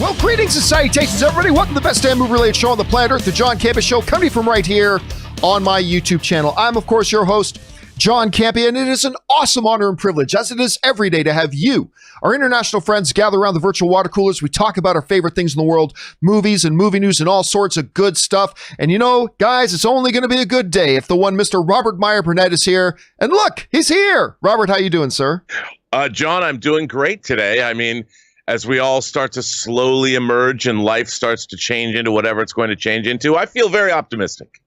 Well, greetings and salutations, everybody. Welcome to the best damn movie-related show on the planet Earth, the John Campea Show, coming from right here on my YouTube channel. I'm, of course, your host, John Campea, and it is an awesome honor and privilege, as it is every day, to have you, our international friends, gather around the virtual water coolers. We talk about our favorite things in the world, movies and movie news and all sorts of good stuff. And you know, guys, it's only going to be a good day if the one Mr. Robert Meyer Burnett is here. And look, he's here. Robert, how you doing, sir? John, I'm doing great today. I mean, as we all start to slowly emerge and life starts to change into whatever it's going to change into, I feel very optimistic.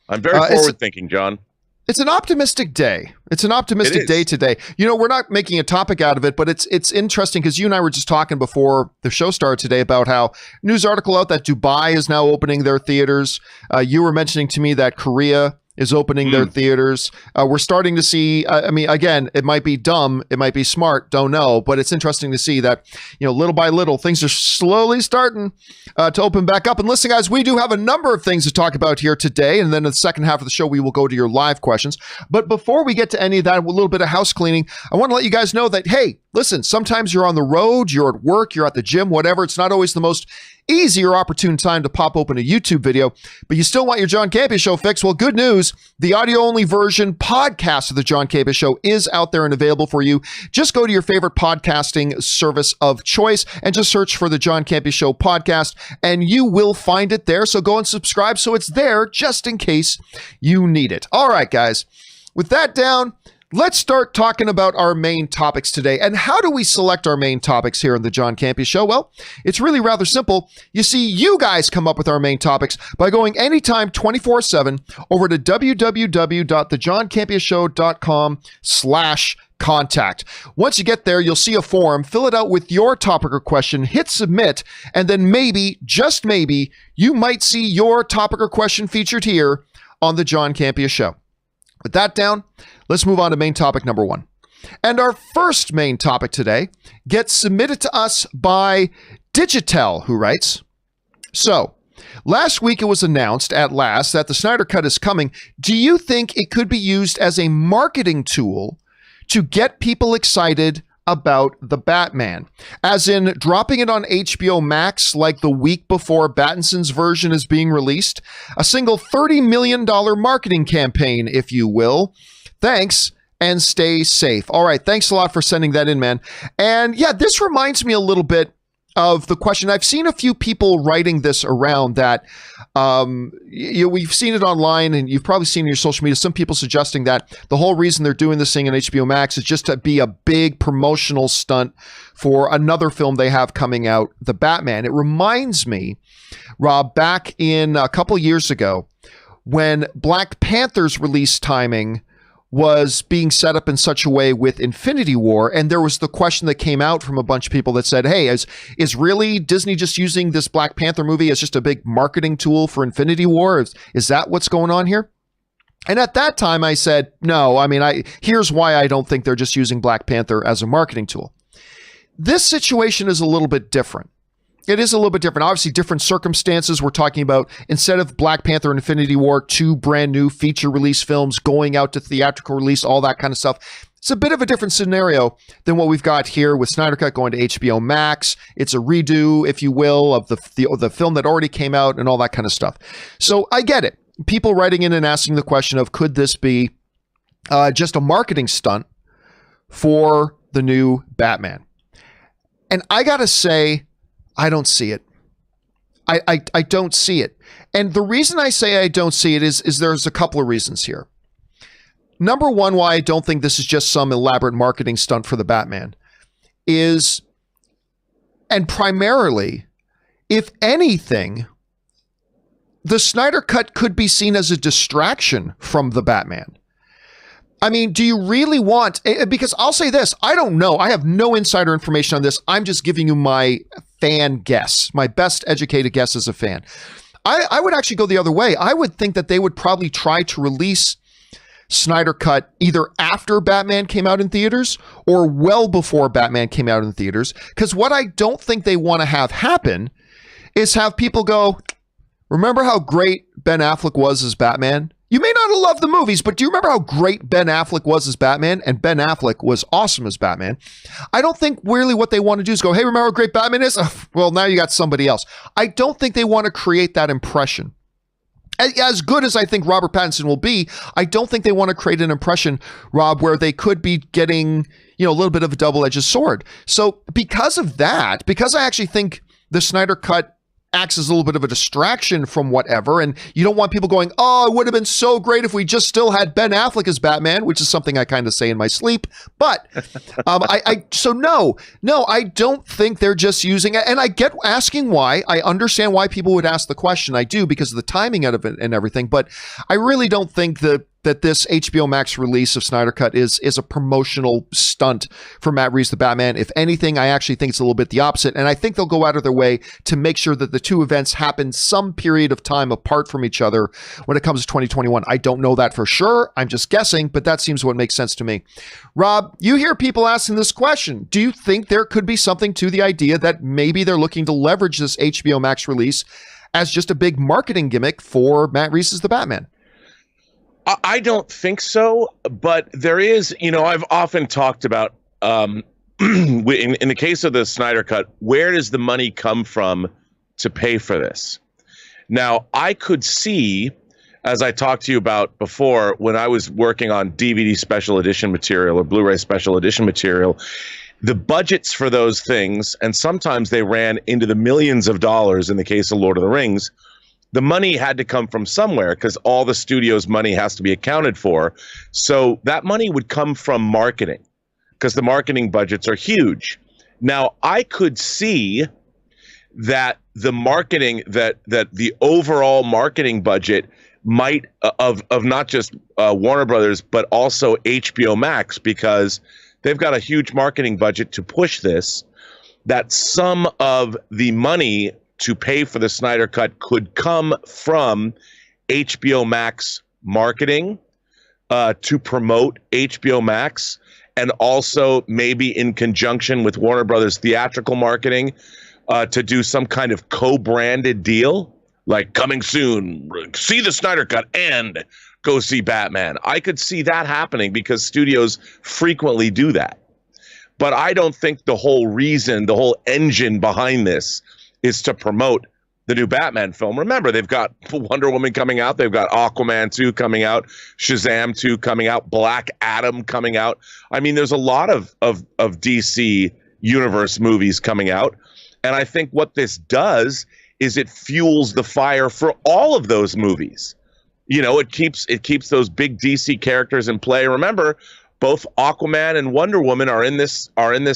I'm very forward-thinking, John. It's an optimistic day. It's an optimistic day today. You know, we're not making a topic out of it, but it's interesting because you and I were just talking before the show started today about how news article out that Dubai is now opening their theaters. You were mentioning to me that Korea is opening their theaters. We're starting to see, I mean, again, it might be dumb, it might be smart, don't know, but it's interesting to see that, you know, little by little, things are slowly starting to open back up. And listen, guys, we do have a number of things to talk about here today. And then in the second half of the show, we will go to your live questions. But before we get to any of that, a little bit of house cleaning, I want to let you guys know that, hey, listen, sometimes you're on the road, you're at work, you're at the gym, whatever. It's not always the most easy or opportune time to pop open a YouTube video, but you still want your John Campea Show fix. Well, good news. The audio-only version podcast of the John Campea Show is out there and available for you. Just go to your favorite podcasting service of choice and just search for the John Campea Show podcast, and you will find it there. So go and subscribe so it's there just in case you need it. All right, guys. With that down, let's start talking about our main topics today. And how do we select our main topics here on the John Campea Show? Well, it's really rather simple. You see, you guys come up with our main topics by going anytime 24/7 over to www.thejohncampeashow.com/contact. Once you get there, you'll see a form, fill it out with your topic or question, hit submit, and then maybe, just maybe, you might see your topic or question featured here on the John Campea Show. With that down, let's move on to main topic number one. And our first main topic today gets submitted to us by Digitel, who writes, so, last week it was announced at last that the Snyder Cut is coming. Do you think it could be used as a marketing tool to get people excited about the Batman? As in dropping it on HBO Max like the week before Pattinson's version is being released? A single $30 million marketing campaign, if you will. Thanks, and stay safe. All right, thanks a lot for sending that in, man. And yeah, this reminds me a little bit of the question. I've seen a few people writing this around that, we've seen it online and you've probably seen it in your social media, some people suggesting that the whole reason they're doing this thing on HBO Max is just to be a big promotional stunt for another film they have coming out, The Batman. It reminds me, Rob, back in a couple years ago when Black Panther's release timing was being set up in such a way with Infinity War, and there was the question that came out from a bunch of people that said, hey, is really Disney just using this Black Panther movie as just a big marketing tool for Infinity War? Is that what's going on here? And at that time I said, no, I mean, here's why I don't think they're just using Black Panther as a marketing tool. This situation is a little bit different. It is a little bit different. Obviously, different circumstances. We're talking about, instead of Black Panther and Infinity War, two brand new feature release films going out to theatrical release, all that kind of stuff. It's a bit of a different scenario than what we've got here with Snyder Cut going to HBO Max. It's a redo, if you will, of the film that already came out and all that kind of stuff. So I get it. People writing in and asking the question of, could this be just a marketing stunt for the new Batman? And I got to say, I don't see it. I don't see it. And the reason I say I don't see it is there's a couple of reasons here. Number one, why I don't think this is just some elaborate marketing stunt for the Batman is, and primarily, if anything, the Snyder Cut could be seen as a distraction from the Batman. I mean, do you really want, because I'll say this, I don't know. I have no insider information on this. I'm just giving you my fan guess, my best educated guess as a fan. I would actually go the other way. I would think that they would probably try to release Snyder Cut either after Batman came out in theaters or well before Batman came out in theaters. Because what I don't think they want to have happen is have people go, remember how great Ben Affleck was as Batman? You may not have loved the movies, but do you remember how great Ben Affleck was as Batman? And Ben Affleck was awesome as Batman. I don't think really what they want to do is go, hey, remember how great Batman is? Ugh, well, now you got somebody else. I don't think they want to create that impression. As good as I think Robert Pattinson will be, I don't think they want to create an impression, Rob, where they could be getting, a little bit of a double-edged sword. So because of that, because I actually think the Snyder Cut acts as a little bit of a distraction from whatever, and you don't want people going, oh, it would have been so great if we just still had Ben Affleck as Batman, which is something I kind of say in my sleep. But no, I don't think they're just using it. And I get asking why. I understand why people would ask the question. I do, because of the timing of it and everything. But I really don't think that this HBO Max release of Snyder Cut is a promotional stunt for Matt Reeves, the Batman. If anything, I actually think it's a little bit the opposite. And I think they'll go out of their way to make sure that the two events happen some period of time apart from each other when it comes to 2021. I don't know that for sure. I'm just guessing, but that seems what makes sense to me. Rob, you hear people asking this question. Do you think there could be something to the idea that maybe they're looking to leverage this HBO Max release as just a big marketing gimmick for Matt Reeves as the Batman? I don't think so, but there is, I've often talked about, in the case of the Snyder Cut, where does the money come from to pay for this? Now, I could see, as I talked to you about before, when I was working on DVD special edition material or Blu-ray special edition material, the budgets for those things, and sometimes they ran into the millions of dollars in the case of Lord of the Rings. The money had to come from somewhere because all the studio's money has to be accounted for. So that money would come from marketing because the marketing budgets are huge. Now, I could see that the marketing, that the overall marketing budget might of not just Warner Brothers, but also HBO Max, because they've got a huge marketing budget to push this, that some of the money to pay for the Snyder Cut could come from HBO Max marketing to promote HBO Max, and also maybe in conjunction with Warner Brothers theatrical marketing to do some kind of co-branded deal, like coming soon, see the Snyder Cut and go see Batman. I could see that happening because studios frequently do that. But I don't think the whole reason, the whole engine behind this is to promote the new Batman film. Remember, they've got Wonder Woman coming out. They've got Aquaman 2 coming out, Shazam 2 coming out, Black Adam coming out. I mean, there's a lot of DC universe movies coming out. And I think what this does is it fuels the fire for all of those movies. It keeps those big DC characters in play. Remember, both Aquaman and Wonder Woman are in this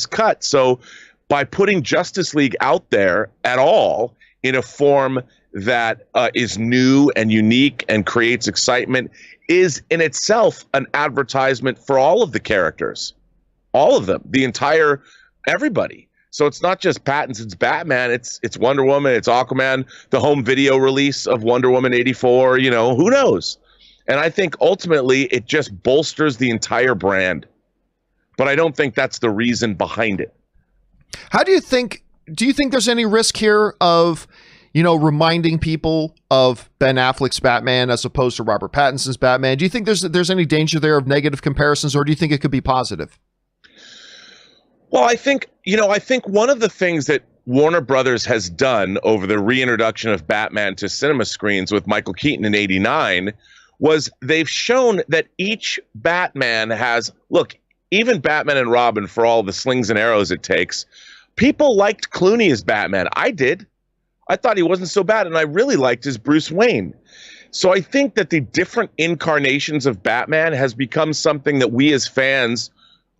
cut. So by putting Justice League out there at all in a form that is new and unique and creates excitement is in itself an advertisement for all of the characters, all of them, everybody. So it's not just Pattinson's Batman, it's Wonder Woman, it's Aquaman, the home video release of Wonder Woman 84, who knows? And I think ultimately it just bolsters the entire brand. But I don't think that's the reason behind it. Do you think there's any risk here of, reminding people of Ben Affleck's Batman as opposed to Robert Pattinson's Batman? Do you think there's any danger there of negative comparisons, or do you think it could be positive? Well, I think one of the things that Warner Brothers has done over the reintroduction of Batman to cinema screens with Michael Keaton in '89 was they've shown that each Batman has, look, even Batman and Robin, for all the slings and arrows it takes, people liked Clooney as Batman. I did. I thought he wasn't so bad, and I really liked his Bruce Wayne. So I think that the different incarnations of Batman has become something that we as fans,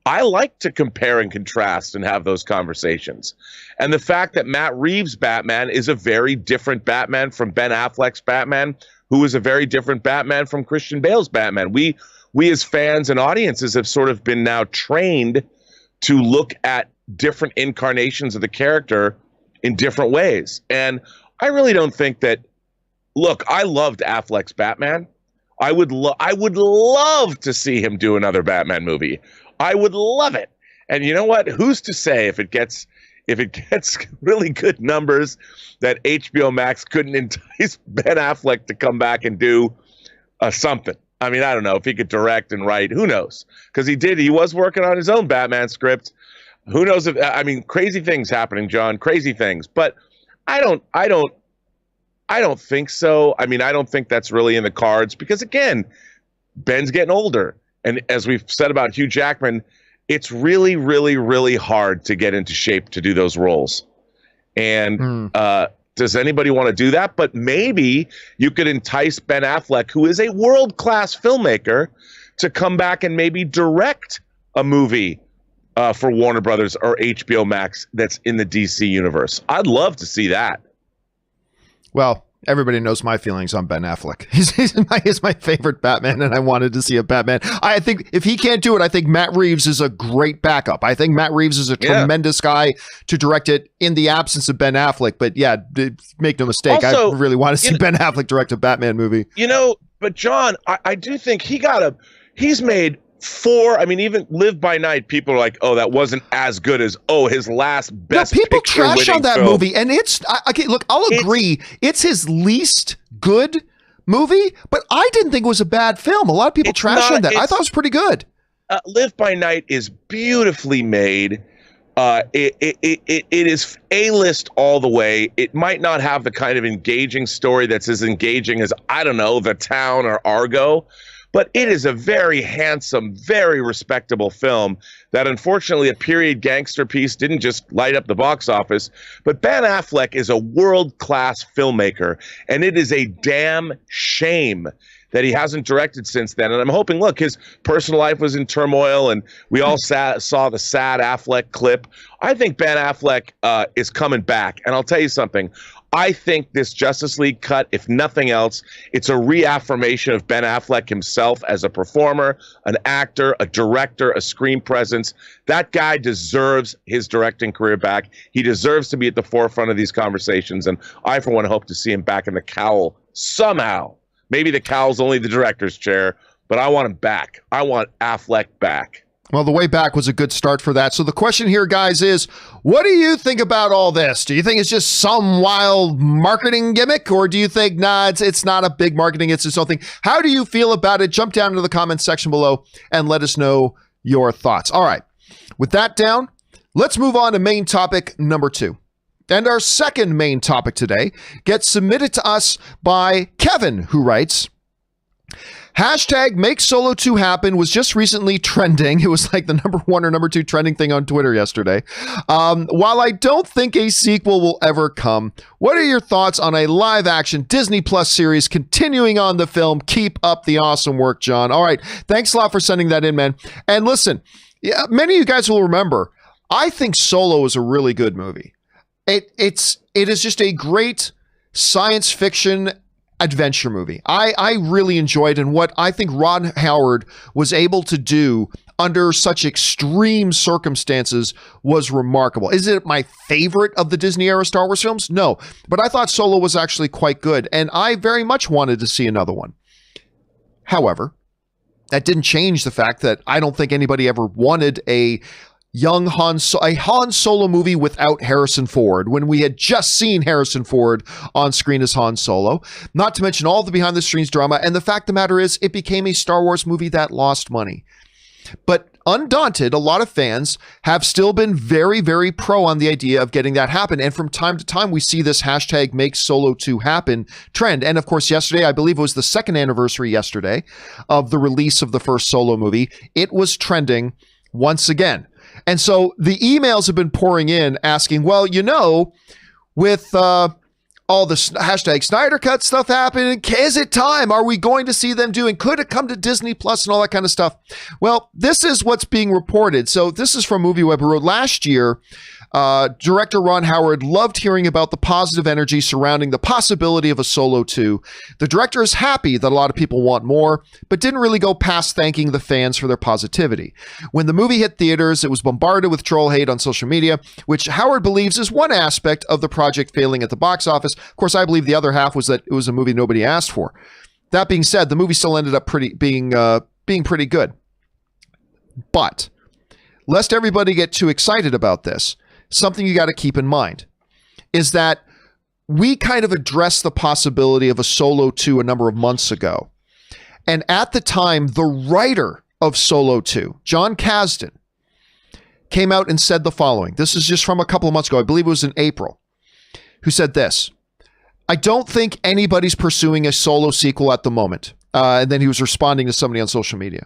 I like to compare and contrast and have those conversations. And the fact that Matt Reeves' Batman is a very different Batman from Ben Affleck's Batman, who is a very different Batman from Christian Bale's Batman. We as fans and audiences have sort of been now trained to look at different incarnations of the character in different ways. And I really don't think that, look, I loved Affleck's Batman. I would love to see him do another Batman movie. I would love it. And you know what? Who's to say if it gets really good numbers that HBO Max couldn't entice Ben Affleck to come back and do something. I mean, I don't know if he could direct and write. Who knows? Because he was working on his own Batman script. Who knows if, I mean, crazy things happening, John, crazy things. But I don't think so. I mean, I don't think that's really in the cards because, again, Ben's getting older. And as we've said about Hugh Jackman, it's really, really, really hard to get into shape to do those roles. And does anybody want to do that? But maybe you could entice Ben Affleck, who is a world-class filmmaker, to come back and maybe direct a movie for Warner Brothers or HBO Max that's in the DC universe. I'd love to see that. Well, everybody knows my feelings on Ben Affleck. He's my favorite Batman, and I wanted to see a Batman. I think if he can't do it, I think Matt Reeves is a great backup. I think Matt Reeves is a tremendous guy to direct it in the absence of Ben Affleck. But yeah, make no mistake, also, I really want to see Ben Affleck direct a Batman movie. But John, I do think he's made 4. I mean, even Live by Night, people are like, oh, that wasn't as good as, his last best picture. People trash on that film. Movie, and okay, look, I'll agree, it's his least good movie, but I didn't think it was a bad film. A lot of people trash on that. I thought it was pretty good. Live by Night is beautifully made. It is A-list all the way. It might not have the kind of engaging story that's as engaging as, I don't know, The Town or Argo, but it is a very handsome, very respectable film that unfortunately a period gangster piece didn't just light up the box office. But Ben Affleck is a world-class filmmaker, and it is a damn shame that he hasn't directed since then. And I'm hoping, look, his personal life was in turmoil, and we all saw the sad Affleck clip. I think Ben Affleck is coming back. And I'll tell you something. I think this Justice League cut, if nothing else, it's a reaffirmation of Ben Affleck himself as a performer, an actor, a director, a screen presence. That guy deserves his directing career back. He deserves to be at the forefront of these conversations. And I, for one, hope to see him back in the cowl somehow. Maybe the cowl's only the director's chair, but I want him back. I want Affleck back. Well, the way back was a good start for that. So the question here, guys, is what do you think about all this? Do you think it's just some wild marketing gimmick, or do you think, nah, it's not a big marketing, it's its own thing? How do you feel about it? Jump down into the comments section below and let us know your thoughts. All right, with that down, let's move on to main topic number 2. And our second main topic today gets submitted to us by Kevin, who writes, hashtag Make Solo 2 Happen was just recently trending. It was like the number 1 or number 2 trending thing on Twitter yesterday. While I don't think a sequel will ever come, what are your thoughts on a live action Disney Plus series continuing on the film? Keep up the awesome work, John. All right. Thanks a lot for sending that in, man. And listen, many of you guys will remember, I think Solo is a really good movie. It is just a great science fiction adventure movie. I really enjoyed, and what I think Ron Howard was able to do under such extreme circumstances was remarkable. Is it my favorite of the Disney era Star Wars films? No, but I thought Solo was actually quite good, and I very much wanted to see another one. However, that didn't change the fact that I don't think anybody ever wanted a Han Solo movie without Harrison Ford, when we had just seen Harrison Ford on screen as Han Solo, not to mention all the behind the scenes drama. And the fact of the matter is, it became a Star Wars movie that lost money. But undaunted, a lot of fans have still been very, very pro on the idea of getting that happen. And from time to time, we see this hashtag Make Solo 2 Happen trend. And of course, yesterday, I believe it was the 2nd anniversary yesterday of the release of the first Solo movie. It was trending once again. And so the emails have been pouring in asking, well, with all the hashtag Snyder Cut stuff happening, is it time? Are we going to see them doing? Could it come to Disney Plus and all that kind of stuff? Well, this is what's being reported. So this is from MovieWeb, who wrote last year, director Ron Howard loved hearing about the positive energy surrounding the possibility of a Solo 2. The director is happy that a lot of people want more, but didn't really go past thanking the fans for their positivity. When the movie hit theaters, it was bombarded with troll hate on social media, which Howard believes is one aspect of the project failing at the box office. Of course, I believe the other half was that it was a movie nobody asked for. That being said, the movie still ended up being pretty good. But lest everybody get too excited about this, something you got to keep in mind is that we kind of addressed the possibility of a Solo 2 a number of months ago. And at the time, the writer of Solo 2, John Kasdan, came out and said the following. This is just from a couple of months ago. I believe it was in April. Who said this: I don't think anybody's pursuing a Solo sequel at the moment. And then he was responding to somebody on social media.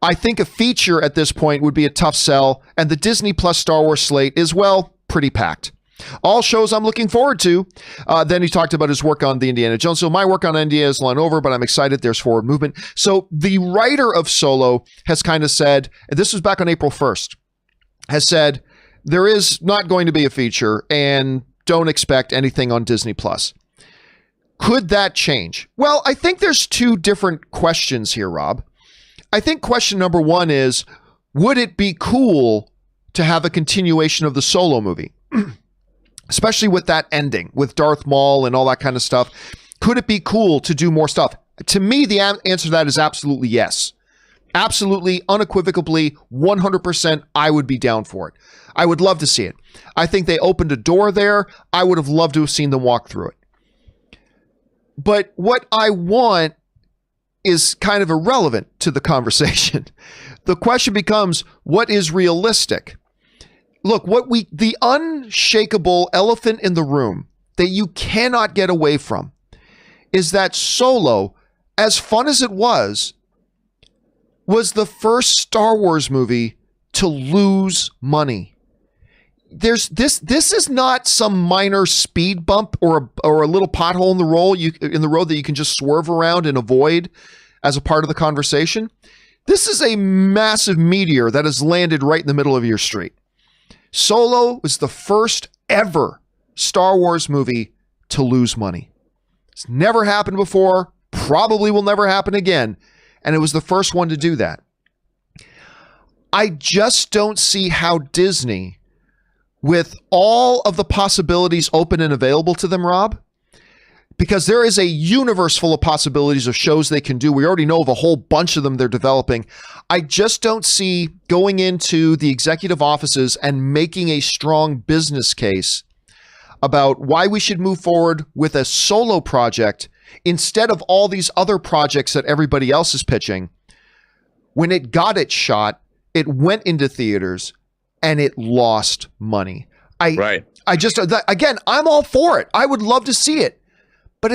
I think a feature at this point would be a tough sell, and the Disney Plus Star Wars slate is, well, pretty packed. All shows I'm looking forward to. Then he talked about his work on the Indiana Jones. So my work on Indiana is long over, but I'm excited. There's forward movement. So the writer of Solo has kind of said, and this was back on April 1st, has said, there is not going to be a feature and don't expect anything on Disney Plus. Could that change? Well, I think there's two different questions here, Rob. I think question number one is, would it be cool to have a continuation of the Solo movie? Especially with that ending, with Darth Maul and all that kind of stuff. Could it be cool to do more stuff? To me, the answer to that is absolutely yes. Absolutely, unequivocally, 100%, I would be down for it. I would love to see it. I think they opened a door there. I would have loved to have seen them walk through it. But what I want is kind of irrelevant to the conversation. The question becomes, what is realistic? Look, the unshakable elephant in the room that you cannot get away from is that Solo, as fun as it was the first Star Wars movie to lose money. This is not some minor speed bump or a little pothole in the road that you can just swerve around and avoid as a part of the conversation. This is a massive meteor that has landed right in the middle of your street. Solo was the first ever Star Wars movie to lose money. It's never happened before, probably will never happen again, and it was the first one to do that. I just don't see how Disney, with all of the possibilities open and available to them, Rob, because there is a universe full of possibilities of shows they can do. We already know of a whole bunch of them they're developing. I just don't see going into the executive offices and making a strong business case about why we should move forward with a Solo project instead of all these other projects that everybody else is pitching. When it got its shot, it went into theaters and it lost money. Again, I'm all for it. I would love to see it. But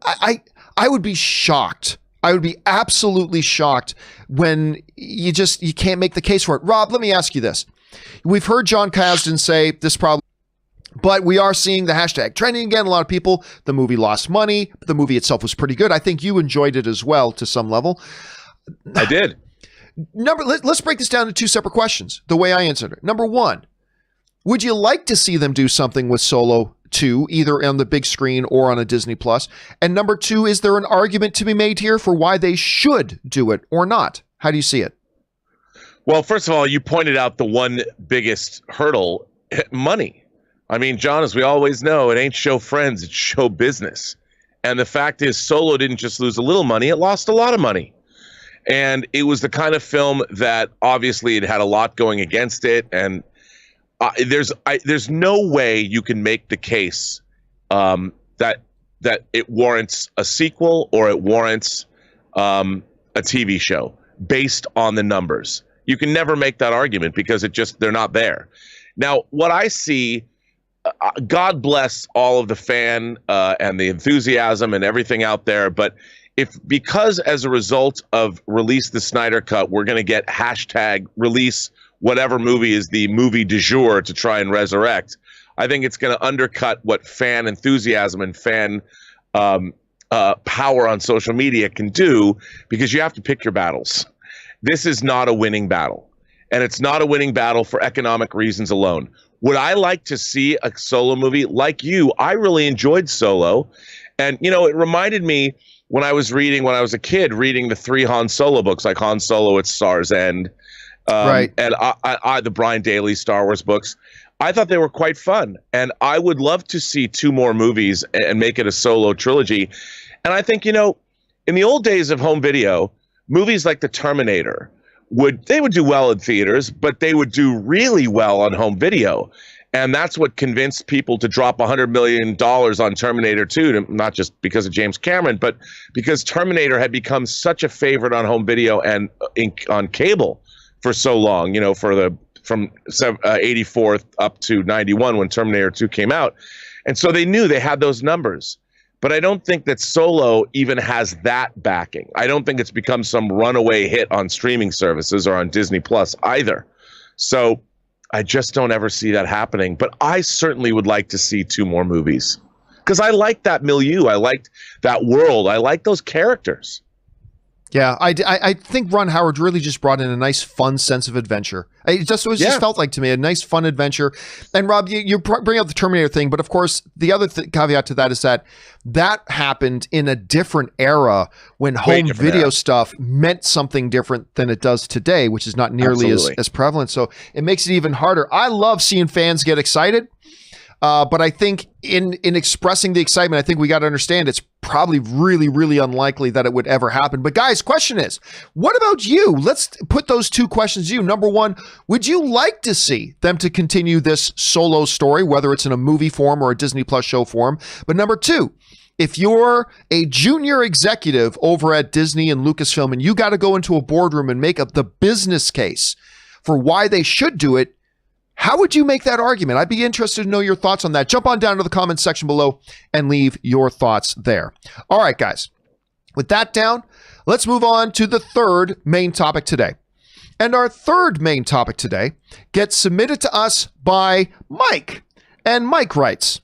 I would be shocked. I would be absolutely shocked when you can't make the case for it. Rob, let me ask you this. We've heard John Kasdan say this problem, but we are seeing the hashtag trending again. A lot of people, the movie lost money. But the movie itself was pretty good. I think you enjoyed it as well to some level. I did. Let's break this down to two separate questions, the way I answered it. Number one, would you like to see them do something with Solo 2, either on the big screen or on a Disney Plus? And number two, is there an argument to be made here for why they should do it or not? How do you see it? Well, first of all, you pointed out the one biggest hurdle, money. I mean, John, as we always know, it ain't show friends, it's show business. And the fact is, Solo didn't just lose a little money, it lost a lot of money. And it was the kind of film that obviously it had a lot going against it. And there's no way you can make the case that it warrants a sequel or it warrants a TV show based on the numbers. You can never make that argument because they're not there. Now, what I see, God bless all of the fan and the enthusiasm and everything out there, but because as a result of release the Snyder Cut, we're going to get hashtag release whatever movie is the movie du jour to try and resurrect, I think it's going to undercut what fan enthusiasm and fan power on social media can do, because you have to pick your battles. This is not a winning battle, and it's not a winning battle for economic reasons alone. Would I like to see a Solo movie? Like you, I really enjoyed Solo, and it reminded me when I was a kid, reading the 3 Han Solo books, like Han Solo at Star's End, right, and the Brian Daley Star Wars books. I thought they were quite fun, and I would love to see 2 more movies and make it a Solo trilogy. And I think, in the old days of home video, movies like The Terminator would do well in theaters, but they would do really well on home video. And that's what convinced people to drop $100 million on Terminator 2, not just because of James Cameron, but because Terminator had become such a favorite on home video and on cable for so long, you know, from 84 up to 91 when Terminator 2 came out. And so they knew they had those numbers. But I don't think that Solo even has that backing. I don't think it's become some runaway hit on streaming services or on Disney Plus either. So I just don't ever see that happening. But I certainly would like to see 2 more movies because I like that milieu. I liked that world. I like those characters. Yeah, I think Ron Howard really just brought in a nice, fun sense of adventure. It just felt like to me a nice, fun adventure. And Rob, you bring up the Terminator thing, but of course, the other caveat to that is that happened in a different era when home video stuff meant something different than it does today, which is not nearly as prevalent. So it makes it even harder. I love seeing fans get excited. But I think in expressing the excitement, I think we got to understand it's probably really, really unlikely that it would ever happen. But guys, question is, what about you? Let's put those 2 questions to you. Number 1, would you like to see them to continue this Solo story, whether it's in a movie form or a Disney Plus show form? But number 2, if you're a junior executive over at Disney and Lucasfilm and you got to go into a boardroom and make up the business case for why they should do it, how would you make that argument? I'd be interested to know your thoughts on that. Jump on down to the comments section below and leave your thoughts there. All right, guys. With that down, let's move on to the 3rd main topic today. And our 3rd main topic today gets submitted to us by Mike. And Mike writes,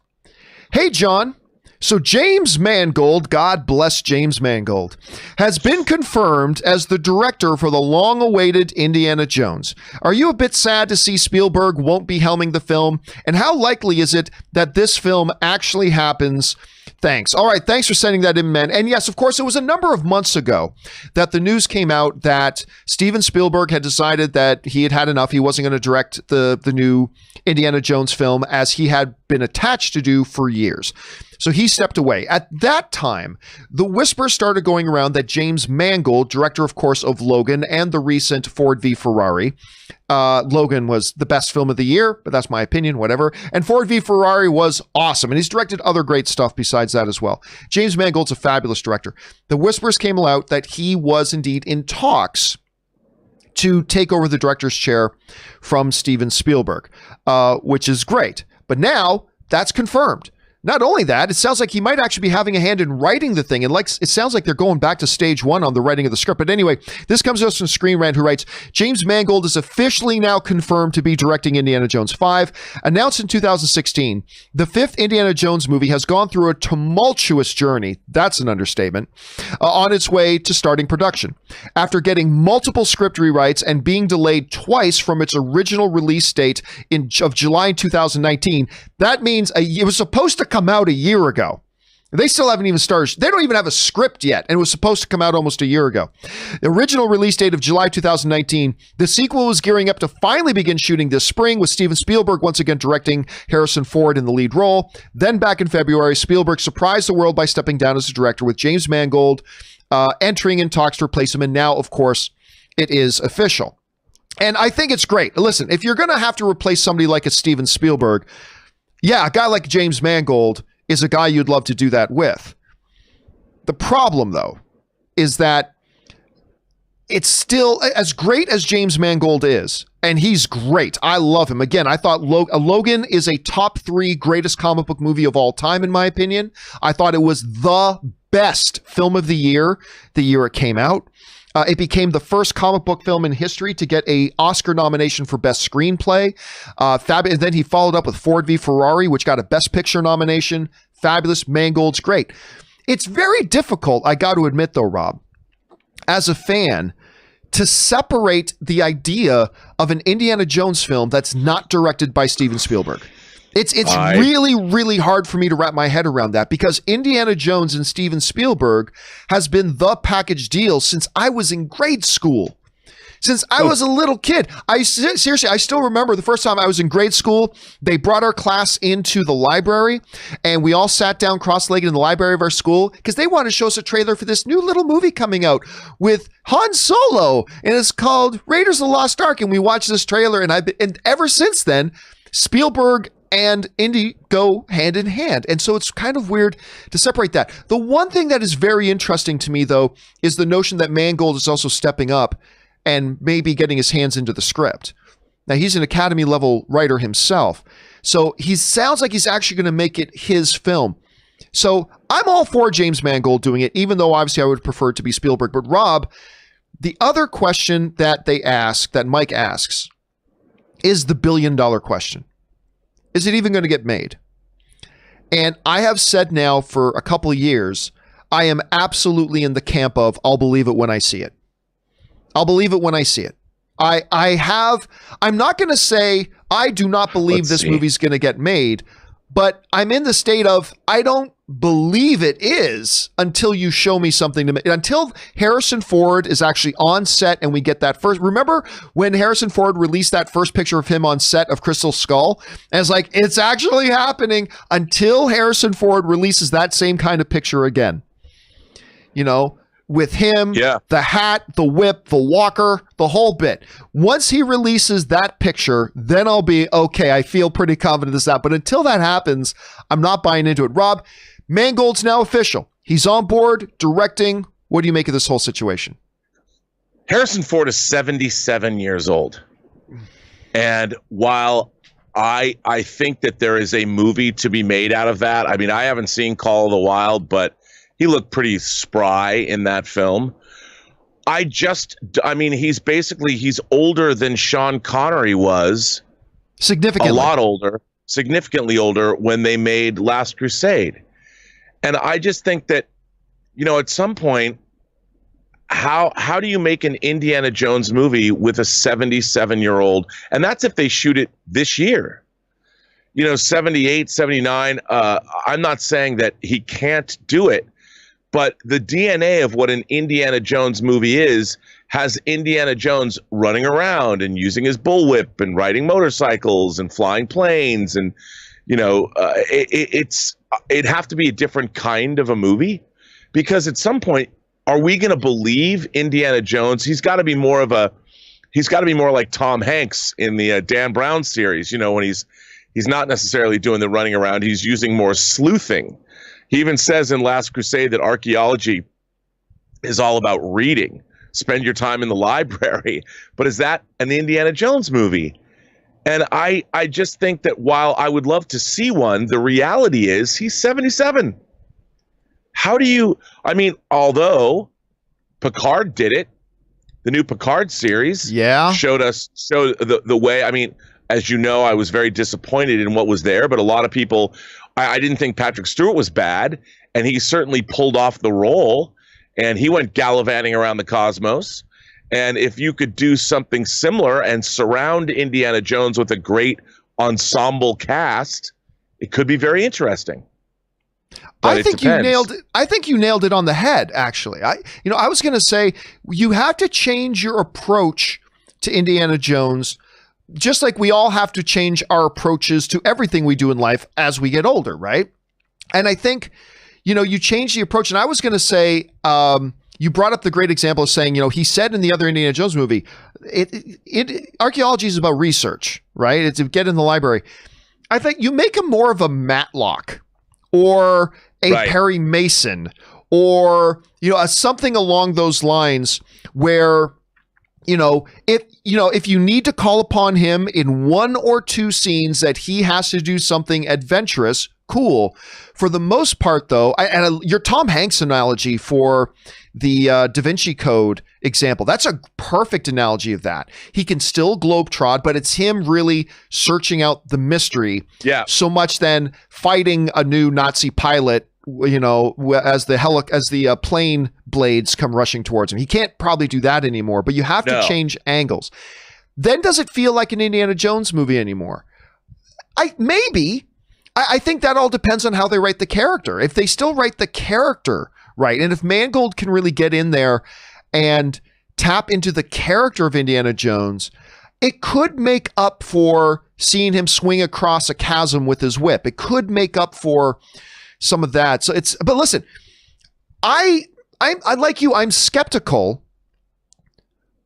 "Hey, John. So James Mangold, God bless James Mangold, has been confirmed as the director for the long-awaited Indiana Jones. Are you a bit sad to see Spielberg won't be helming the film? And how likely is it that this film actually happens? Thanks." All right, thanks for sending that in, man. And yes, of course, it was a number of months ago that the news came out that Steven Spielberg had decided that he had had enough. He wasn't going to direct the new Indiana Jones film as he had been attached to do for years. So he stepped away. At that time, the whisper started going around that James Mangold, director, of course, of Logan and the recent Ford v. Ferrari, Logan was the best film of the year, but that's my opinion, whatever. And Ford v. Ferrari was awesome. And he's directed other great stuff besides that as well. James Mangold's a fabulous director. The whispers came out that he was indeed in talks to take over the director's chair from Steven Spielberg, which is great. But now that's confirmed. Not only that, it sounds like he might actually be having a hand in writing the thing. And it sounds like they're going back to stage 1 on the writing of the script. But anyway, this comes to us from Screen Rant, who writes, "James Mangold is officially now confirmed to be directing Indiana Jones 5. Announced in 2016, the 5th Indiana Jones movie has gone through a tumultuous journey," that's an understatement, "on its way to starting production. After getting multiple script rewrites and being delayed twice from its original release date of July 2019, that means it was supposed to come out a year ago. They still haven't even started. They don't even have a script yet, and it was supposed to come out almost a year ago. The original release date of July 2019. The sequel was gearing up to finally begin shooting this spring, with Steven Spielberg once again directing, Harrison Ford in the lead role. Then back in February, Spielberg surprised the world by stepping down as a director, with James Mangold entering in talks to replace him. And now, of course, it is official. And I think it's great. Listen, if you're going to have to replace somebody like a Steven Spielberg, yeah, a guy like James Mangold is a guy you'd love to do that with. The problem, though, is that it's still, as great as James Mangold is, and he's great. I love him. Again, I thought Logan is a top 3 greatest comic book movie of all time, in my opinion. I thought it was the best film of the year it came out. It became the first comic book film in history to get an Oscar nomination for Best Screenplay. And then he followed up with Ford v. Ferrari, which got a Best Picture nomination. Fabulous. Mangold's great. It's very difficult, I got to admit, though, Rob, as a fan, to separate the idea of an Indiana Jones film that's not directed by Steven Spielberg. It's really, really hard for me to wrap my head around that, because Indiana Jones and Steven Spielberg has been the package deal since I was in grade school. Since I was a little kid. Seriously, I still remember the first time I was in grade school, they brought our class into the library and we all sat down cross-legged in the library of our school because they wanted to show us a trailer for this new little movie coming out with Han Solo, and it's called Raiders of the Lost Ark. And we watched this trailer, and ever since then, Spielberg and Indy go hand in hand. And so it's kind of weird to separate that. The one thing that is very interesting to me, though, is the notion that Mangold is also stepping up and maybe getting his hands into the script. Now, he's an Academy level writer himself. So he sounds like he's actually going to make it his film. So I'm all for James Mangold doing it, even though obviously I would prefer it to be Spielberg. But Rob, the other question that they ask, that Mike asks, is the $1 billion question. Is it even going to get made? And I have said now for a couple of years, I am absolutely in the camp of I'll believe it when I see it. I'll believe it when I see it. I'm not going to say I do not believe this movie's going to get made, but I'm in the state of I don't believe it is until you show me something until Harrison Ford is actually on set and we get that first. Remember when Harrison Ford released that first picture of him on set of Crystal Skull? And it's like, it's actually happening until Harrison Ford releases that same kind of picture again. You know, with him, the hat, the whip, the walker, the whole bit. Once he releases that picture, then I'll be okay. I feel pretty confident as that. But until that happens, I'm not buying into it. Rob, Mangold's now official. He's on board directing. What do you make of this whole situation? Harrison Ford is 77 years old. And while I think that there is a movie to be made out of that, I mean, I haven't seen Call of the Wild, but he looked pretty spry in that film. He's older than Sean Connery was. Significantly. A lot older. Significantly older when they made Last Crusade. And I just think that, you know, at some point, how do you make an Indiana Jones movie with a 77-year-old? And that's if they shoot it this year. You know, 78, 79, I'm not saying that he can't do it, but the DNA of what an Indiana Jones movie has Indiana Jones running around and using his bullwhip and riding motorcycles and flying planes. And, you know, it'd have to be a different kind of a movie, because at some point, are we going to believe Indiana Jones? He's got to be more like Tom Hanks in the Dan Brown series, you know, when he's not necessarily doing the running around. He's using more sleuthing. He even says in Last Crusade that archaeology is all about reading. Spend your time in the library. But is that an Indiana Jones movie? And I just think that while I would love to see one, the reality is he's 77. Although Picard did it, the new Picard series showed the way. I mean, as you know, I was very disappointed in what was there, but a lot of people, I didn't think Patrick Stewart was bad, and he certainly pulled off the role, and he went gallivanting around the cosmos. And if you could do something similar and surround Indiana Jones with a great ensemble cast, it could be very interesting. But I think you nailed it on the head, actually. I was going to say you have to change your approach to Indiana Jones, just like we all have to change our approaches to everything we do in life as we get older, right? And I think, you know, you change the approach. And I was going to say, you brought up the great example of saying, you know, he said in the other Indiana Jones movie, archaeology is about research, right? It's to get in the library. I think you make him more of a Matlock or a Perry Mason, or, you know, something along those lines where, if you need to call upon him in one or two scenes that he has to do something adventurous, cool. For the most part, though, your Tom Hanks analogy for the Da Vinci Code example, that's a perfect analogy of that. He can still globetrot, but it's him really searching out the mystery. Yeah. So much than fighting a new Nazi pilot, you know, as the plane blades come rushing towards him. He can't probably do that anymore, but you have to change angles. Then does it feel like an Indiana Jones movie anymore? I think that all depends on how they write the character. If they still write the character right, and if Mangold can really get in there and tap into the character of Indiana Jones, it could make up for seeing him swing across a chasm with his whip. It could make up for some of that. But listen, I like you, I'm skeptical,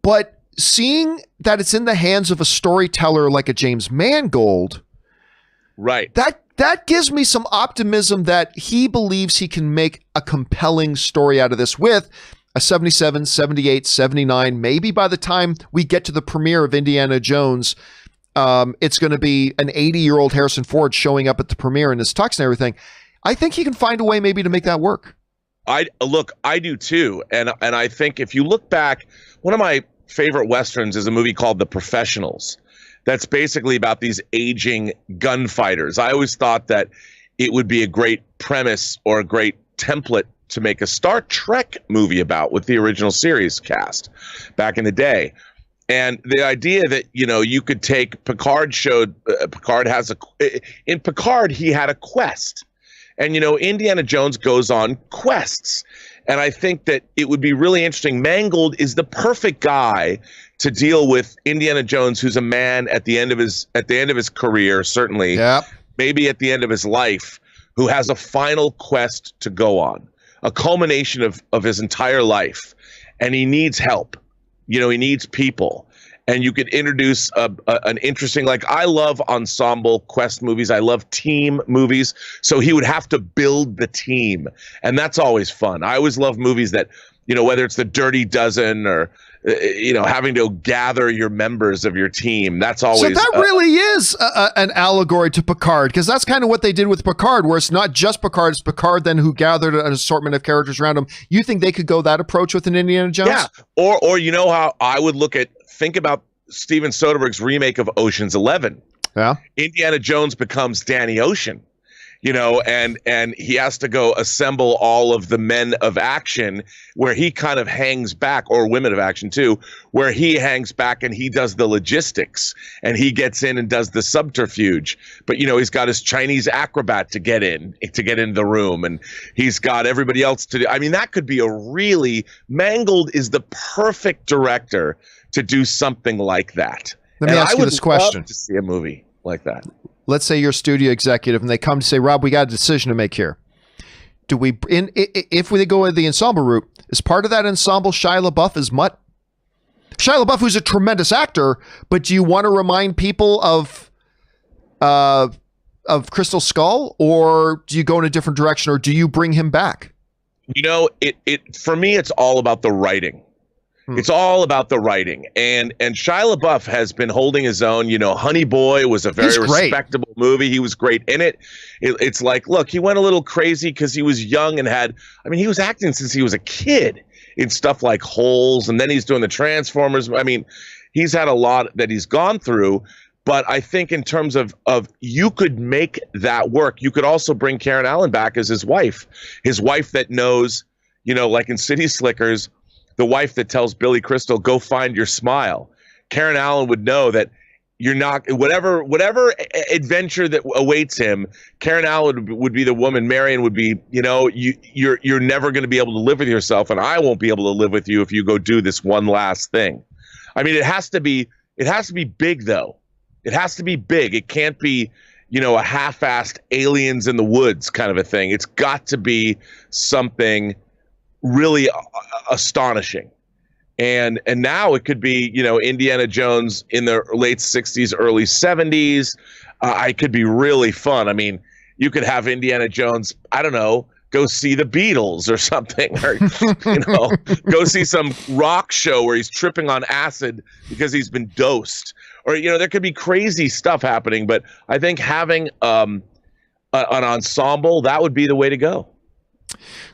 but seeing that it's in the hands of a storyteller like a James Mangold, Right. That gives me some optimism that he believes he can make a compelling story out of this with a 77, 78, 79. Maybe by the time we get to the premiere of Indiana Jones, it's going to be an 80-year-old Harrison Ford showing up at the premiere in his tux and everything. I think he can find a way maybe to make that work. I do too. And I think if you look back, one of my favorite Westerns is a movie called The Professionals. That's basically about these aging gunfighters. I always thought that it would be a great premise or a great template to make a Star Trek movie about with the original series cast back in the day. And the idea that, you could take Picard in Picard, he had a quest. And, Indiana Jones goes on quests. And I think that it would be really interesting. Mangold is the perfect guy to deal with Indiana Jones, who's a man at the end of his career, certainly, maybe at the end of his life, who has a final quest to go on, a culmination of his entire life. And he needs help. He needs people. And you could introduce an interesting, I love ensemble quest movies. I love team movies. So he would have to build the team. And that's always fun. I always love movies that, whether it's The Dirty Dozen or, having to gather your members of your team. That's always. So that really is an allegory to Picard, because that's kind of what they did with Picard, where it's not just Picard, it's Picard then who gathered an assortment of characters around him. You think they could go that approach with an Indiana Jones? Yeah. Or how I would think about Steven Soderbergh's remake of Ocean's 11. Yeah. Indiana Jones becomes Danny Ocean, and he has to go assemble all of the men of action, where he kind of hangs back, or women of action too, where he hangs back and he does the logistics and he gets in and does the subterfuge. But, he's got his Chinese acrobat to get in the room, and he's got everybody else to do. I mean, that could be Mangold is the perfect director to do something like that. Let me ask you this question. Love to see a movie like that. Let's say you're a studio executive and they come to say, Rob, we got a decision to make here. If we go with the ensemble route, is part of that ensemble Shia LaBeouf as Mutt? Shia LaBeouf, who's a tremendous actor, but do you want to remind people of Crystal Skull, or do you go in a different direction, or do you bring him back? For me, it's all about the writing. It's all about the writing. And Shia LaBeouf has been holding his own. Honey Boy was a very respectable movie. He was great in it. It's look, he went a little crazy because he was young and he was acting since he was a kid in stuff like Holes, and then he's doing the Transformers. He's had a lot that he's gone through. But I think in terms of you could make that work. You could also bring Karen Allen back as his wife that knows, like in City Slickers, the wife that tells Billy Crystal, go find your smile. Karen Allen would know that you're not, whatever adventure that awaits him, Karen Allen would be the woman. Marion would be, you're never going to be able to live with yourself, and I won't be able to live with you if you go do this one last thing. I mean, it has to be big, though. It has to be big. It can't be, a half-assed aliens in the woods kind of a thing. It's got to be something really astonishing. And now it could be, Indiana Jones in the late 60s, early 70s. It could be really fun. I mean, you could have Indiana Jones, I don't know, go see the Beatles or something, or, go see some rock show where he's tripping on acid because he's been dosed. Or, there could be crazy stuff happening. But I think having an ensemble, that would be the way to go.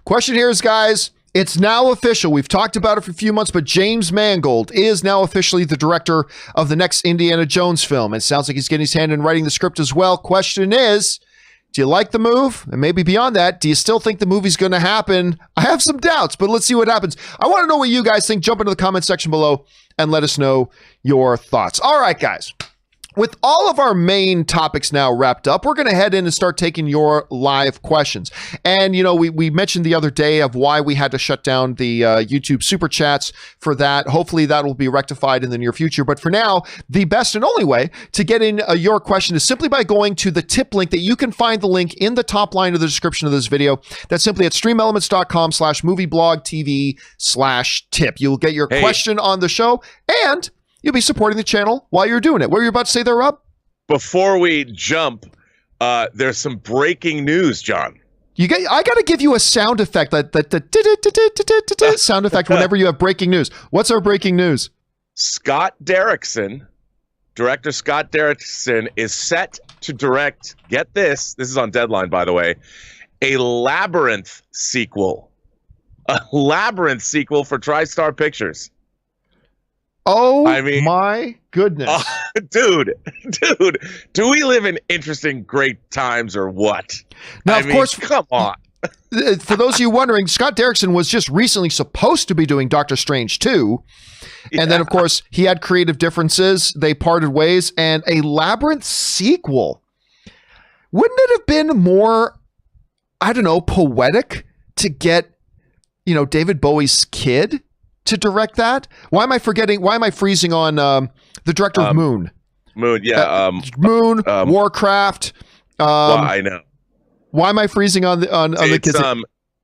Question here is, guys, it's now official. We've talked about it for a few months, but James Mangold is now officially the director of the next Indiana Jones film. It sounds like he's getting his hand in writing the script as well. Question is, do you like the move? And maybe beyond that, do you still think the movie's going to happen? I have some doubts, but let's see what happens. I want to know what you guys think. Jump into the comment section below and let us know your thoughts. All right, guys. With all of our main topics now wrapped up, we're going to head in and start taking your live questions. And, we mentioned the other day of why we had to shut down the YouTube Super Chats for that. Hopefully that will be rectified in the near future. But for now, the best and only way to get in your question is simply by going to the tip link that you can find the link in the top line of the description of this video. That's simply at streamelements.com/movieblogtv/tip. You'll get your question on the show, and you'll be supporting the channel while you're doing it. What were you about to say there, Rob? Before we jump, there's some breaking news, John. I got to give you a sound effect, that sound effect whenever you have breaking news. What's our breaking news? Director Scott Derrickson is set to direct, get this is on Deadline, by the way, a Labyrinth sequel. A Labyrinth sequel for TriStar Pictures. Oh, my goodness. Dude, do we live in interesting, great times or what? Now, of course, come on. For those of you wondering, Scott Derrickson was just recently supposed to be doing Doctor Strange 2. And then, of course, he had creative differences. They parted ways. And a Labyrinth sequel. Wouldn't it have been more, I don't know, poetic to get, David Bowie's kid to direct that? Why am I freezing on the director of Moon? Moon, yeah. Moon, Warcraft. Well, I know. Why am I freezing on the kids?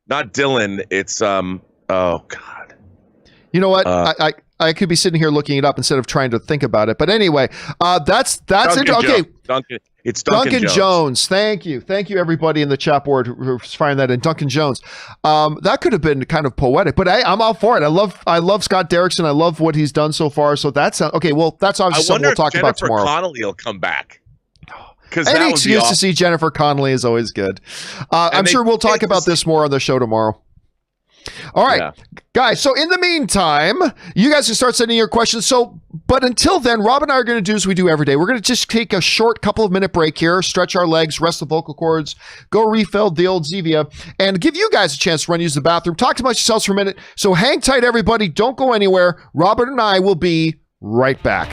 Not Dylan. It's oh God. You know what? I could be sitting here looking it up instead of trying to think about it. But anyway, that's it. Okay. It's Duncan Jones. Thank you, everybody in the chat board who's firing that in. Duncan Jones. That could have been kind of poetic, but I'm all for it. I love Scott Derrickson. I love what he's done so far. So that's okay. Well, that's obviously something we'll talk about tomorrow. Jennifer Connelly will come back. Any excuse to see Jennifer Connelly is always good. I'm sure we'll talk about this more on the show tomorrow. All right, guys. So in the meantime, you guys can start sending your questions. But until then, Rob and I are going to do as we do every day. We're going to just take a short couple of minute break here, stretch our legs, rest the vocal cords, go refill the old Zevia, and give you guys a chance to run use the bathroom. Talk amongst yourselves for a minute. So hang tight, everybody. Don't go anywhere. Robert and I will be right back.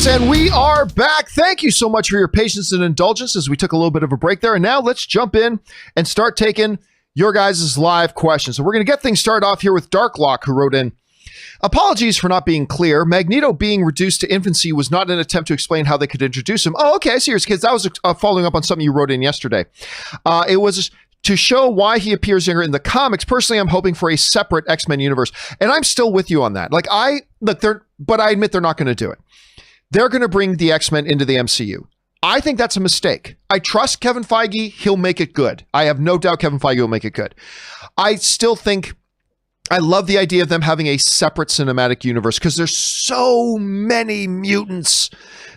And we are back. Thank you so much for your patience and indulgence as we took a little bit of a break there. And now let's jump in and start taking your guys' live questions. So we're going to get things started off here with Darklock, who wrote in, apologies for not being clear. Magneto being reduced to infancy was not an attempt to explain how they could introduce him. Oh, okay. I see yours, kids. That was following up on something you wrote in yesterday. It was to show why he appears younger in the comics. Personally, I'm hoping for a separate X-Men universe. And I'm still with you on that. But I admit they're not going to do it. They're going to bring the X-Men into the MCU. I think that's a mistake. I trust Kevin Feige. He'll make it good. I have no doubt Kevin Feige will make it good. I still think I love the idea of them having a separate cinematic universe because there's so many mutants.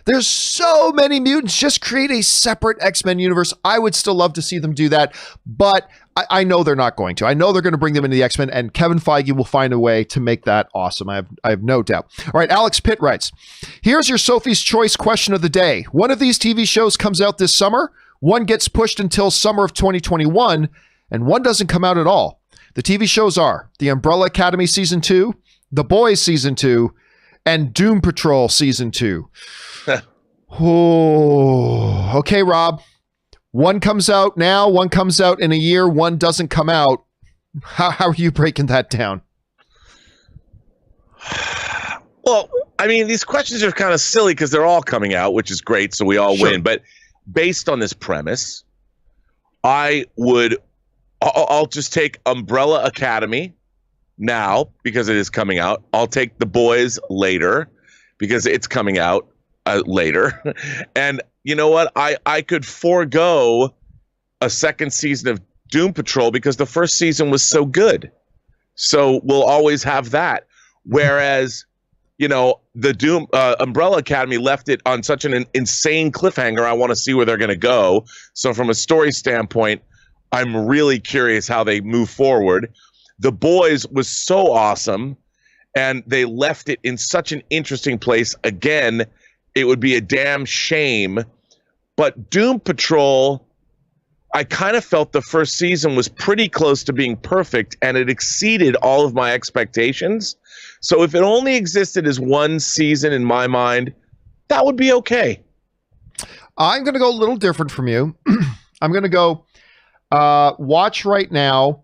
There's so many mutants. Just create a separate X-Men universe. I would still love to see them do that, but I know they're not going to. I know they're going to bring them into the X-Men, and Kevin Feige will find a way to make that awesome. I have no doubt. All right, Alex Pitt writes, here's your Sophie's Choice question of the day. One of these TV shows comes out this summer. One gets pushed until summer of 2021. and one doesn't come out at all. The TV shows are The Umbrella Academy Season 2, The Boys Season 2, and Doom Patrol Season 2. Oh, okay, Rob. One comes out now, one comes out in a year, one doesn't come out. How are you breaking that down? Well, I mean, these questions are kind of silly because they're all coming out, which is great, so we all win. But based on this premise, I'll just take Umbrella Academy now because it is coming out. I'll take The Boys later because it's coming out later. And you know what? I could forego a second season of Doom Patrol because the first season was so good. So we'll always have that. Whereas, you know, the Doom Umbrella Academy left it on such an insane cliffhanger. I want to see where they're going to go. So from a story standpoint, I'm really curious how they move forward. The Boys was so awesome, and they left it in such an interesting place. Again, it would be a damn shame. But Doom Patrol, I kind of felt the first season was pretty close to being perfect, and it exceeded all of my expectations. So if it only existed as one season in my mind, that would be okay. I'm going to go a little different from you. I'm going to go watch right now.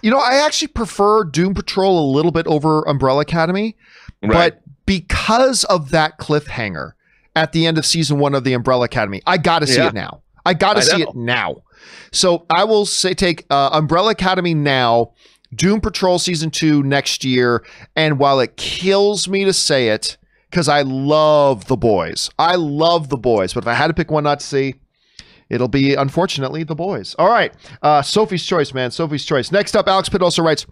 You know, I actually prefer Doom Patrol a little bit over Umbrella Academy, but because of that cliffhanger at the end of season 1 of the Umbrella Academy, I got to see it now. I got to see it now. So I will say take Umbrella Academy now, Doom Patrol season 2 next year. And while it kills me to say it, because I love The Boys. I love The Boys. But if I had to pick one not to see, it'll be, unfortunately, The Boys. All right. Sophie's choice, man. Sophie's choice. Next up, Alex Pitt also writes,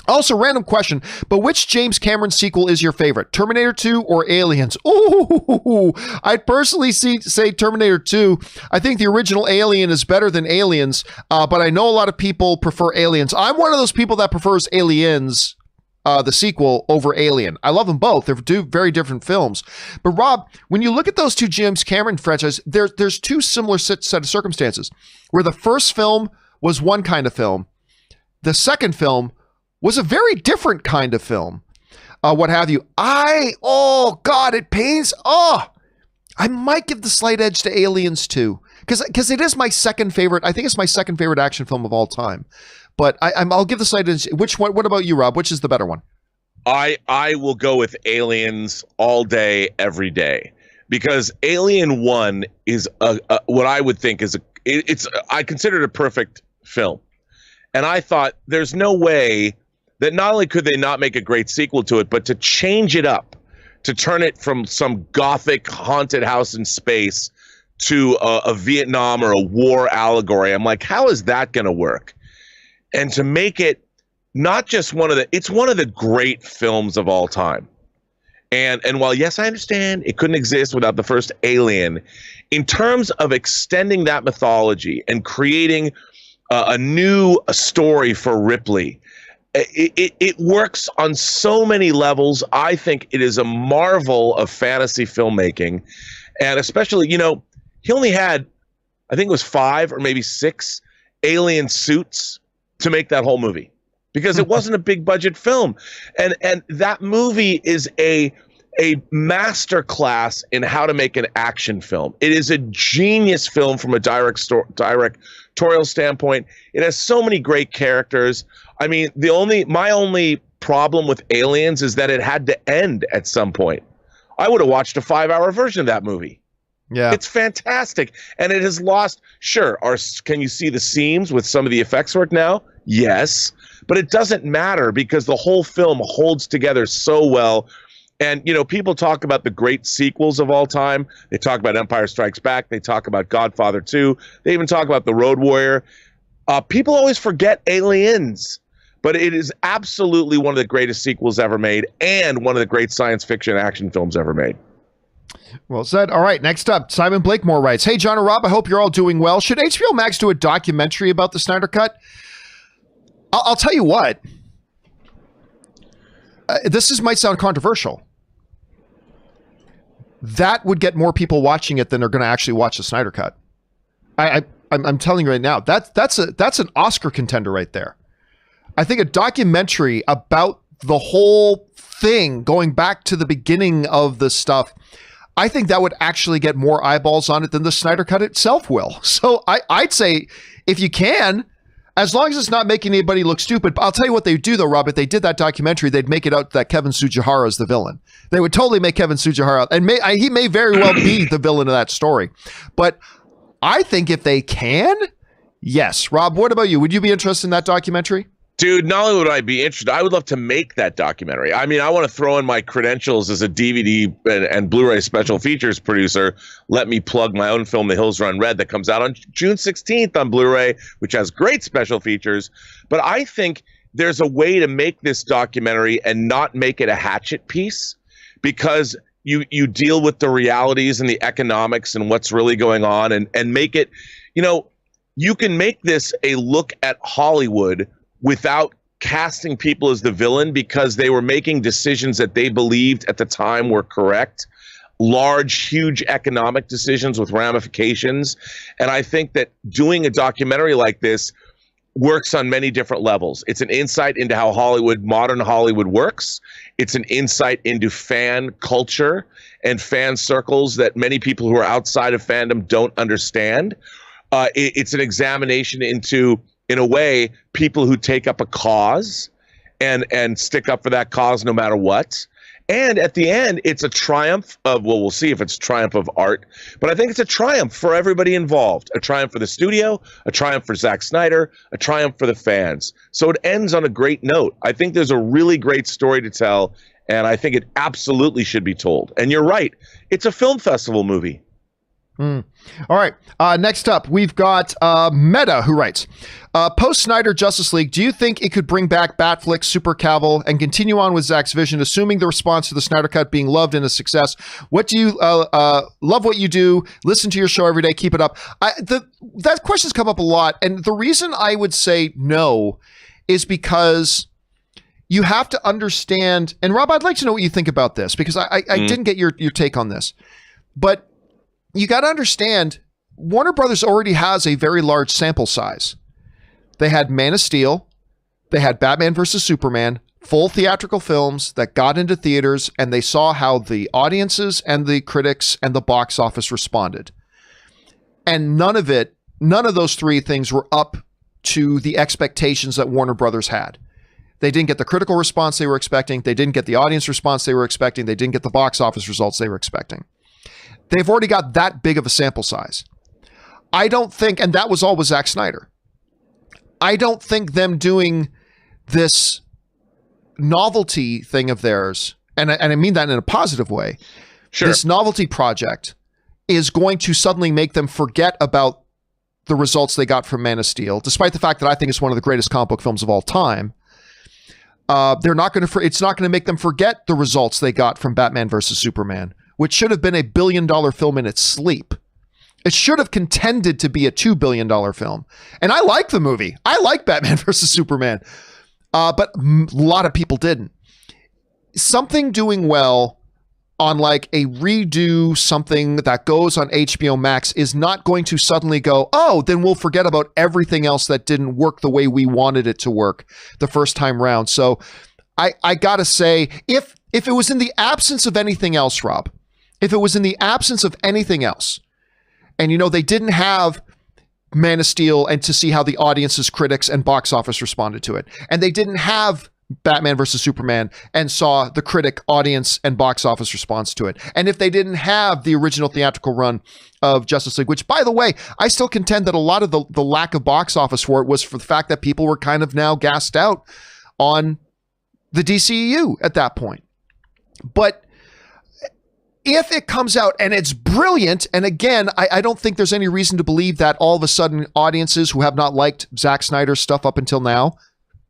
also, random question, but which James Cameron sequel is your favorite? Terminator 2 or Aliens? Ooh, I'd personally say Terminator 2. I think the original Alien is better than Aliens, but I know a lot of people prefer Aliens. I'm one of those people that prefers Aliens, the sequel, over Alien. I love them both. They're two very different films. But Rob, when you look at those two James Cameron franchises, there's two similar set of circumstances, where the first film was one kind of film. The second film was a very different kind of film. What have you. It pains. I might give the slight edge to Aliens 2. Because it is my second favorite. I think it's my second favorite action film of all time. But I'll give the slight edge. Which one? What about you, Rob? Which is the better one? I will go with Aliens all day, every day. Because Alien 1 is what I would think is I consider it a perfect film. And I thought there's no way that not only could they not make a great sequel to it, but to change it up, to turn it from some gothic haunted house in space to a Vietnam or a war allegory. I'm like, how is that going to work? And to make it not just it's one of the great films of all time. And while, yes, I understand it couldn't exist without the first Alien, in terms of extending that mythology and creating a new story for Ripley, it works on so many levels. I think it is a marvel of fantasy filmmaking. And especially, you know, he only had, I think it was 5 or maybe 6 alien suits to make that whole movie because it wasn't a big budget film. And that movie is a master class in how to make an action film. It is a genius film from a directorial standpoint. It has so many great characters. I mean, my only problem with Aliens is that it had to end at some point. I would have watched a 5-hour version of that movie. Yeah. It's fantastic. And it has lost, can you see the seams with some of the effects work now? Yes. But it doesn't matter because the whole film holds together so well. And, you know, people talk about the great sequels of all time. They talk about Empire Strikes Back. They talk about Godfather 2. They even talk about The Road Warrior. People always forget Aliens. But it is absolutely one of the greatest sequels ever made and one of the great science fiction action films ever made. Well said. All right, next up, Simon Blakemore writes, hey, John and Rob, I hope you're all doing well. Should HBO Max do a documentary about the Snyder Cut? I'll tell you what. Might sound controversial. That would get more people watching it than are going to actually watch the Snyder Cut. I'm telling you right now, that's an Oscar contender right there. I think a documentary about the whole thing, going back to the beginning of the stuff, I think that would actually get more eyeballs on it than the Snyder Cut itself will. So I'd say if you can, as long as it's not making anybody look stupid. I'll tell you what they do though, Rob. If they did that documentary, they'd make it out that Kevin Tsujihara is the villain. They would totally make Kevin Tsujihara, and he may very well be the villain of that story. But I think if they can, yes. Rob, what about you? Would you be interested in that documentary? Dude, not only would I be interested, I would love to make that documentary. I mean, I want to throw in my credentials as a DVD and Blu-ray special features producer. Let me plug my own film, The Hills Run Red, that comes out on June 16th on Blu-ray, which has great special features. But I think there's a way to make this documentary and not make it a hatchet piece, because you deal with the realities and the economics and what's really going on, and make it, you can make this a look at Hollywood without casting people as the villain, because they were making decisions that they believed at the time were correct. Large, huge economic decisions with ramifications. And I think that doing a documentary like this works on many different levels. It's an insight into how modern Hollywood works. It's an insight into fan culture and fan circles that many people who are outside of fandom don't understand. It's an examination into, in a way, people who take up a cause and stick up for that cause no matter what. And at the end, it's a triumph of, well, we'll see if it's a triumph of art, but I think it's a triumph for everybody involved. A triumph for the studio, a triumph for Zack Snyder, a triumph for the fans. So it ends on a great note. I think there's a really great story to tell, and I think it absolutely should be told. And you're right, it's a film festival movie. All right. Next up, we've got Meta, who writes, post-Snyder Justice League, do you think it could bring back Batfleck, Super Cavill, and continue on with Zack's vision, assuming the response to the Snyder Cut being loved and a success? What do you love what you do? Listen to your show every day. Keep it up. That question's come up a lot. And the reason I would say no is because you have to understand, and Rob, I'd like to know what you think about this, because I didn't get your take on this. But you got to understand, Warner Brothers already has a very large sample size. They had Man of Steel, they had Batman versus Superman, full theatrical films that got into theaters, and they saw how the audiences and the critics and the box office responded. And none of those three things were up to the expectations that Warner Brothers had. They didn't get the critical response they were expecting. They didn't get the audience response they were expecting. They didn't get the box office results they were expecting. They've already got that big of a sample size. I don't think, and that was all with Zack Snyder. I don't think them doing this novelty thing of theirs, and I mean that in a positive way, sure, this novelty project is going to suddenly make them forget about the results they got from Man of Steel, despite the fact that I think it's one of the greatest comic book films of all time. It's not going to make them forget the results they got from Batman versus Superman, which should have been a $1 billion film in its sleep. It should have contended to be a $2 billion film. And I like the movie. I like Batman versus Superman. But a lot of people didn't. Something doing well on like a redo something that goes on HBO Max is not going to suddenly go, oh, then we'll forget about everything else that didn't work the way we wanted it to work the first time round. So I gotta say, if it was in the absence of anything else, Rob, if it was in the absence of anything else, and they didn't have Man of Steel and to see how the audience's critics and box office responded to it, and they didn't have Batman versus Superman and saw the critic, audience, and box office response to it, and if they didn't have the original theatrical run of Justice League, which, by the way, I still contend that a lot of the lack of box office for it was for the fact that people were kind of now gassed out on the DCEU at that point. But if it comes out and it's brilliant, and again, I don't think there's any reason to believe that all of a sudden audiences who have not liked Zack Snyder's stuff up until now,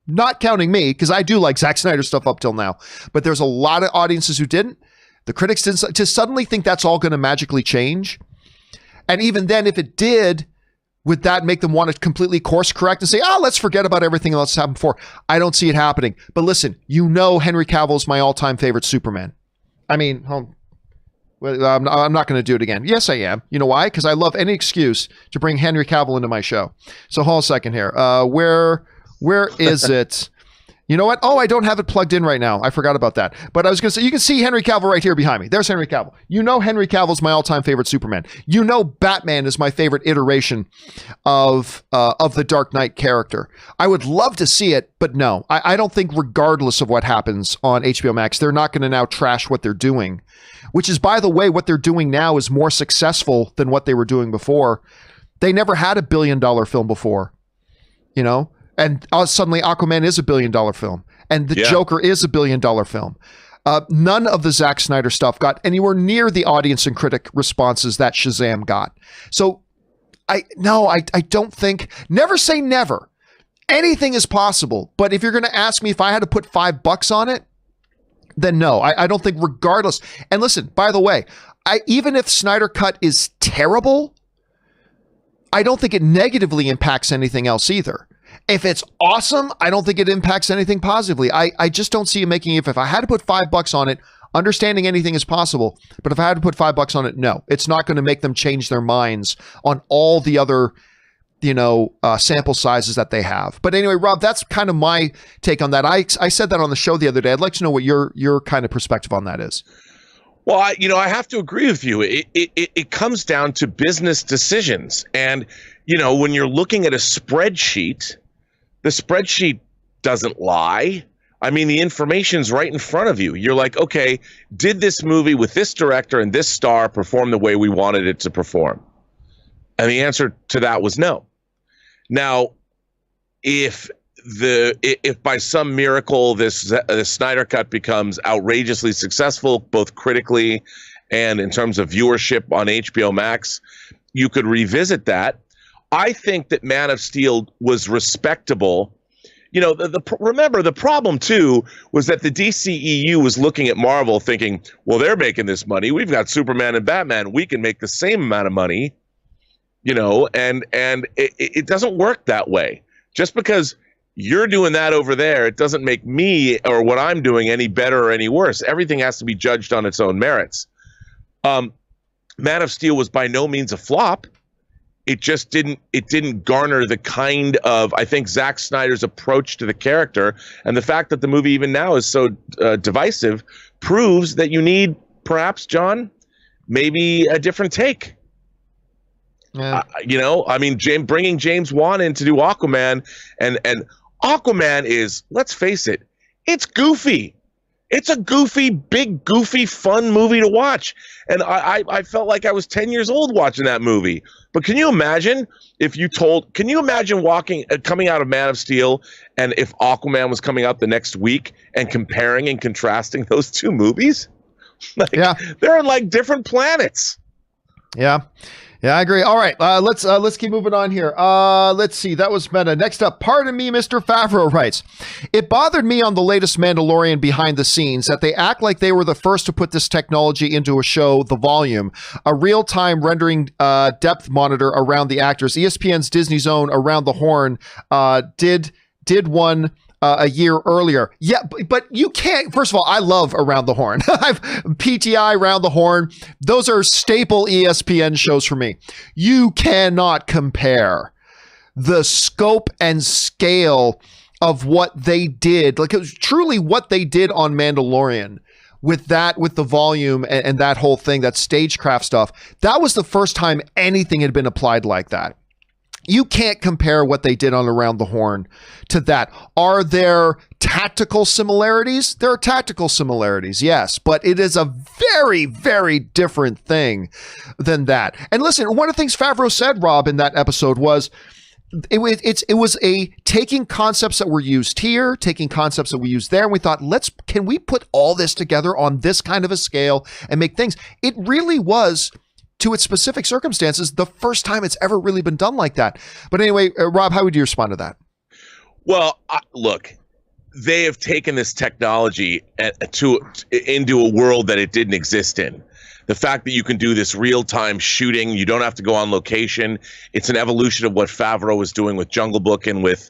not counting me, because I do like Zack Snyder's stuff up till now, but there's a lot of audiences who didn't. The critics didn't, to suddenly think that's all going to magically change. And even then, if it did, would that make them want to completely course correct and say, let's forget about everything else that happened before? I don't see it happening. But listen, Henry Cavill is my all-time favorite Superman. I mean, Well, I'm not going to do it again. Yes, I am. You know why? Because I love any excuse to bring Henry Cavill into my show. So hold on a second here. Where is it? You know what? Oh, I don't have it plugged in right now. I forgot about that. But I was going to say, you can see Henry Cavill right here behind me. There's Henry Cavill. You know Henry Cavill's my all-time favorite Superman. You know Batman is my favorite iteration of the Dark Knight character. I would love to see it, but no. I don't think regardless of what happens on HBO Max, they're not going to now trash what they're doing, which is, by the way, what they're doing now is more successful than what they were doing before. They never had a $1 billion film before, you know? And suddenly Aquaman is a $1 billion film. And the Joker is a $1 billion film. None of the Zack Snyder stuff got anywhere near the audience and critic responses that Shazam got. So I don't think, never say never. Anything is possible. But if you're going to ask me if I had to put $5 on it, then no, I don't think regardless. And listen, by the way, even if Snyder Cut is terrible, I don't think it negatively impacts anything else either. If it's awesome, I don't think it impacts anything positively. I just don't see it making, if I had to put $5 on it, understanding anything is possible, but if I had to put $5 on it, no, it's not going to make them change their minds on all the other, sample sizes that they have. But anyway, Rob, that's kind of my take on that. I said that on the show the other day. I'd like to know what your kind of perspective on that is. Well, I have to agree with you. It comes down to business decisions. And, when you're looking at a spreadsheet, the spreadsheet doesn't lie. I mean, the information's right in front of you. You're like, okay, did this movie with this director and this star perform the way we wanted it to perform? And the answer to that was no. Now, if by some miracle this Snyder Cut becomes outrageously successful, both critically and in terms of viewership on HBO Max, you could revisit that. I think that Man of Steel was respectable. Remember, the problem too was that the DCEU was looking at Marvel thinking, well, they're making this money. We've got Superman and Batman. We can make the same amount of money, and it doesn't work that way. Just because you're doing that over there, it doesn't make me or what I'm doing any better or any worse. Everything has to be judged on its own merits. Man of Steel was by no means a flop. It just didn't garner the kind of, I think, Zack Snyder's approach to the character, and the fact that the movie even now is so divisive proves that you need, perhaps, John, maybe a different take. Yeah. Bringing James Wan in to do Aquaman, and Aquaman is, let's face it, it's goofy. It's a big, goofy, fun movie to watch. And I felt like I was 10 years old watching that movie. But can you imagine coming out of Man of Steel, and if Aquaman was coming out the next week, and comparing and contrasting those two movies? They're on different planets. Yeah. Yeah, I agree. All right, let's keep moving on here. Let's see. That was meta. Next up, pardon me, Mr. Favreau writes, it bothered me on the latest Mandalorian behind the scenes that they act like they were the first to put this technology into a show, The Volume, a real-time rendering depth monitor around the actors. ESPN's Disney Zone Around the Horn did one a year earlier. Yeah, but you can't. First of all, I love Around the Horn. I've PTI, Around the Horn. Those are staple ESPN shows for me. You cannot compare the scope and scale of what they did. Like, it was truly what they did on Mandalorian with The Volume and that whole thing, that stagecraft stuff. That was the first time anything had been applied like that. You can't compare what they did on Around the Horn to that. Are there tactical similarities? There are tactical similarities, yes, but it is a very, very different thing than that. And listen, one of the things Favreau said, Rob, in that episode was it was a taking concepts that were used here, taking concepts that we used there, and we thought, can we put all this together on this kind of a scale and make things? It really was, to its specific circumstances, the first time it's ever really been done like that. But anyway, Rob, how would you respond to that? Well, look, they have taken this technology into a world that it didn't exist in. The fact that you can do this real-time shooting, you don't have to go on location. It's an evolution of what Favreau was doing with Jungle Book and with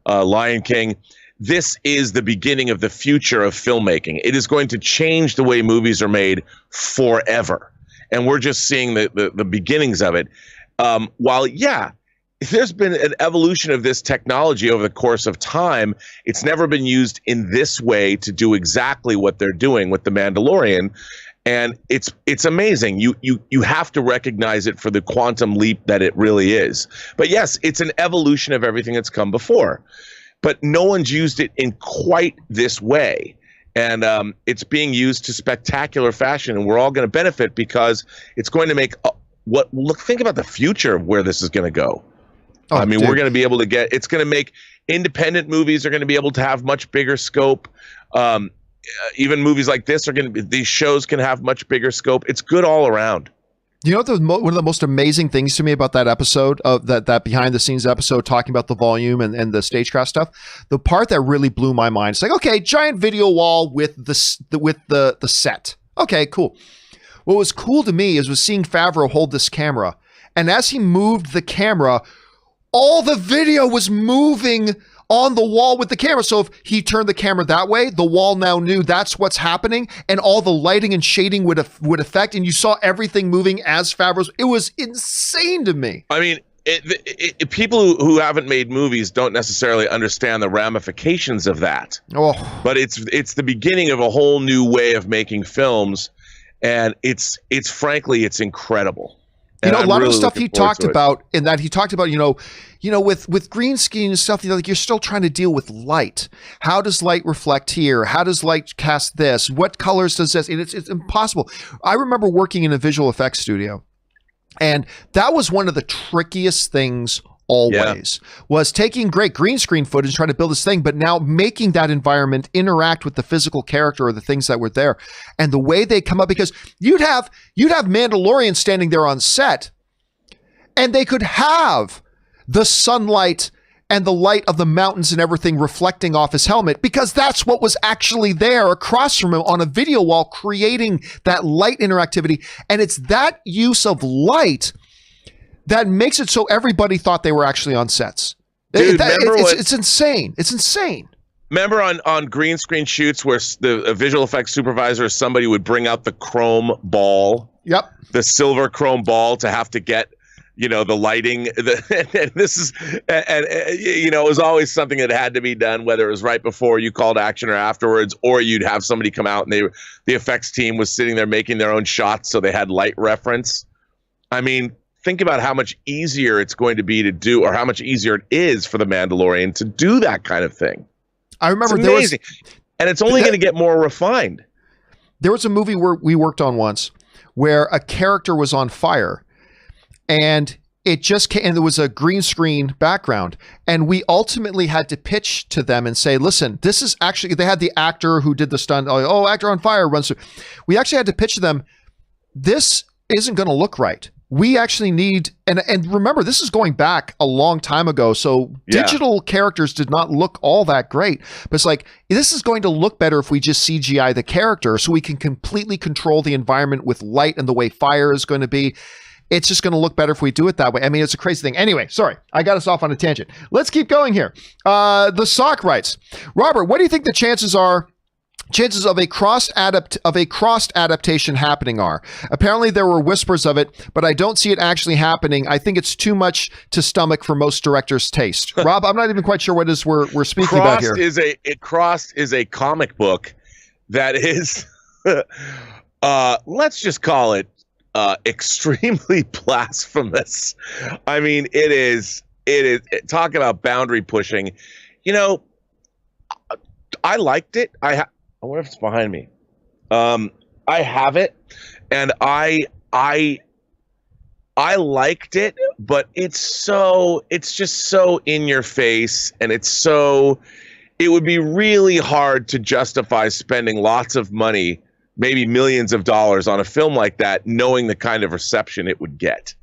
Lion King. This is the beginning of the future of filmmaking. It is going to change the way movies are made forever. and we're just seeing the beginnings of it. While, yeah, there's been an evolution of this technology over the course of time, it's never been used in this way to do exactly what they're doing with The Mandalorian. And it's amazing. You have to recognize it for the quantum leap that it really is. But yes, it's an evolution of everything that's come before. But no one's used it in quite this way. And it's being used to spectacular fashion, and we're all going to benefit because it's going to make think about the future of where this is going to go. Oh, I mean, dude. we're going to be able to it's going to make independent movies are going to be able to have much bigger scope. Even movies like this these shows can have much bigger scope. It's good all around. You know what one of the most amazing things to me about that episode of that behind the scenes episode talking about the volume and the stagecraft stuff, the part that really blew my mind, it's like, okay, giant video wall with the set. Okay, cool. What was cool to me was seeing Favreau hold this camera, and as he moved the camera, all the video was moving on the wall with the camera. So if he turned the camera that way, the wall now knew that's what's happening, and all the lighting and shading would affect, and you saw everything moving as Favreau's. It was insane to me. I mean, people who haven't made movies don't necessarily understand the ramifications of that. Oh, but it's the beginning of a whole new way of making films, and it's frankly, it's incredible. You know, a lot of the stuff looking he forward talked to it. about, in that he talked about, with green screen and stuff, like you're still trying to deal with light. How does light reflect here? How does light cast this? What colors does this? And it's impossible. I remember working in a visual effects studio, and that was one of the trickiest things always, was taking great green screen footage and trying to build this thing, but now making that environment interact with the physical character or the things that were there. And the way they come up, because you'd have Mandalorian standing there on set, and they could have the sunlight and the light of the mountains and everything reflecting off his helmet, because that's what was actually there across from him on a video wall, creating that light interactivity. And it's that use of light that makes it so everybody thought they were actually on sets. Dude, it's insane. It's insane. Remember on green screen shoots where the visual effects supervisor or somebody would bring out the chrome ball? Yep. The silver chrome ball to have to get, the lighting. And this is, it was always something that had to be done, whether it was right before you called action or afterwards, or you'd have somebody come out and the effects team was sitting there making their own shots so they had light reference. I mean, think about how much easier it's going to be to do, or how much easier it is for the Mandalorian to do that kind of thing. I remember it's amazing. And it's only going to get more refined. There was a movie where we worked on once where a character was on fire, and it just came, and there was a green screen background, and we ultimately had to pitch to them and say, listen, this is actually, they had the actor who did the stunt. Oh, actor on fire runs through. We actually had to pitch to them, this isn't going to look right. We actually need, and remember, this is going back a long time ago, so digital characters did not look all that great. But it's like, this is going to look better if we just CGI the character, so we can completely control the environment with light and the way fire is going to be. It's just going to look better if we do it that way. I mean, it's a crazy thing. Anyway, sorry, I got us off on a tangent. Let's keep going here. The Sock writes, Robert, what do you think the chances of a crossed adaptation happening are? Apparently there were whispers of it, but I don't see it actually happening. I think it's too much to stomach for most directors' taste. Rob, I'm not even quite sure what it is we're speaking about here. Crossed is a comic book that is, let's just call it extremely blasphemous. I mean, it is talk about boundary pushing. I liked it. I wonder if it's behind me. I have it, and I liked it, but it's just so in your face, and it would be really hard to justify spending lots of money, maybe millions of dollars, on a film like that, knowing the kind of reception it would get.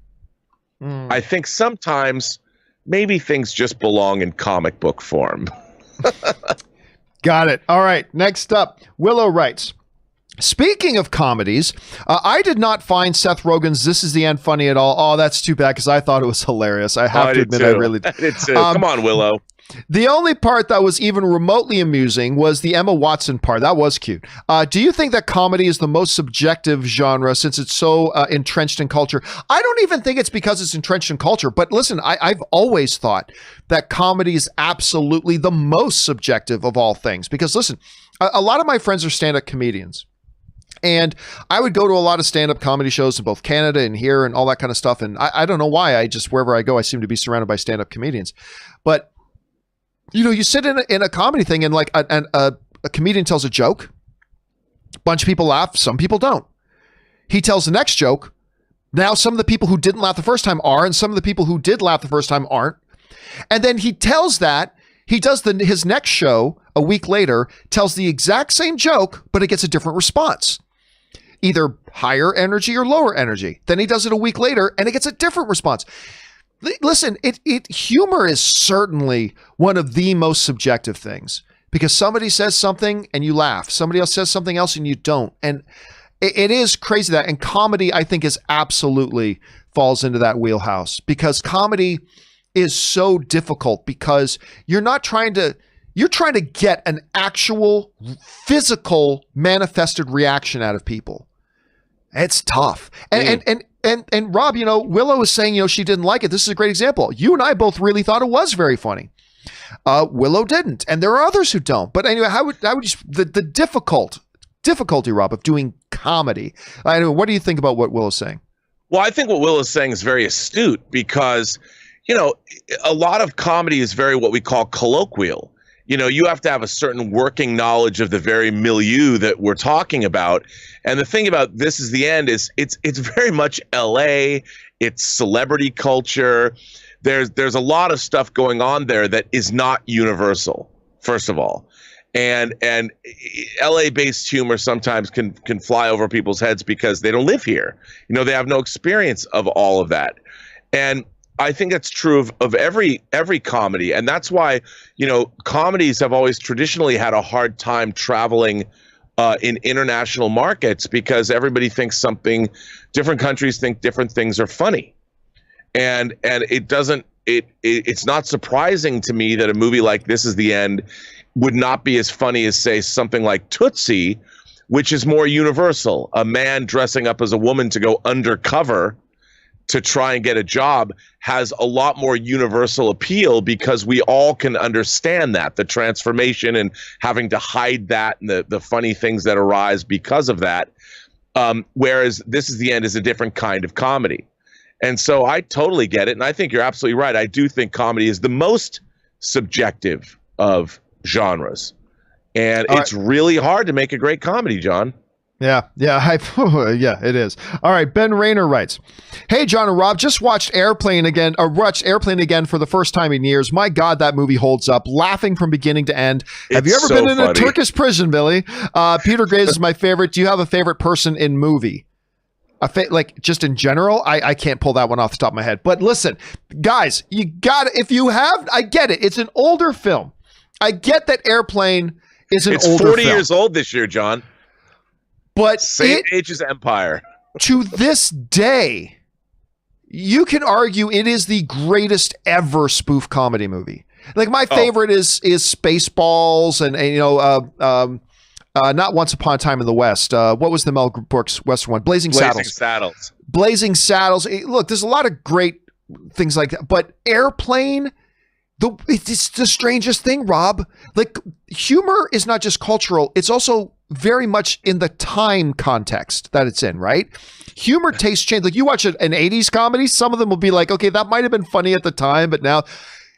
I think sometimes maybe things just belong in comic book form. Got it. All right. Next up, Willow writes, speaking of comedies, I did not find Seth Rogen's This Is the End funny at all. Oh, that's too bad, because I thought it was hilarious. I have to admit, I really did. Come on, Willow. The only part that was even remotely amusing was the Emma Watson part. That was cute. Do you think that comedy is the most subjective genre since it's so entrenched in culture? I don't even think it's because it's entrenched in culture. But listen, I've always thought that comedy is absolutely the most subjective of all things. Because listen, a lot of my friends are stand-up comedians. And I would go to a lot of stand-up comedy shows in both Canada and here and all that kind of stuff. And I don't know why. Wherever I go, I seem to be surrounded by stand-up comedians. But, you sit in a comedy thing and like a comedian tells a joke. A bunch of people laugh. Some people don't. He tells the next joke. Now some of the people who didn't laugh the first time are, and some of the people who did laugh the first time aren't. And then he tells that. He does his next show a week later, tells the exact same joke, but it gets a different response. Either higher energy or lower energy. Then he does it a week later and it gets a different response. Listen, humor is certainly one of the most subjective things because somebody says something and you laugh. Somebody else says something else and you don't. And it is crazy that, and comedy I think is absolutely falls into that wheelhouse because comedy is so difficult because you're trying to get an actual physical manifested reaction out of people. It's tough. And Rob, Willow was saying, she didn't like it. This is a great example. You and I both really thought it was very funny. Willow didn't. And there are others who don't. But anyway, how would you, the difficulty, Rob, of doing comedy. What do you think about what Willow's saying? Well, I think what Will is saying is very astute because, a lot of comedy is very what we call colloquial. You have to have a certain working knowledge of the very milieu that we're talking about. And the thing about This Is the End is it's very much LA, it's celebrity culture. There's a lot of stuff going on there that is not universal, first of all. And LA-based humor sometimes can fly over people's heads because they don't live here. They have no experience of all of that. And I think that's true of every comedy. And that's why, comedies have always traditionally had a hard time traveling in international markets because everybody thinks different countries think different things are funny. And it's not surprising to me that a movie like This Is the End would not be as funny as, say, something like Tootsie, which is more universal. A man dressing up as a woman to go undercover to try and get a job has a lot more universal appeal because we all can understand that, the transformation and having to hide that and the funny things that arise because of that. Whereas This Is the End is a different kind of comedy. And so I totally get it. And I think you're absolutely right. I do think comedy is the most subjective of genres. And it's really hard to make a great comedy, John. Yeah, it is. All right, Ben Rayner writes, "Hey, John and Rob, just watched Airplane again for the first time in years. My God, that movie holds up, laughing from beginning to end. Have you ever been in a Turkish prison, Billy? Peter Graves is my favorite. Do you have a favorite person in movie? Just in general, I can't pull that one off the top of my head. But listen, guys, you got it. If you have, I get it. It's an older film. I get that Airplane is an older film. It's 40 years old this year, John. But same age as Empire. To this day, you can argue it is the greatest ever spoof comedy movie. Like my favorite is Spaceballs and not Once Upon a Time in the West. What was the Mel Brooks Western one? Blazing Saddles. Blazing Saddles. Look, there's a lot of great things like that. But Airplane, it's the strangest thing, Rob. Like humor is not just cultural. It's also very much in the time context that it's in, right? Humor tastes change. Like you watch an 80s comedy, some of them will be like, okay, that might have been funny at the time, but now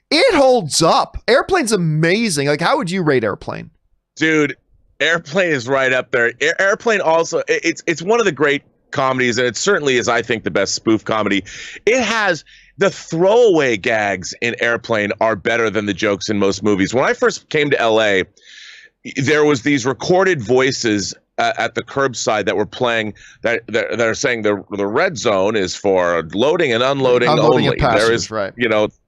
it holds up. Airplane's amazing. Like, how would you rate Airplane? Dude, Airplane is right up there. Airplane also, it's one of the great comedies, and it certainly is, I think, the best spoof comedy. It has the throwaway gags in Airplane are better than the jokes in most movies. When I first came to LA, there was these recorded voices at the curbside that were playing that are saying the red zone is for loading and unloading only. There is right.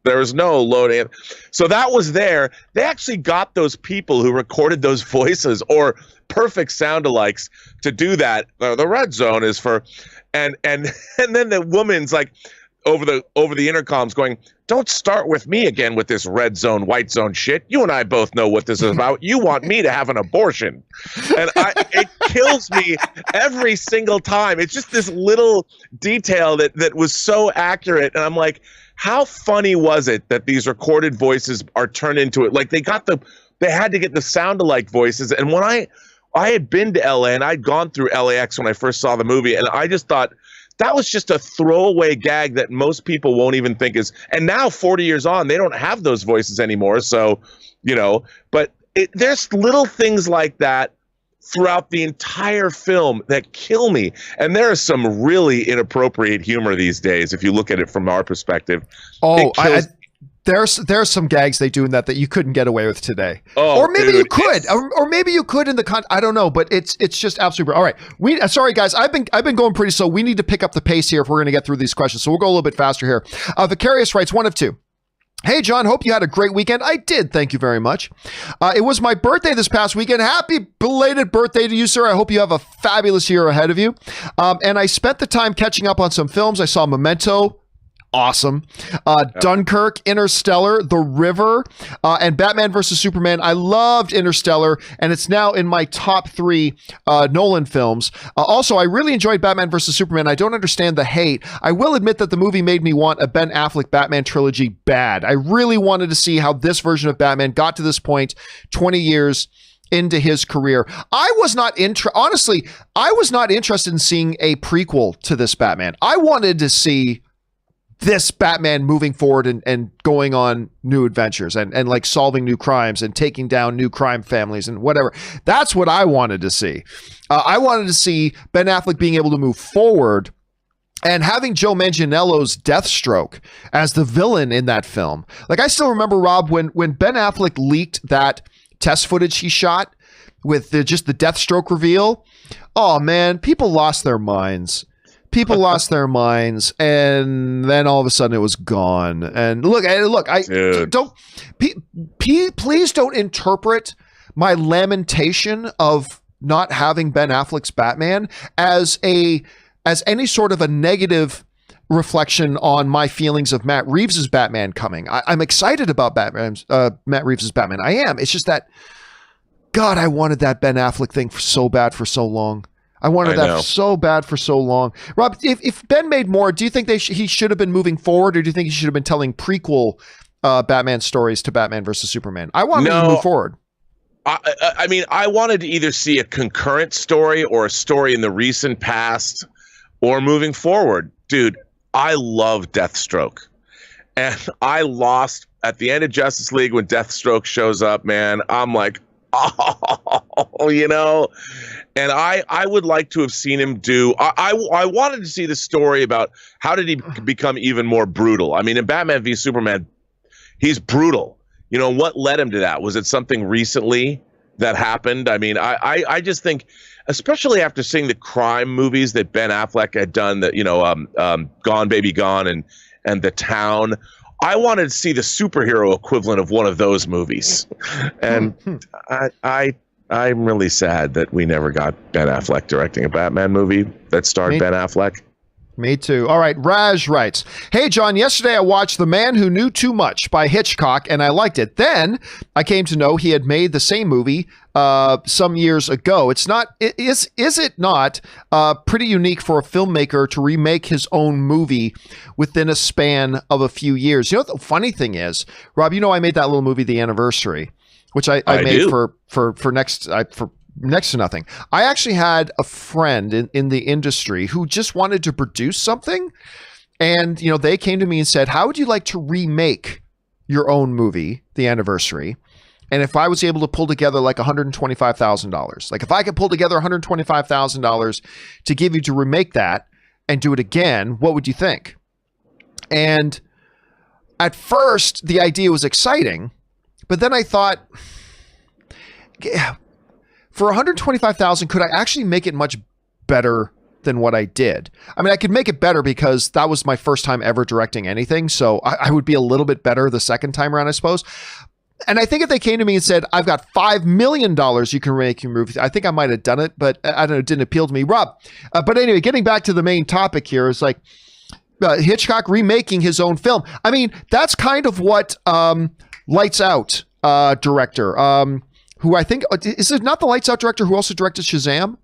There is no loading. So that was there. They actually got those people who recorded those voices or perfect sound-alikes to do that. The red zone is for, and then the woman's like, over the intercoms going, "Don't start with me again with this red zone, white zone shit. You and I both know what this is about. You want me to have an abortion." And it kills me every single time. It's just this little detail that was so accurate. And I'm like, how funny was it that these recorded voices are turned into it? Like they had to get the sound-alike voices. And when I had been to LA and I'd gone through LAX when I first saw the movie, and I just thought that was just a throwaway gag that most people won't even think is. And now 40 years on, they don't have those voices anymore. So, but there's little things like that throughout the entire film that kill me. And there is some really inappropriate humor these days if you look at it from our perspective. Oh, there's some gags they do in that you couldn't get away with today. Oh, or maybe dude, you could, or maybe you could in the I don't know, but it's just absolutely. All right, sorry guys, I've been going pretty slow. We need to pick up the pace here if we're going to get through these questions. So we'll go a little bit faster here. Vicarious writes 1 of 2. Hey, John, hope you had a great weekend. I did. Thank you very much. It was my birthday this past weekend. Happy belated birthday to you, sir. I hope you have a fabulous year ahead of you. And I spent the time catching up on some films. I saw Memento. Awesome. Dunkirk, Interstellar, The River, and Batman vs. Superman. I loved Interstellar, and it's now in my top 3 Nolan films. Also, I really enjoyed Batman vs. Superman. I don't understand the hate. I will admit that the movie made me want a Ben Affleck Batman trilogy bad. I really wanted to see how this version of Batman got to this point 20 years into his career. I was not interested in seeing a prequel to this Batman. I wanted to see this Batman moving forward and going on new adventures and like solving new crimes and taking down new crime families and whatever. That's what I wanted to see. I wanted to see Ben Affleck being able to move forward and having Joe Manganiello's Deathstroke as the villain in that film. Like I still remember, Rob, when Ben Affleck leaked that test footage he shot with just the Deathstroke reveal. Oh man, people lost their minds. People lost their minds, and then all of a sudden it was gone. And look, please don't interpret my lamentation of not having Ben Affleck's Batman as any sort of a negative reflection on my feelings of Matt Reeves' Batman coming. I'm excited about Matt Reeves' Batman. I am. It's just that, God, I wanted that Ben Affleck thing so bad for so long. I wanted that so bad for so long. Rob, if Ben made more, do you think he should have been moving forward, or do you think he should have been telling prequel Batman stories to Batman versus Superman? I wanted to move forward. I mean, I wanted to either see a concurrent story or a story in the recent past or moving forward. Dude, I love Deathstroke. And I lost at the end of Justice League when Deathstroke shows up, man. I'm like, oh, and I would like to have seen him do. I wanted to see the story about how did he become even more brutal. I mean, in Batman v Superman, he's brutal. What led him to that? Was it something recently that happened? I mean, I just think, especially after seeing the crime movies that Ben Affleck had done, that Gone Baby Gone and The Town. I wanted to see the superhero equivalent of one of those movies, and I'm really sad that we never got Ben Affleck directing a Batman movie that starred Ben Affleck. Me too. All right. Raj writes, hey, John, yesterday I watched The Man Who Knew Too Much by Hitchcock, and I liked it. Then I came to know he had made the same movie some years ago. Is it not pretty unique for a filmmaker to remake his own movie within a span of a few years? You know what the funny thing is, Rob, I made that little movie, The Anniversary, which I made for next to nothing. I actually had a friend in the industry who just wanted to produce something, and they came to me and said, how would you like to remake your own movie, The Anniversary? And if I was able to pull together like $125,000, like if I could pull together $125,000 to give you to remake that and do it again, what would you think? And at first the idea was exciting, but then I thought, yeah, for $125,000, could I actually make it much better than what I did? I mean, I could make it better because that was my first time ever directing anything. So I would be a little bit better the second time around, I suppose. And I think if they came to me and said, I've got $5 million you can make your movie, I think I might have done it, but I don't know, it didn't appeal to me. Rob, but anyway, getting back to the main topic here is like, Hitchcock remaking his own film. I mean, that's kind of what Lights Out director, who I think, is it not the Lights Out director who also directed Shazam?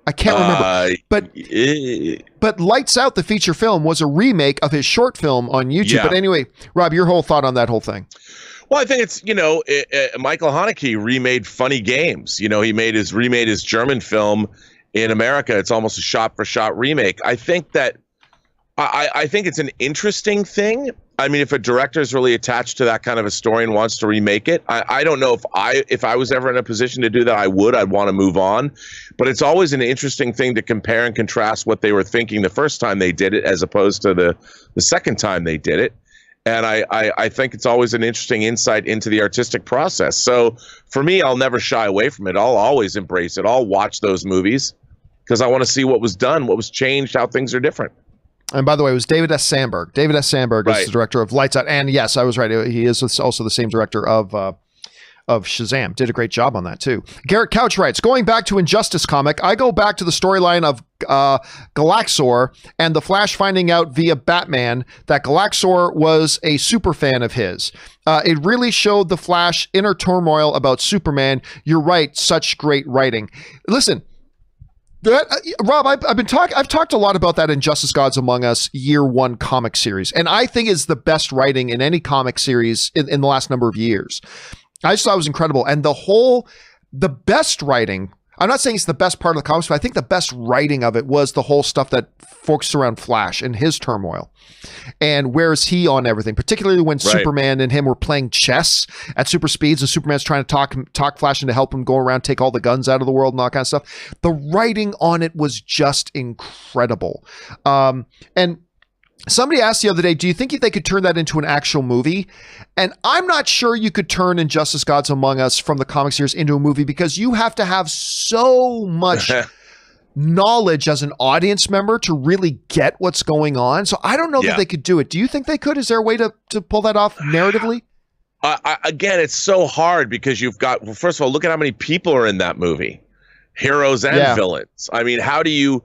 I can't remember. But Lights Out, the feature film, was a remake of his short film on YouTube. Yeah. But anyway, Rob, your whole thought on that whole thing. Well, I think it's, Michael Haneke remade Funny Games. He remade his German film in America. It's almost a shot-for-shot remake. I think that I think it's an interesting thing. I mean, if a director is really attached to that kind of a story and wants to remake it, I don't know if I was ever in a position to do that, I'd want to move on. But it's always an interesting thing to compare and contrast what they were thinking the first time they did it as opposed to the second time they did it. And I think it's always an interesting insight into the artistic process. So for me, I'll never shy away from it. I'll always embrace it. I'll watch those movies because I want to see what was done, what was changed, how things are different. And by the way, it was David S. Sandberg. David S. Sandberg is the director of Lights Out. And yes, I was right. He is also the same director of Shazam. Did a great job on that too. Garrett Couch writes, going back to Injustice comic, I go back to the storyline of Galaxor and the Flash finding out via Batman that Galaxor was a super fan of his. It really showed the Flash inner turmoil about Superman. You're right. Such great writing. Listen, Rob, I've talked a lot about that Injustice Gods Among Us Year 1 comic series, and I think is the best writing in any comic series in the last number of years. I just thought it was incredible. And the best writing, I'm not saying it's the best part of the comics, but I think the best writing of it was the whole stuff that focused around Flash and his turmoil. And where is he on everything, particularly when Superman and him were playing chess at super speeds and Superman's trying to talk Flash into help him go around, take all the guns out of the world and all that kind of stuff. The writing on it was just incredible. And somebody asked the other day, do you think they could turn that into an actual movie? And I'm not sure you could turn Injustice Gods Among Us from the comic series into a movie because you have to have so much knowledge as an audience member to really get what's going on. So I don't know that they could do it. Do you think they could? Is there a way to pull that off narratively? Again, it's so hard because you've got, well, first of all, look at how many people are in that movie. Heroes and villains. I mean, how do you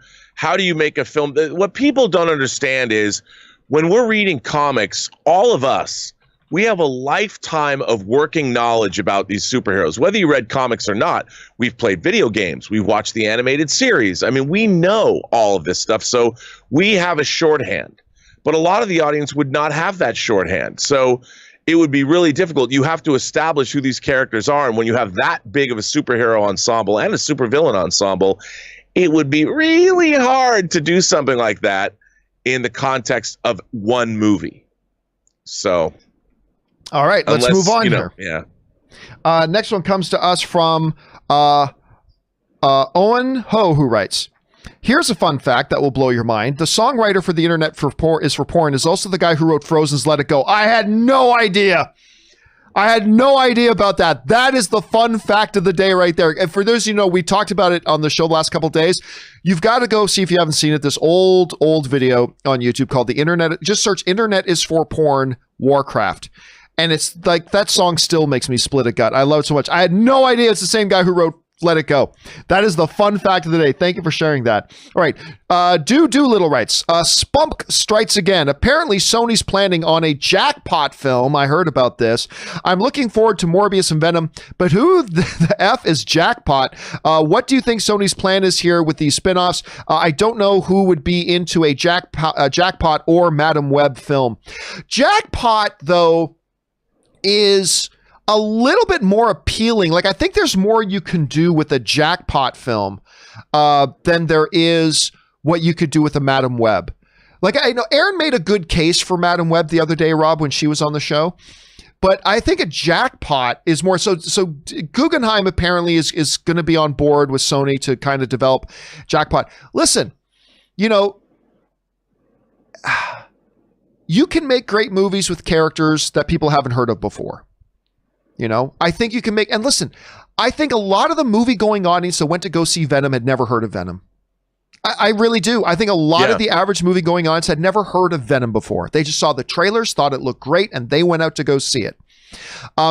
make a film? What people don't understand is when we're reading comics, all of us, we have a lifetime of working knowledge about these superheroes. Whether you read comics or not, we've played video games, we've watched the animated series. I mean, we know all of this stuff. So we have a shorthand, but a lot of the audience would not have that shorthand. So it would be really difficult. You have to establish who these characters are. And when you have that big of a superhero ensemble and a supervillain ensemble, it would be really hard to do something like that in the context of one movie. So, all right, let's move on here. Yeah. Next one comes to us from Owen Ho, who writes, here's a fun fact that will blow your mind. The songwriter for the Internet is for Porn is also the guy who wrote Frozen's Let It Go. I had no idea. I had no idea about that. That is the fun fact of the day right there. And for those we talked about it on the show the last couple of days. You've got to go see, if you haven't seen it, this old video on YouTube called The Internet. Just search Internet is for Porn Warcraft. And it's like, that song still makes me split a gut. I love it so much. I had no idea it's the same guy who wrote Let It Go. That is the fun fact of the day. Thank you for sharing that. All right. Doolittle writes, Spunk strikes again. Apparently Sony's planning on a jackpot film. I heard about this. I'm looking forward to Morbius and Venom, but who the F is Jackpot? What do you think Sony's plan is here with these spinoffs? I don't know who would be into a Jackpot or Madam Web film. Jackpot, though, is a little bit more appealing. Like, I think there's more you can do with a Jackpot film than there is what you could do with a Madam Web. Like, I know Aaron made a good case for Madam Web the other day, Rob, when she was on the show. But I think a Jackpot is more so Guggenheim apparently is going to be on board with Sony to kind of develop Jackpot. Listen, you can make great movies with characters that people haven't heard of before. I think you can make, and listen, I think a lot of the movie-going audience that went to go see Venom had never heard of Venom. I really do. I think a lot of the average movie-going audience had never heard of Venom before. They just saw the trailers, thought it looked great, and they went out to go see it.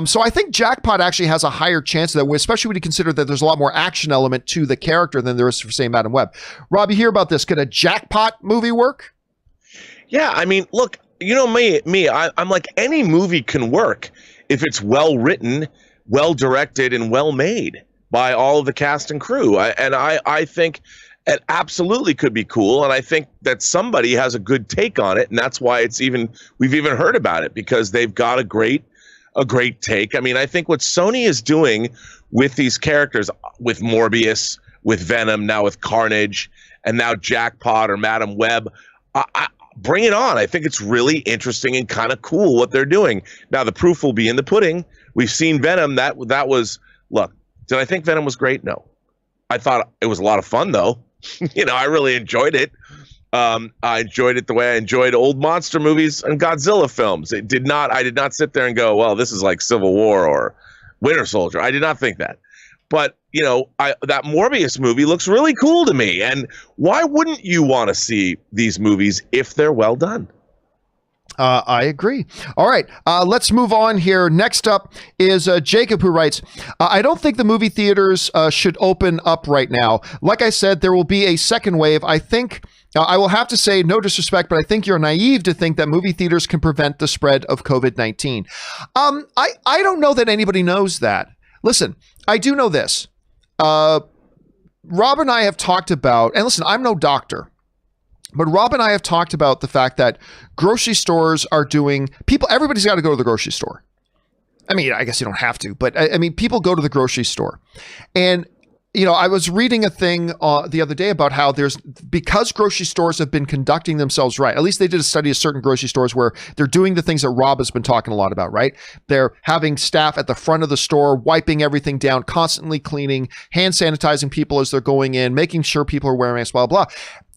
So I think Jackpot actually has a higher chance of that, especially when you consider that there's a lot more action element to the character than there is for, say, Madam Web. Rob, you hear about this. Could a Jackpot movie work? Yeah, I mean, look, you know me, I'm like, any movie can work if it's well written, well directed, and well made by all of the cast and crew. I think it absolutely could be cool, and I think that somebody has a good take on it, and that's why we've even heard about it, because they've got a great take. I mean, I think what Sony is doing with these characters, with Morbius, with Venom, now with Carnage, and now Jackpot or Madam Web, bring it on. I think it's really interesting and kind of cool what they're doing. Now, the proof will be in the pudding. We've seen Venom. That was, look, did I think Venom was great? No. I thought it was a lot of fun, though. I really enjoyed it. I enjoyed it the way I enjoyed old monster movies and Godzilla films. I did not sit there and go, well, this is like Civil War or Winter Soldier. I did not think that. But, that Morbius movie looks really cool to me. And why wouldn't you want to see these movies if they're well done? I agree. All right, let's move on here. Next up is Jacob, who writes, I don't think the movie theaters should open up right now. Like I said, there will be a second wave. I think, I will have to say, no disrespect, but I think you're naive to think that movie theaters can prevent the spread of COVID-19. I don't know that anybody knows that. Listen, I do know this. Rob and I have talked about, and listen, I'm no doctor, but Rob and I have talked about the fact that grocery stores are everybody's got to go to the grocery store. I mean, I guess you don't have to, but I mean, people go to the grocery store. And, I was reading a thing the other day about how because grocery stores have been conducting themselves right, at least they did a study of certain grocery stores where they're doing the things that Rob has been talking a lot about, right? They're having staff at the front of the store, wiping everything down, constantly cleaning, hand sanitizing people as they're going in, making sure people are wearing masks, blah, blah.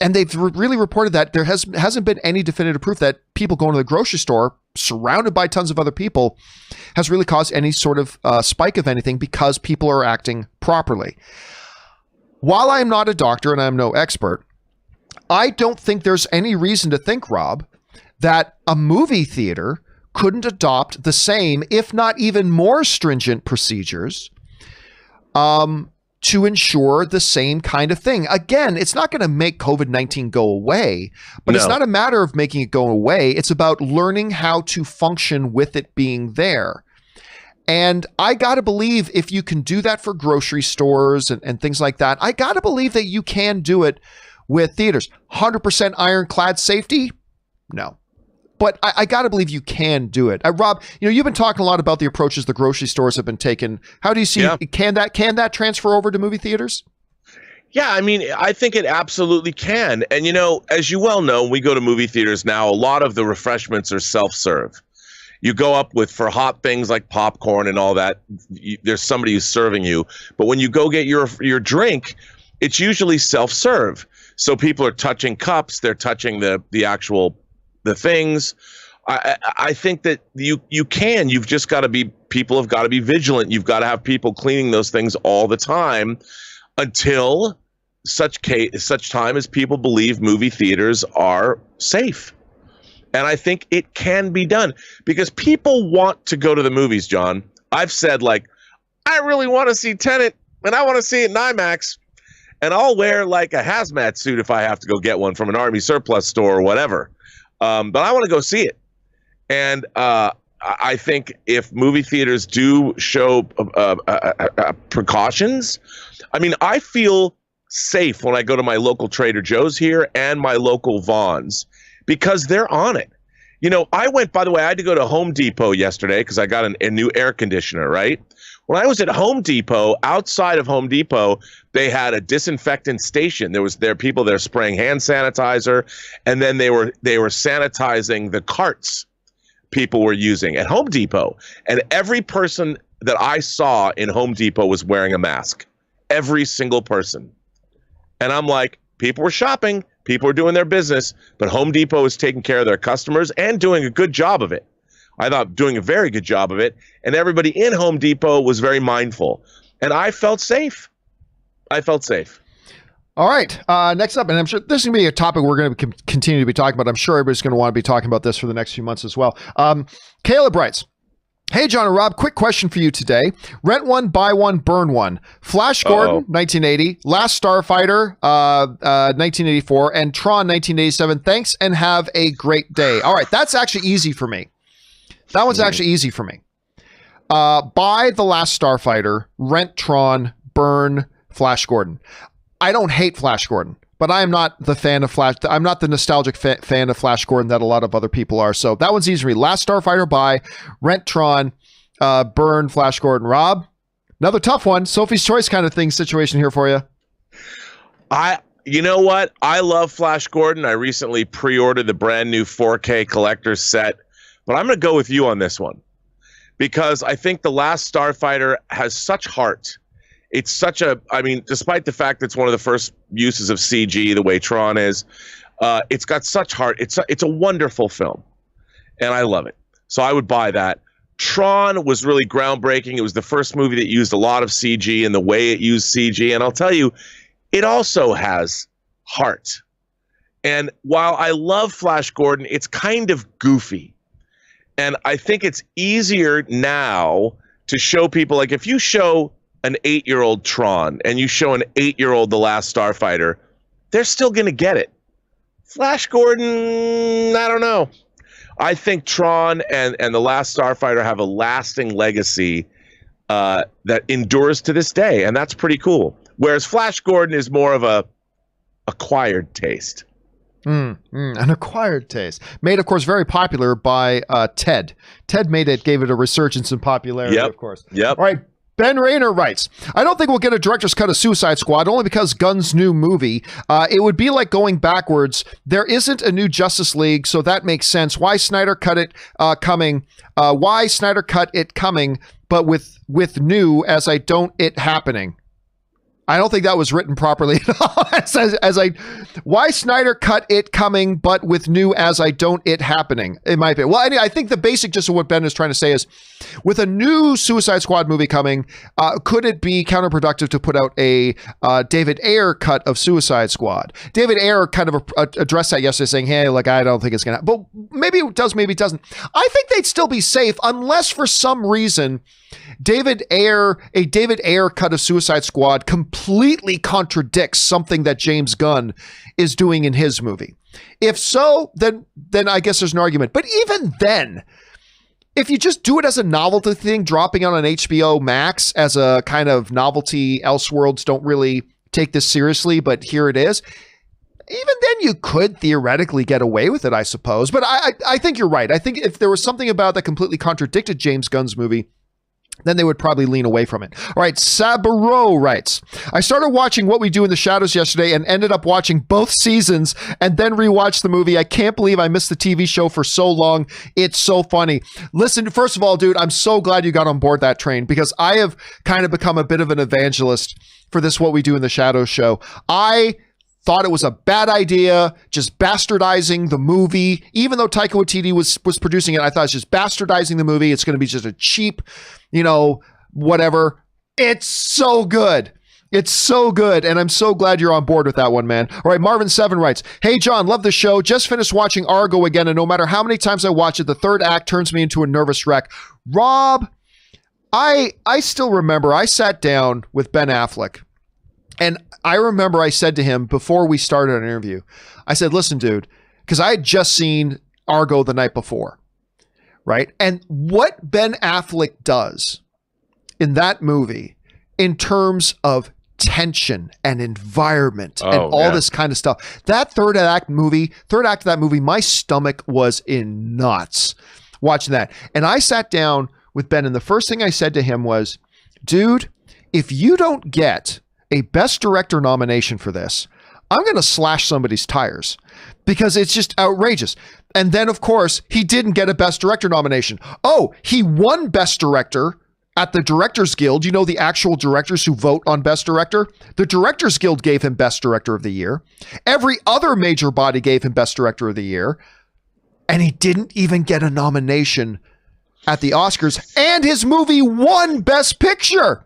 And they've really reported that there hasn't been any definitive proof that people going to the grocery store surrounded by tons of other people has really caused any sort of spike of anything, because people are acting properly. While I'm not a doctor and I'm no expert, I don't think there's any reason to think, Rob, that a movie theater couldn't adopt the same, if not even more stringent procedures to ensure the same kind of thing. Again, it's not going to make COVID-19 go away, but It's not a matter of making it go away. It's about learning how to function with it being there. And I got to believe if you can do that for grocery stores and things like that, I got to believe that you can do it with theaters. 100% ironclad safety? No. But I got to believe you can do it. Rob, you've been talking a lot about the approaches the grocery stores have been taking. How do you see, can that transfer over to movie theaters? Yeah, I mean, I think it absolutely can. And, as you well know, we go to movie theaters now, a lot of the refreshments are self-serve. You go up for hot things like popcorn and all that, there's somebody who's serving you. But when you go get your drink, it's usually self-serve. So people are touching cups, they're touching the things. I think that you've just got to people have got to be vigilant. You've got to have people cleaning those things all the time until such time as people believe movie theaters are safe. And I think it can be done because people want to go to the movies, John. I've said, I really want to see Tenet and I want to see it in IMAX, and I'll wear like a hazmat suit if I have to go get one from an Army surplus store or whatever. But I want to go see it. And I think if movie theaters do show precautions, I mean, I feel safe when I go to my local Trader Joe's here and my local Vons, because they're on it. By the way, I had to go to Home Depot yesterday because I got a new air conditioner, right? When I was at Home Depot, outside of Home Depot, they had a disinfectant station. There were people there spraying hand sanitizer, and then they were sanitizing the carts people were using at Home Depot. And every person that I saw in Home Depot was wearing a mask. Every single person. And I'm like, people were shopping, people were doing their business, but Home Depot is taking care of their customers and doing a good job of it. I thought doing a very good job of it. And everybody in Home Depot was very mindful. And I felt safe. All right. Next up, and I'm sure this is going to be a topic we're going to continue to be talking about. I'm sure everybody's going to want to be talking about this for the next few months as well. Caleb writes, Hey, John and Rob, quick question for you today. Rent one, buy one, burn one. Flash Gordon, 1980. Last Starfighter, 1984. And Tron, 1987. Thanks and have a great day. All right, that's actually easy for me. That one's actually easy for me. Buy The Last Starfighter, rent Tron, burn Flash Gordon. I don't hate Flash Gordon, but I am not the fan of Flash. I'm not the nostalgic fan of Flash Gordon that a lot of other people are. So that one's easy for me. Last Starfighter, buy, rent Tron, burn Flash Gordon. Rob, another tough one. Sophie's Choice kind of thing situation here for you. You know what? I love Flash Gordon. I recently pre-ordered the brand new 4K collector's set, but I'm going to go with you on this one because I think The Last Starfighter has such heart. It's such a, I mean, despite the fact that it's one of the first uses of CG, the way Tron is, it's got such heart. It's a wonderful film, and I love it. So I would buy that. Tron was really groundbreaking. It was the first movie that used a lot of CG and the way it used CG. And I'll tell you, it also has heart. And while I love Flash Gordon, it's kind of goofy. And I think it's easier now to show people, like if you show an 8-year-old Tron and you show an 8-year-old The Last Starfighter, they're still going to get it. Flash Gordon, I don't know. I think Tron and The Last Starfighter have a lasting legacy that endures to this day, and that's pretty cool. Whereas Flash Gordon is more of a acquired taste. An acquired taste. Made, of course, very popular by Ted. Ted made it, gave it a resurgence in popularity, of course. Yep. All right. Ben Rayner writes, I don't think we'll get a director's cut of Suicide Squad only because Gunn's new movie. It would be like going backwards. There isn't a new Justice League, so that makes sense. Why Snyder cut it coming? Why Snyder cut it coming, but with new as I don't it happening? I don't think that was written properly at all. Why Snyder cut it coming, but with new as I don't it happening, in my opinion. Well, anyway, I think the basic gist of what Ben is trying to say is, with a new Suicide Squad movie coming, could it be counterproductive to put out a David Ayer cut of Suicide Squad? David Ayer kind of addressed that yesterday, saying, hey, like, I don't think it's going to happen. But maybe it does, maybe it doesn't. I think they'd still be safe unless for some reason a David Ayer cut of Suicide Squad completely contradicts something that James Gunn is doing in his movie. If so, then I guess there's an argument. But even then, if you just do it as a novelty thing, dropping out on HBO Max as a kind of novelty, Elseworlds don't really take this seriously, but here it is. Even then, you could theoretically get away with it, I suppose. But I think you're right. I think if there was something about that completely contradicted James Gunn's movie, then they would probably lean away from it. All right, Sabaro writes, I started watching What We Do in the Shadows yesterday and ended up watching both seasons and then rewatched the movie. I can't believe I missed the TV show for so long. It's so funny. Listen, first of all, dude, I'm so glad you got on board that train because I have kind of become a bit of an evangelist for this What We Do in the Shadows show. I thought it was a bad idea, just bastardizing the movie. Even though Taika Waititi was producing it, I thought it's just bastardizing the movie. It's going to be just a cheap, whatever. It's so good. It's so good, and I'm so glad you're on board with that one, man. All right, Marvin7 writes, hey, John, love the show. Just finished watching Argo again, and no matter how many times I watch it, the third act turns me into a nervous wreck. Rob, I still remember I sat down with Ben Affleck, and I remember I said to him before we started an interview, I said, listen, dude, because I had just seen Argo the night before, right? And what Ben Affleck does in that movie in terms of tension and environment and all this kind of stuff, that third act of that movie, my stomach was in knots watching that. And I sat down with Ben, and the first thing I said to him was, dude, if you don't get a Best Director nomination for this, I'm going to slash somebody's tires because it's just outrageous. And then, of course, he didn't get a Best Director nomination. Oh, he won Best Director at the Directors Guild. You know, the actual directors who vote on Best Director? The Directors Guild gave him Best Director of the Year. Every other major body gave him Best Director of the Year. And he didn't even get a nomination at the Oscars. And his movie won Best Picture.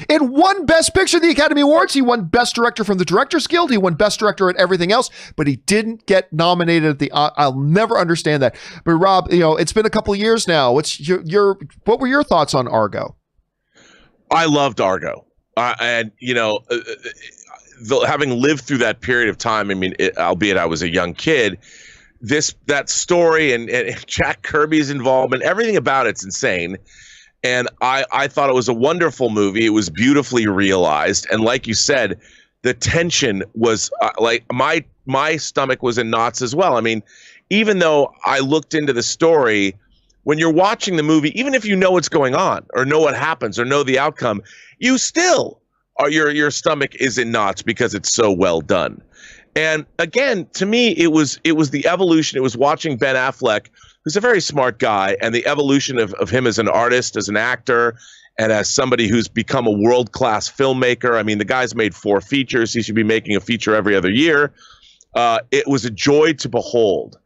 It won Best Picture at the Academy Awards. He won Best Director from the Directors Guild. He won Best Director at everything else, but he didn't get nominated at the. I'll never understand that. But Rob, it's been a couple of years now. What were your thoughts on Argo? I loved Argo, and having lived through that period of time. I mean, albeit I was a young kid. That story and Jack Kirby's involvement, everything about it's insane. And I thought it was a wonderful movie. It was beautifully realized. And like you said, the tension was like my stomach was in knots as well. I mean, even though I looked into the story, when you're watching the movie, even if you know what's going on or know what happens or know the outcome, you still your stomach is in knots because it's so well done. And again, to me, it was the evolution. It was watching Ben Affleck, who's a very smart guy, and the evolution of him as an artist, as an actor, and as somebody who's become a world-class filmmaker. I mean, the guy's made 4 features. He should be making a feature every other year. It was a joy to behold.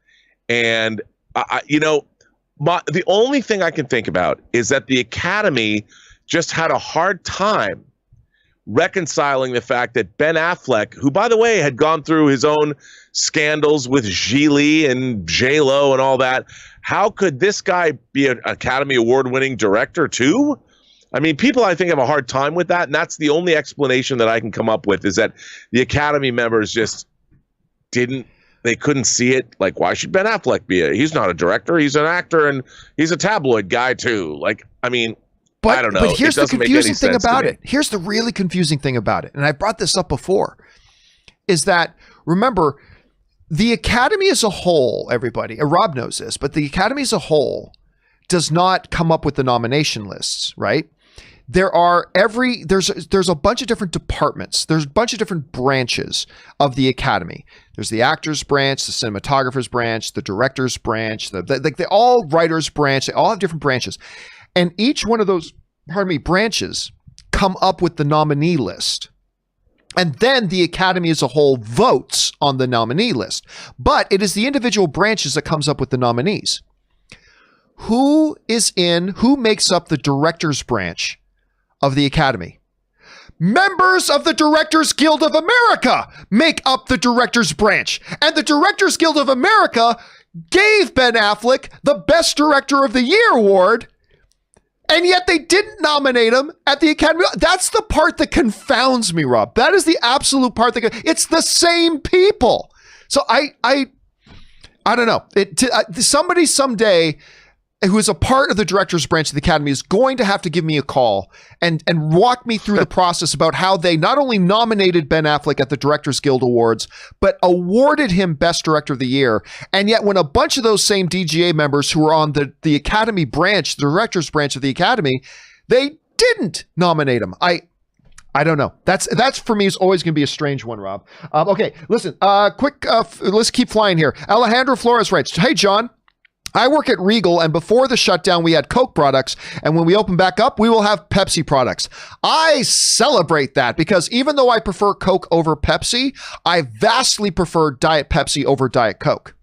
And, the only thing I can think about is that the Academy just had a hard time reconciling the fact that Ben Affleck, who, by the way, had gone through his own scandals with Gigli and J-Lo and all that, how could this guy be an Academy Award-winning director too? I mean, people, I think, have a hard time with that, and that's the only explanation that I can come up with, is that the Academy members just they couldn't see it. Like, why should Ben Affleck be he's not a director, he's an actor, and he's a tabloid guy too. Like, I mean, I don't know. But here's the confusing thing about it. Here's the really confusing thing about it. And I brought this up before, is that, remember, the Academy as a whole, everybody, and Rob knows this, but the Academy as a whole does not come up with the nomination lists, right? There's a bunch of different departments. There's a bunch of different branches of the Academy. There's the actors branch, the cinematographer's branch, the director's branch, the all writers branch. They all have different branches. And each one of those, branches come up with the nominee list. And then the Academy as a whole votes on the nominee list. But it is the individual branches that comes up with the nominees. Who makes up the director's branch of the Academy? Members of the Directors Guild of America make up the director's branch. And the Directors Guild of America gave Ben Affleck the Best Director of the Year award, and yet they didn't nominate him at the Academy. That's the part that confounds me, Rob. That is the absolute part it's the same people. So I don't know. Somebody someday who is a part of the director's branch of the Academy is going to have to give me a call and walk me through the process about how they not only nominated Ben Affleck at the Directors Guild Awards, but awarded him Best Director of the Year. And yet when a bunch of those same DGA members who were on the Academy branch, the director's branch of the Academy, they didn't nominate him. I don't know. That's for me is always going to be a strange one, Rob. Okay, listen, let's keep flying here. Alejandro Flores writes, "Hey, John. I work at Regal, and before the shutdown, we had Coke products, and when we open back up, we will have Pepsi products. I celebrate that because even though I prefer Coke over Pepsi, I vastly prefer Diet Pepsi over Diet Coke.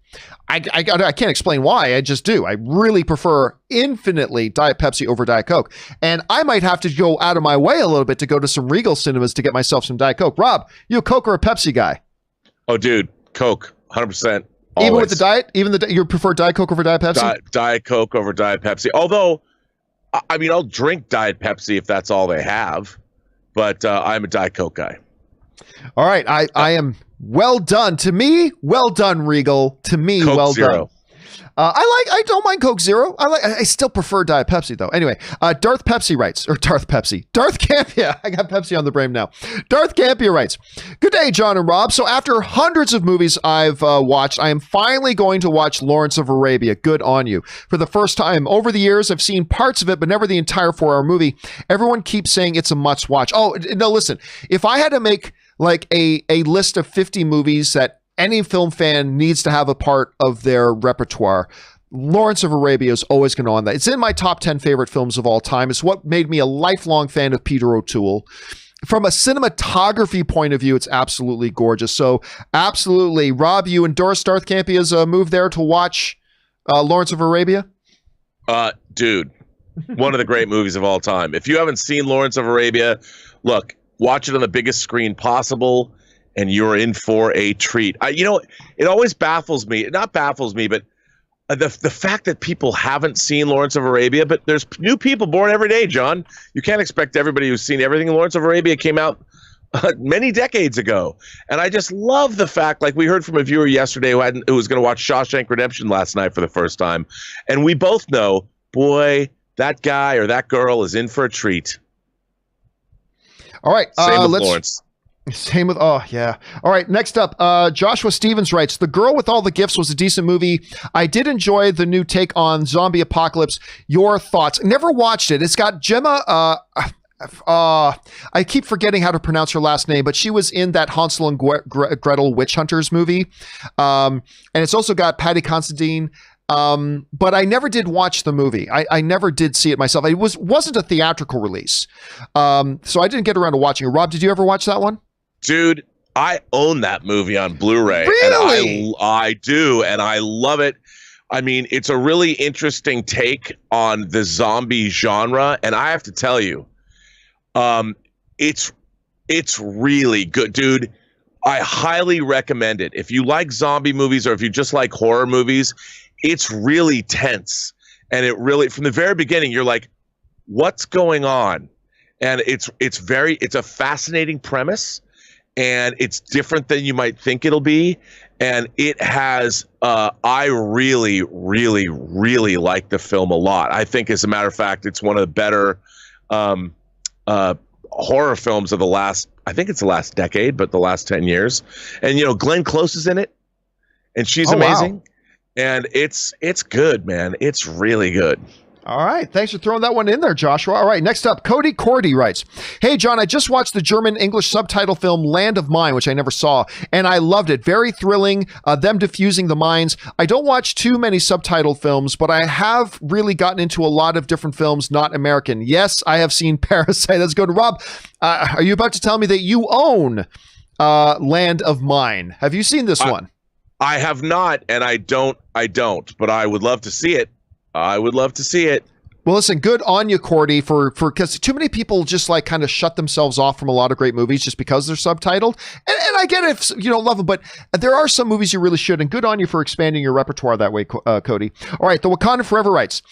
I can't explain why, I just do. I really prefer infinitely Diet Pepsi over Diet Coke, and I might have to go out of my way a little bit to go to some Regal cinemas to get myself some Diet Coke. Rob, you a Coke or a Pepsi guy? Oh, dude, Coke, 100%. Always. Even with the diet, you prefer Diet Coke over Diet Pepsi? Diet Coke over Diet Pepsi. Although, I mean, I'll drink Diet Pepsi if that's all they have, but I'm a Diet Coke guy. All right, I am well done. To me, well done, Regal. To me, Coke well Zero. done. I don't mind Coke Zero. I still prefer Diet Pepsi though. Anyway, Darth Campea. I got Pepsi on the brain now. Darth Campea writes, "Good day, John and Rob. So after hundreds of movies I've watched, I am finally going to watch Lawrence of Arabia. Good on you. For the first time. Over the years, I've seen parts of it, but never the entire 4-hour movie. Everyone keeps saying it's a must watch. Oh, no, listen. If I had to make like a list of 50 movies that any film fan needs to have a part of their repertoire, Lawrence of Arabia is always going to on that. It's in my top 10 favorite films of all time. It's what made me a lifelong fan of Peter O'Toole. From a cinematography point of view, it's absolutely gorgeous. So absolutely. Rob, you endorse Darth Campea's move there to watch Lawrence of Arabia? Dude, One of the great movies of all time. If you haven't seen Lawrence of Arabia, look, watch it on the biggest screen possible, and you're in for a treat. It always baffles me. Not baffles me, but the fact that people haven't seen Lawrence of Arabia, but there's new people born every day, John. You can't expect everybody who's seen everything. Lawrence of Arabia came out many decades ago. And I just love the fact, like we heard from a viewer yesterday who was going to watch Shawshank Redemption last night for the first time. And we both know, boy, that guy or that girl is in for a treat. All right. Same with Lawrence. Same with, oh, yeah. All right, next up, Joshua Stevens writes, The Girl with All the Gifts was a decent movie. I did enjoy the new take on zombie apocalypse. Your thoughts? Never watched it. It's got Gemma, I keep forgetting how to pronounce her last name, but she was in that Hansel and Gretel Witch Hunters movie. And it's also got Patty Considine. But I never did watch the movie. I never did see it myself. It wasn't a theatrical release. So I didn't get around to watching it. Rob, did you ever watch that one? Dude, I own that movie on Blu-ray. Really? And I do, and I love it. I mean, it's a really interesting take on the zombie genre, and I have to tell you, it's really good, dude. I highly recommend it. If you like zombie movies or if you just like horror movies, it's really tense. And it really, from the very beginning, you're like, what's going on? And it's a fascinating premise. And it's different than you might think it'll be. And it has, I really, really, really like the film a lot. I think, as a matter of fact, it's one of the better horror films of the last, I think it's the last decade, but the last 10 years. And, Glenn Close is in it. And she's amazing. Wow. And it's good, man. It's really good. All right. Thanks for throwing that one in there, Joshua. All right. Next up, Cody Cordy writes, Hey, John, I just watched the German-English subtitle film Land of Mine, which I never saw, and I loved it. Very thrilling, them defusing the mines. I don't watch too many subtitled films, but I have really gotten into a lot of different films, not American. Yes, I have seen Parasite. Let's go to Rob. Are you about to tell me that you own Land of Mine? Have you seen this one? I have not, and I don't, but I would love to see it. I would love to see it. Well, listen, good on you, Cordy, because too many people just like kind of shut themselves off from a lot of great movies just because they're subtitled. And I get it if you don't love them, but there are some movies you really should. And good on you for expanding your repertoire that way, Cody. All right, the Wakanda Forever writes,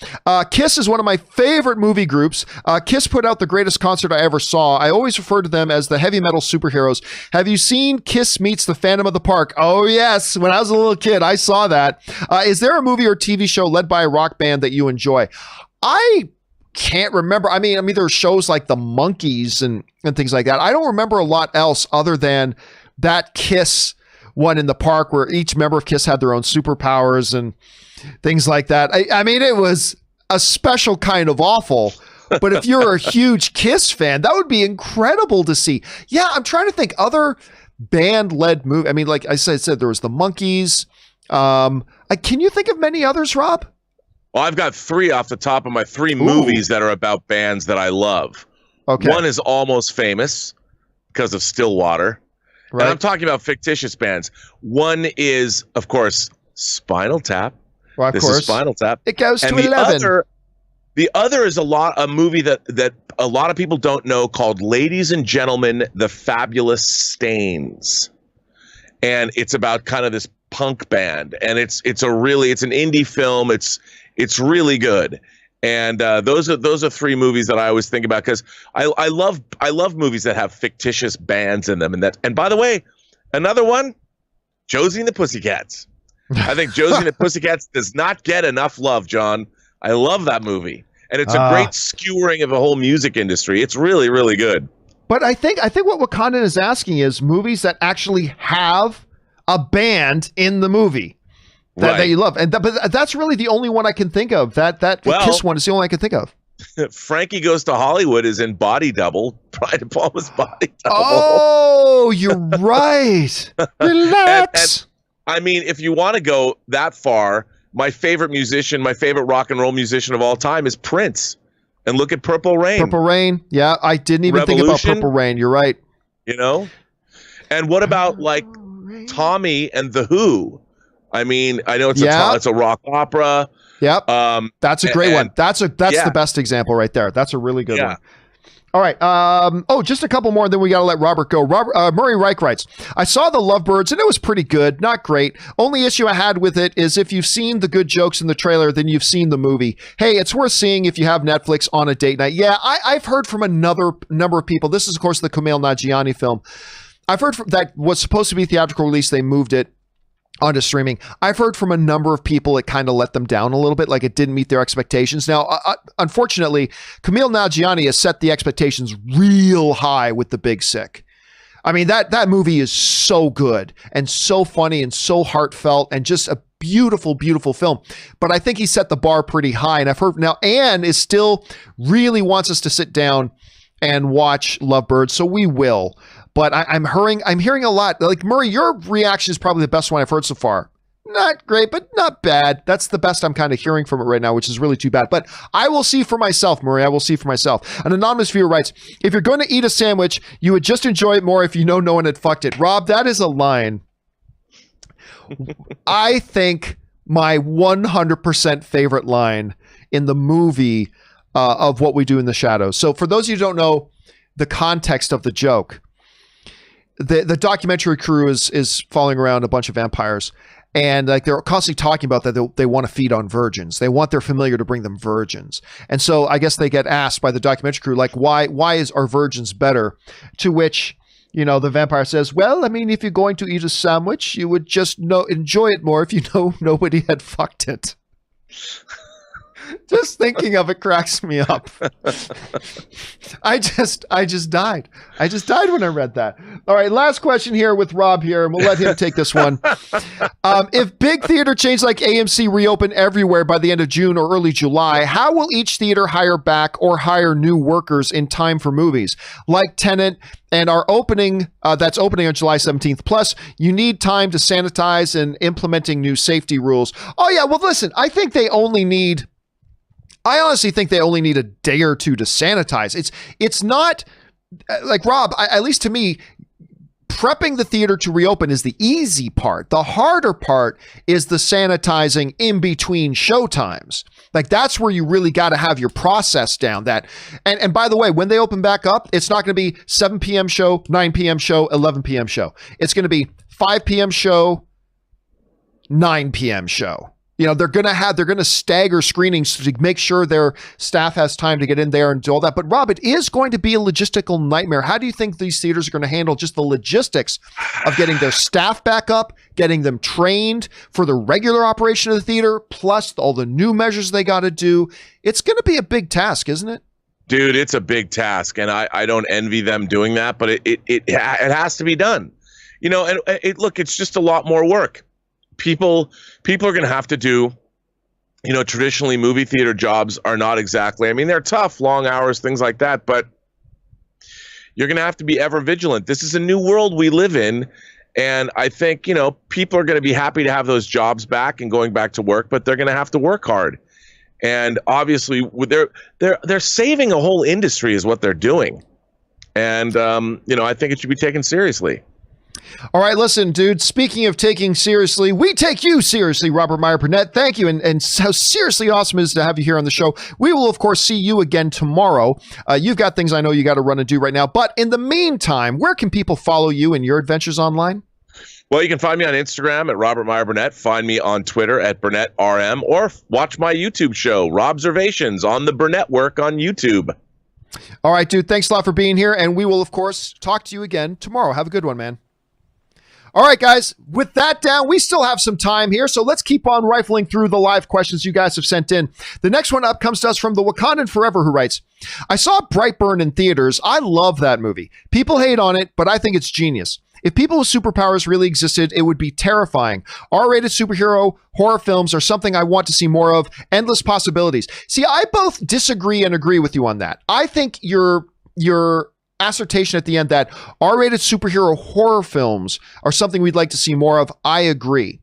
Kiss is one of my favorite movie groups. Kiss put out the greatest concert I ever saw. I always refer to them as the heavy metal superheroes. Have you seen Kiss Meets the Phantom of the Park? Oh, yes. When I was a little kid, I saw that. Is there a movie or TV show led by a rock band that you enjoy? I can't remember. I mean, there are shows like the Monkees and things like that. I don't remember a lot else other than that Kiss one in the park where each member of Kiss had their own superpowers and things like that. I mean, it was a special kind of awful. But if you're a huge Kiss fan, that would be incredible to see. Yeah, I'm trying to think other band-led movie. I mean, like I said, there was the Monkees. Can you think of many others, Rob? Well, I've got three off the top of my three movies that are about bands that I love. Okay. One is Almost Famous because of Stillwater. Right. And I'm talking about fictitious bands. One is, of course, Spinal Tap. Well, of this course. Is Spinal Tap. It goes to 11. The other is a movie that a lot of people don't know called Ladies and Gentlemen, The Fabulous Stains. And it's about kind of this punk band. And it's an indie film. It's really good, and those are three movies that I always think about because I love movies that have fictitious bands in them, and by the way, another one, Josie and the Pussycats. I think Josie and the Pussycats does not get enough love, John. I love that movie, and it's a great skewering of the whole music industry. It's really, really good. But I think what Wakanda is asking is movies that actually have a band in the movie. That you love. But that's really the only one I can think of. That Kiss one is the only I can think of. Frankie Goes to Hollywood is in Body Double. Brian De Palma's Body Double. Oh, you're right. Relax. And I mean, if you want to go that far, my favorite musician, my favorite rock and roll musician of all time is Prince. And look at Purple Rain. Purple Rain. Yeah, I didn't even think about Purple Rain. You're right. And what about like Tommy and The Who? I mean, I know it's a rock opera, Yep. That's a great one. That's the best example right there. That's a really good one. All right. Just a couple more, then we got to let Robert go. Murray Reich writes, I saw The Lovebirds, and it was pretty good. Not great. Only issue I had with it is if you've seen the good jokes in the trailer, then you've seen the movie. Hey, it's worth seeing if you have Netflix on a date night. Yeah, I've heard from another number of people. This is, of course, the Kumail Nanjiani film. I've heard that was supposed to be a theatrical release. They moved it onto streaming. I've heard from a number of people it kind of let them down a little bit, like it didn't meet their expectations. Now, unfortunately, Kumail Nanjiani has set the expectations real high with The Big Sick. I mean, that movie is so good and so funny and so heartfelt and just a beautiful, beautiful film. But I think he set the bar pretty high. And I've heard now Anne is still really wants us to sit down and watch Lovebirds, so we will. But I'm hearing a lot. Like, Murray, your reaction is probably the best one I've heard so far. Not great, but not bad. That's the best I'm kind of hearing from it right now, which is really too bad. But I will see for myself, Murray. I will see for myself. An anonymous viewer writes, if you're going to eat a sandwich, you would just enjoy it more if you know no one had fucked it. Rob, that is a line. I think my 100% favorite line in the movie of What We Do in the Shadows. So for those of you who don't know the context of the joke, the documentary crew is following around a bunch of vampires, and like they're constantly talking about that they want to feed on virgins. They want their familiar to bring them virgins. And so I guess they get asked by the documentary crew, like, why are virgins better? To which, the vampire says, well, I mean, if you're going to eat a sandwich, you would just enjoy it more if you know nobody had fucked it. Just thinking of it cracks me up. I just died. I just died when I read that. All right, last question here with Rob here, and we'll let him take this one. If big theater chains like AMC reopen everywhere by the end of June or early July, how will each theater hire back or hire new workers in time for movies like Tenet and our opening that's opening on July 17th? Plus, you need time to sanitize and implementing new safety rules. Oh yeah, well listen, I honestly think they only need a day or two to sanitize. It's not like, Rob, at least to me, prepping the theater to reopen is the easy part. The harder part is the sanitizing in between show times. Like, that's where you really got to have your process down. And by the way, when they open back up, it's not going to be 7 p.m. show, 9 p.m. show, 11 p.m. show. It's going to be 5 p.m. show, 9 p.m. show. They're going to stagger screenings to make sure their staff has time to get in there and do all that. But Rob, it is going to be a logistical nightmare. How do you think these theaters are going to handle just the logistics of getting their staff back up, getting them trained for the regular operation of the theater, plus all the new measures they got to do? It's going to be a big task, isn't it? Dude, it's a big task, and I don't envy them doing that, but it has to be done. Look, it's just a lot more work. People are going to have to do, traditionally movie theater jobs are not exactly, I mean, they're tough, long hours, things like that, but you're going to have to be ever vigilant. This is a new world we live in. And I think, people are going to be happy to have those jobs back and going back to work, but they're going to have to work hard. And obviously they're saving a whole industry is what they're doing. And, I think it should be taken seriously. All right, listen, dude, speaking of taking seriously, we take you seriously, Robert Meyer Burnett. Thank you. And how seriously awesome it is to have you here on the show. We will, of course, see you again tomorrow. You've got things I know you got to run and do right now. But in the meantime, where can people follow you and your adventures online? Well, you can find me on Instagram at Robert Meyer Burnett. Find me on Twitter at BurnettRM, or watch my YouTube show, Robservations, on the Burnett Work on YouTube. All right, dude, thanks a lot for being here. And we will, of course, talk to you again tomorrow. Have a good one, man. All right, guys, with that down, we still have some time here, so let's keep on rifling through the live questions you guys have sent in. The next one up comes to us from the Wakandan Forever, who writes, I saw Brightburn in theaters. I love that movie. People hate on it, but I think it's genius. If people with superpowers really existed, it would be terrifying. R-rated superhero horror films are something I want to see more of. Endless possibilities. See, I both disagree and agree with you on that. I think your assertion at the end that R-rated superhero horror films are something we'd like to see more of, I agree.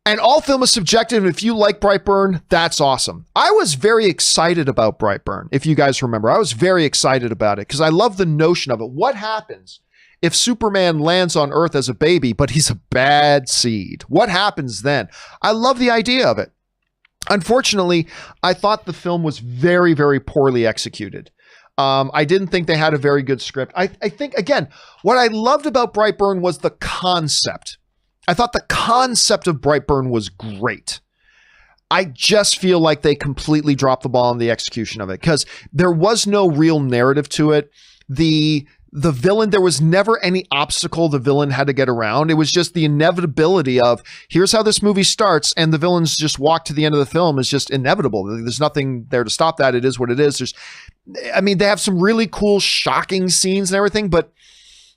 And all film is subjective, and if you like Brightburn, that's awesome. I was very excited about Brightburn, if you guys remember. I was very excited about it because I love the notion of it. What happens if Superman lands on Earth as a baby, but he's a bad seed? What happens then? I love the idea of it. Unfortunately, I thought the film was very, very poorly executed. I didn't think they had a very good script. I think, again, what I loved about Brightburn was the concept. I thought the concept of Brightburn was great. I just feel like they completely dropped the ball on the execution of it because there was no real narrative to it. The villain, there was never any obstacle the villain had to get around. It was just the inevitability of here's how this movie starts, and the villains just walk to the end of the film is just inevitable. There's nothing there to stop that. It is what it is. They have some really cool, shocking scenes and everything, but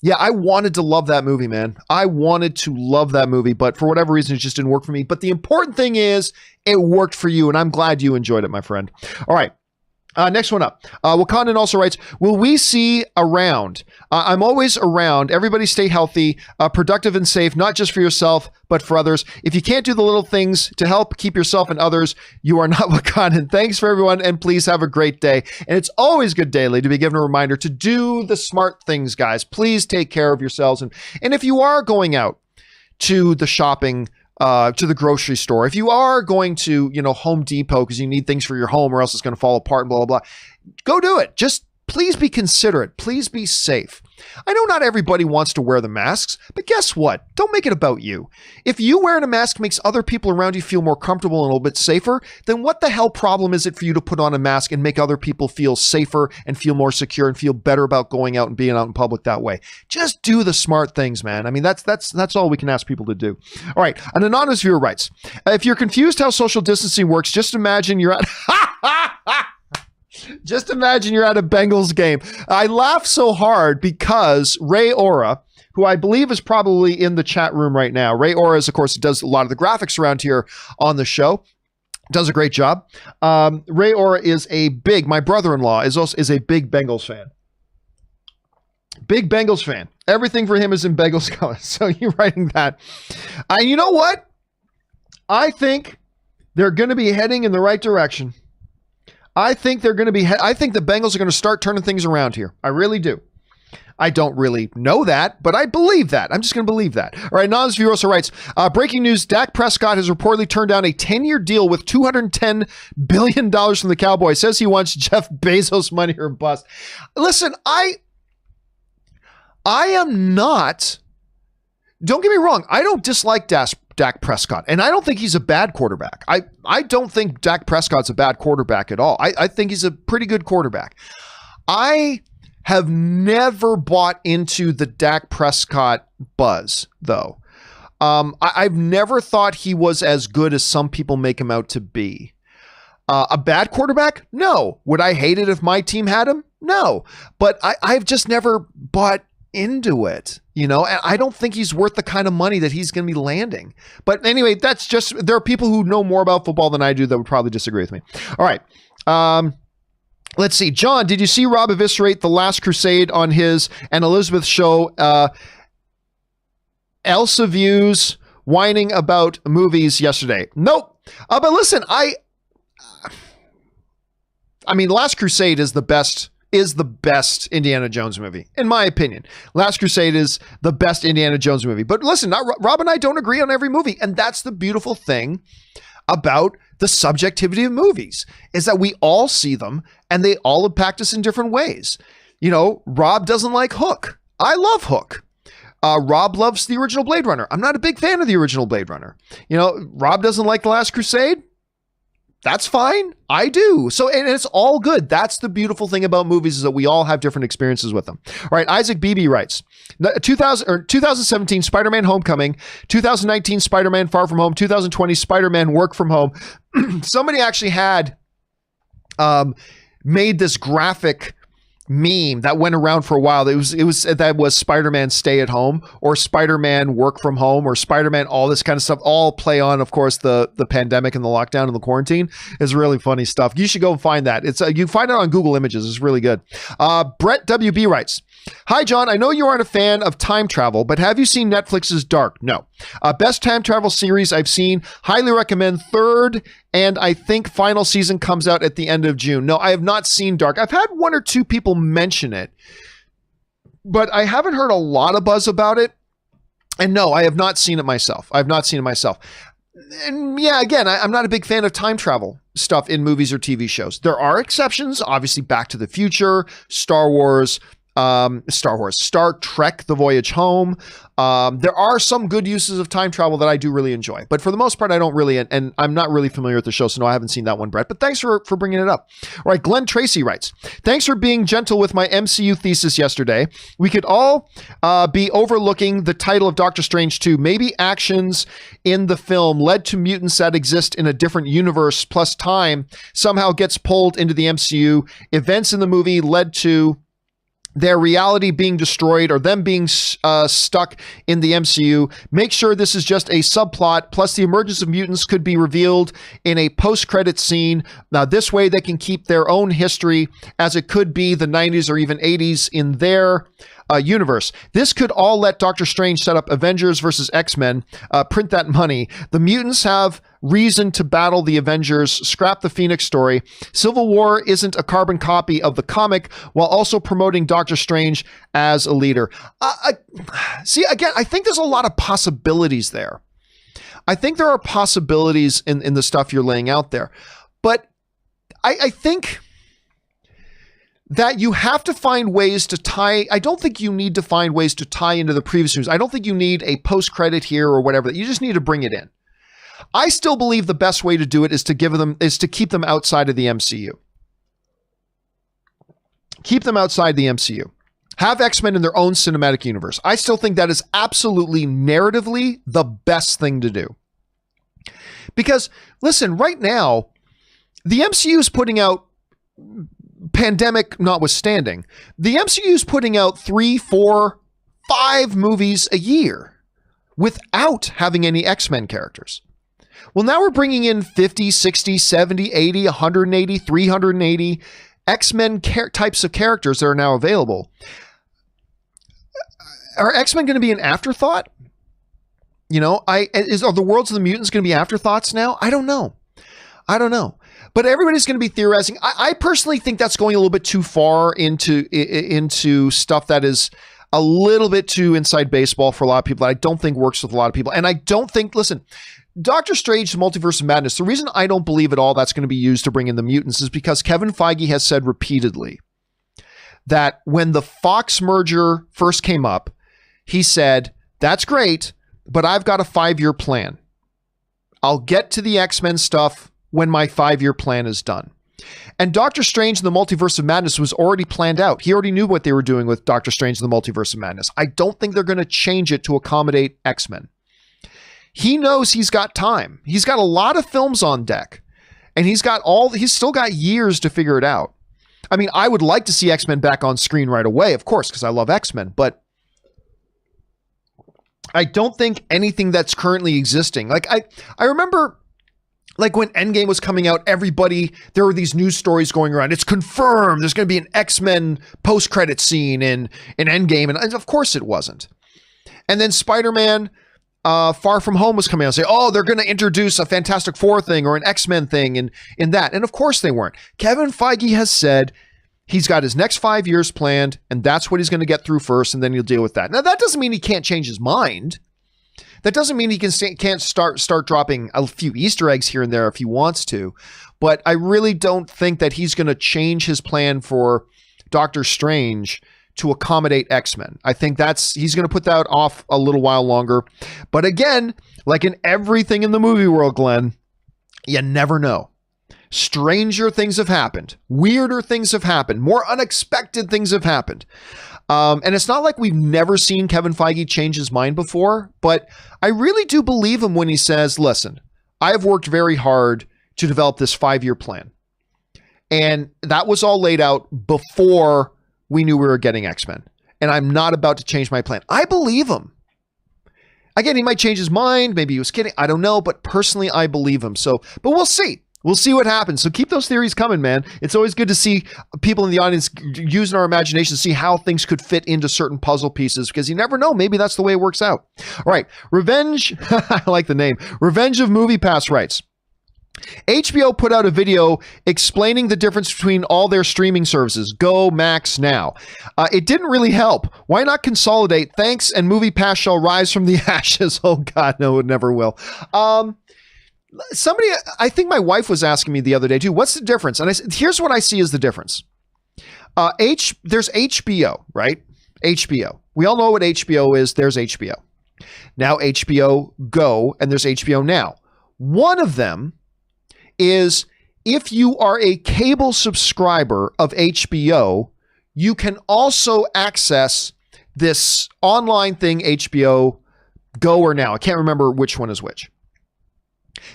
yeah, I wanted to love that movie, man. I wanted to love that movie, but for whatever reason, it just didn't work for me. But the important thing is it worked for you, and I'm glad you enjoyed it, my friend. All right. Next one up. Wakandan also writes, will we see around? I'm always around. Everybody stay healthy, productive and safe, not just for yourself, but for others. If you can't do the little things to help keep yourself and others, you are not Wakandan. Thanks for everyone, and please have a great day. And it's always good daily to be given a reminder to do the smart things, guys. Please take care of yourselves. And if you are going out to the shopping, to the grocery store, if you are going to, Home Depot because you need things for your home or else it's going to fall apart and blah, blah, blah, go do it. Just please be considerate. Please be safe. I know not everybody wants to wear the masks, but guess what? Don't make it about you. If you wearing a mask makes other people around you feel more comfortable and a little bit safer, then what the hell problem is it for you to put on a mask and make other people feel safer and feel more secure and feel better about going out and being out in public that way? Just do the smart things, man. I mean, that's all we can ask people to do. All right. An anonymous viewer writes, if you're confused how social distancing works, just imagine you're at... Just imagine you're at a Bengals game. I laugh so hard because Ray Ora, who I believe is probably in the chat room right now. Ray Ora, of course, does a lot of the graphics around here on the show. Does a great job. Ray Ora is my brother-in-law is a big Bengals fan. Big Bengals fan. Everything for him is in Bengals colors. So you're writing that. You know what? I think they're going to be heading in the right direction. I think the Bengals are going to start turning things around here. I really do. I don't really know that, but I believe that. I'm just going to believe that. All right, Nas Virosa writes, breaking news, Dak Prescott has reportedly turned down a 10-year deal with $210 billion from the Cowboys. Says he wants Jeff Bezos money or bust. Listen, I am not, don't get me wrong, I don't dislike Dak Prescott, and I don't think he's a bad quarterback. I don't think Dak Prescott's a bad quarterback at all. I think he's a pretty good quarterback. I have never bought into the Dak Prescott buzz, though. I've never thought he was as good as some people make him out to be. A bad quarterback? No. Would I hate it if my team had him? No. But I've just never bought into it, and I don't think he's worth the kind of money that he's going to be landing. But anyway, there are people who know more about football than I do that would probably disagree with me. All right. Let's see. John, did you see Rob eviscerate The Last Crusade on his and Elizabeth show? Elsa Views whining about movies yesterday. Nope. But listen, I mean, Last Crusade is the best Indiana Jones movie, in my opinion. Last Crusade is the best Indiana Jones movie. But listen, Rob and I don't agree on every movie. And that's the beautiful thing about the subjectivity of movies, is that we all see them and they all impact us in different ways. Rob doesn't like Hook. I love Hook. Rob loves the original Blade Runner. I'm not a big fan of the original Blade Runner. Rob doesn't like The Last Crusade. That's fine. I do. So, and it's all good. That's the beautiful thing about movies, is that we all have different experiences with them. All right. Isaac Beebe writes, 2017 Spider-Man Homecoming, 2019 Spider-Man Far From Home, 2020 Spider-Man Work From Home. Somebody actually had made this graphic meme that went around for a while. That was Spider-Man Stay at Home, or Spider-Man Work From Home, or Spider-Man all this kind of stuff, all play on, of course, the pandemic and the lockdown and the quarantine. Is really funny stuff. You should go and find that. It's you can find it on Google Images. It's really good. Brett WB writes, hi John, I know you aren't a fan of time travel, but have you seen Netflix's Dark? No. Best time travel series I've seen. Highly recommend. Third and I think final season comes out at the end of June. No, I have not seen Dark. I've had one or two people mention it, but I haven't heard a lot of buzz about it. And no, I have not seen it myself. And yeah, again, I'm not a big fan of time travel stuff in movies or TV shows. There are exceptions, obviously Back to the Future, Star Wars, Star Trek, The Voyage Home. There are some good uses of time travel that I do really enjoy, but for the most part, I don't really, and I'm not really familiar with the show, so no, I haven't seen that one, Brett, but thanks for bringing it up. All right, Glenn Tracy writes, thanks for being gentle with my MCU thesis yesterday. We could all be overlooking the title of Doctor Strange 2. Maybe actions in the film led to mutants that exist in a different universe, plus time somehow gets pulled into the MCU. Events in the movie led to their reality being destroyed or them being stuck in the MCU. Make sure this is just a subplot, plus the emergence of mutants could be revealed in a post-credit scene. Now, this way they can keep their own history as it could be the 90s or even 80s in their universe. This could all let Doctor Strange set up Avengers versus X-Men, print that money. The mutants have reason to battle the Avengers, scrap the Phoenix story. Civil War isn't a carbon copy of the comic while also promoting Doctor Strange as a leader. See, again, I think there's a lot of possibilities there. I think there are possibilities in the stuff you're laying out there. But I think that you have to find ways to tie. I don't think you need to find ways to tie into the previous news. I don't think you need a post-credit here or whatever. You just need to bring it in. I still believe the best way to do it is to keep them outside of the MCU. Keep them outside the MCU. Have X-Men in their own cinematic universe. I still think that is absolutely narratively the best thing to do. Because, listen, right now, the MCU is putting out, pandemic notwithstanding, the MCU is putting out 3, 4, 5 movies a year without having any X-Men characters. Well, now we're bringing in 50, 60, 70, 80, 180, 380 X-Men types of characters that are now available. Are X-Men going to be an afterthought? You know, are the Worlds of the Mutants going to be afterthoughts now? I don't know. But everybody's going to be theorizing. I personally think that's going a little bit too far into stuff that is a little bit too inside baseball for a lot of people that I don't think works with a lot of people. And I don't think, listen, Doctor Strange, the Multiverse of Madness, the reason I don't believe at all that's going to be used to bring in the mutants is because Kevin Feige has said repeatedly that when the Fox merger first came up, he said, that's great, but I've got a 5-year plan. I'll get to the X-Men stuff when my 5-year plan is done. And Doctor Strange and the Multiverse of Madness was already planned out. He already knew what they were doing with Doctor Strange and the Multiverse of Madness. I don't think they're going to change it to accommodate X-Men. He knows he's got time. He's got a lot of films on deck, and he's still got years to figure it out. I mean, I would like to see X-Men back on screen right away, of course, because I love X-Men, but I don't think anything that's currently existing. Like I remember, like when Endgame was coming out, there were these news stories going around. It's confirmed there's going to be an X-Men post-credit scene in Endgame, and of course it wasn't. And then Spider-Man Far From Home was coming out and say, oh, they're going to introduce a Fantastic Four thing or an X-Men thing in that. And of course they weren't. Kevin Feige has said he's got his next 5 years planned, and that's what he's going to get through first, and then he'll deal with that. Now, that doesn't mean he can't change his mind. That doesn't mean he can't start dropping a few Easter eggs here and there if he wants to. But I really don't think that he's going to change his plan for Doctor Strange to accommodate X-Men. I think he's going to put that off a little while longer. But again, like in everything in the movie world, Glenn, you never know. Stranger things have happened. Weirder things have happened. More unexpected things have happened. And it's not like we've never seen Kevin Feige change his mind before, but I really do believe him when he says, listen, I've worked very hard to develop this 5-year plan. And that was all laid out before we knew we were getting X-Men. And I'm not about to change my plan. I believe him. Again, he might change his mind. Maybe he was kidding. I don't know. But personally, I believe him. But we'll see. We'll see what happens. So keep those theories coming, man. It's always good to see people in the audience using our imagination to see how things could fit into certain puzzle pieces, because you never know. Maybe that's the way it works out. All right. Revenge. I like the name. Revenge of Movie Pass writes, HBO put out a video explaining the difference between all their streaming services. Go, Max, now. It didn't really help. Why not consolidate? Thanks, and Movie Pass shall rise from the ashes. Oh, God, no, it never will. Somebody, I think my wife was asking me the other day too, what's the difference? And I said, here's what I see as the difference. There's HBO, right? HBO. We all know what HBO is. There's HBO. Now HBO Go, and there's HBO Now. One of them is if you are a cable subscriber of HBO, you can also access this online thing, HBO Go or Now. I can't remember which one is which.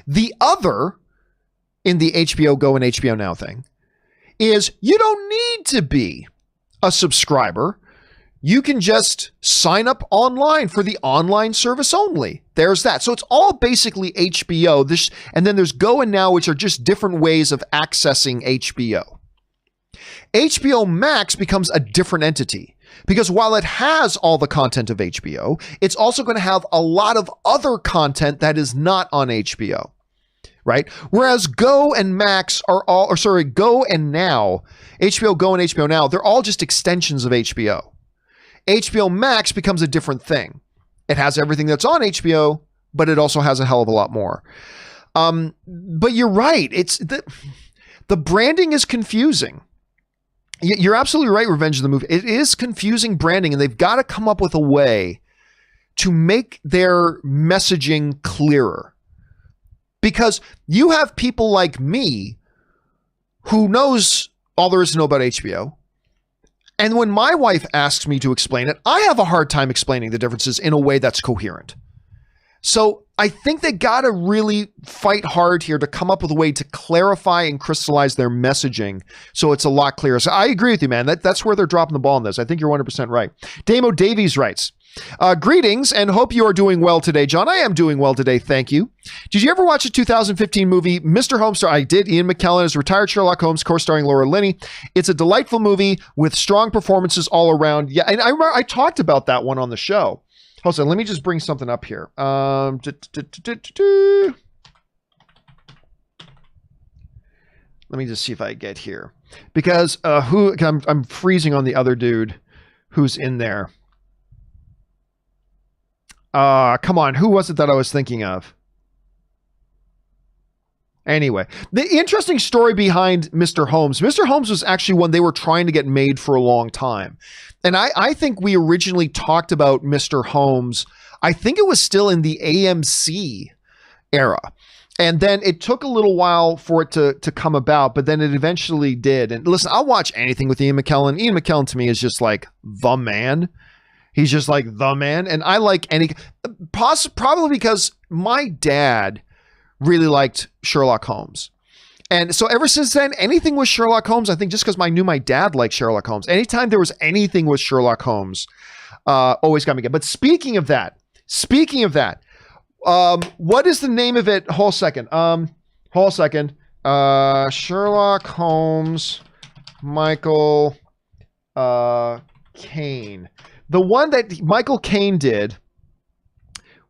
The other in the HBO Go and HBO Now thing is you don't need to be a subscriber. You can just sign up online for the online service only. There's that. So it's all basically HBO. And then there's Go and Now, which are just different ways of accessing HBO. HBO Max becomes a different entity because while it has all the content of HBO, it's also going to have a lot of other content that is not on HBO. Right? Whereas Go and Max are all, Go and Now, HBO Go and HBO Now, they're all just extensions of HBO. HBO Max becomes a different thing. It has everything that's on HBO, but it also has a hell of a lot more. But you're right. It's the branding is confusing. You're absolutely right, Revenge of the Movie. It is confusing branding, and they've got to come up with a way to make their messaging clearer. Because you have people like me who knows all there is to know about HBO. And when my wife asks me to explain it, I have a hard time explaining the differences in a way that's coherent. So I think they got to really fight hard here to come up with a way to clarify and crystallize their messaging so it's a lot clearer. So I agree with you, man. That's where they're dropping the ball on this. I think you're 100% right. Damo Davies writes, greetings and hope you are doing well today, John. I am doing well today. Thank you. Did you ever watch a 2015 movie, Mr. Holmes? I did. Ian McKellen is retired Sherlock Holmes, co-starring Laura Linney. It's a delightful movie with strong performances all around. Yeah, and I remember I talked about that one on the show. Hold on, let me just bring something up here. Let me just see if I get here. Because I'm freezing on the other dude who's in there. Come on, who was it that I was thinking of? Anyway, the interesting story behind Mr. Holmes. Mr. Holmes was actually one they were trying to get made for a long time. And I think we originally talked about Mr. Holmes, I think it was still in the AMC era. And then it took a little while for it to come about, but then it eventually did. And listen, I'll watch anything with Ian McKellen. Ian McKellen to me is just like the man. He's just like the man. And I like probably because my dad really liked Sherlock Holmes. And so ever since then, anything with Sherlock Holmes, I think just because I knew my dad liked Sherlock Holmes, anytime there was anything with Sherlock Holmes, always got me good. But speaking of that, what is the name of it? Hold a second. Sherlock Holmes, Michael Caine. The one that Michael Caine did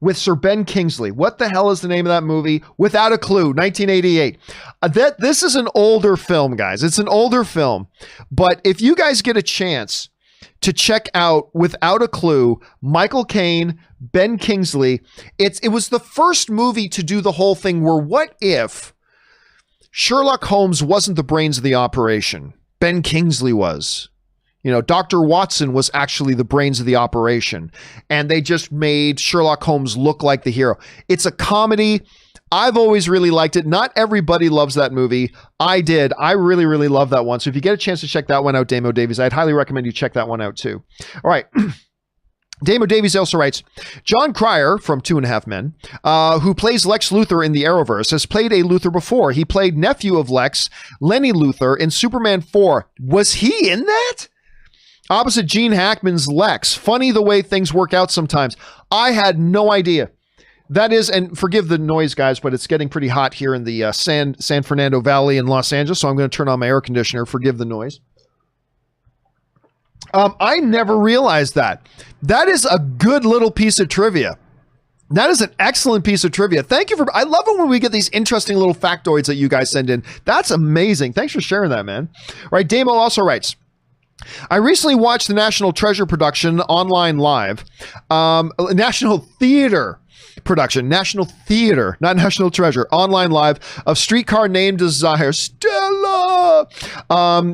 with Sir Ben Kingsley. What the hell is the name of that movie? Without a Clue, 1988. This is an older film, guys. It's an older film. But if you guys get a chance to check out Without a Clue, Michael Caine, Ben Kingsley, it was the first movie to do the whole thing where what if Sherlock Holmes wasn't the brains of the operation? Ben Kingsley was. You know, Dr. Watson was actually the brains of the operation, and they just made Sherlock Holmes look like the hero. It's a comedy. I've always really liked it. Not everybody loves that movie. I did. I really, really love that one. So if you get a chance to check that one out, Damo Davies, I'd highly recommend you check that one out too. All right. Damo Davies also writes, John Cryer from 2.5 Men, who plays Lex Luthor in the Arrowverse, has played a Luthor before. He played nephew of Lex, Lenny Luthor, in Superman 4. Was he in that? Opposite Gene Hackman's Lex. Funny the way things work out sometimes. I had no idea. That is, and forgive the noise, guys, but it's getting pretty hot here in the San Fernando Valley in Los Angeles, so I'm going to turn on my air conditioner. Forgive the noise. I never realized that. That is a good little piece of trivia. That is an excellent piece of trivia. Thank you I love it when we get these interesting little factoids that you guys send in. That's amazing. Thanks for sharing that, man. All right, Damo also writes, I recently watched the National Treasure production online live, National Theater production, National Theater, not National Treasure, online live of Streetcar Named Desire. Stella!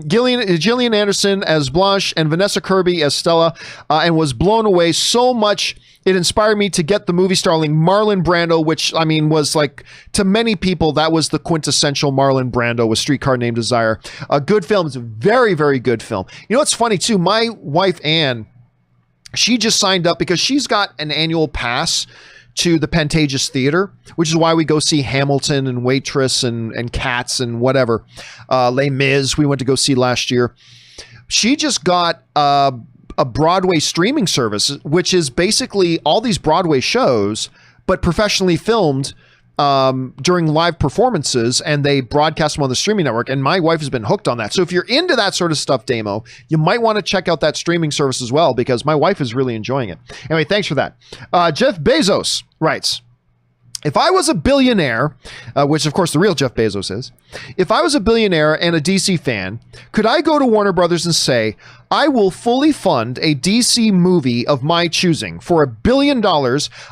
Gillian Anderson as Blanche and Vanessa Kirby as Stella, and was blown away so much it inspired me to get the movie starring Marlon Brando, which, I mean, was like, to many people, that was the quintessential Marlon Brando with Streetcar Named Desire. A good film. It's a very, very good film. You know what's funny, too? My wife, Anne, she just signed up because she's got an annual pass to the Pantages Theater, which is why we go see Hamilton and Waitress and Cats and whatever. Les Mis, we went to go see last year. She just got a Broadway streaming service, which is basically all these Broadway shows, but professionally filmed during live performances, and they broadcast them on the streaming network. And my wife has been hooked on that. So if you're into that sort of stuff, Damo, you might want to check out that streaming service as well, because my wife is really enjoying it. Anyway, thanks for that. Jeff Bezos writes, if I was a billionaire, which of course the real Jeff Bezos is, if I was a billionaire and a DC fan, could I go to Warner Brothers and say, I will fully fund a DC movie of my choosing? For $1 billion,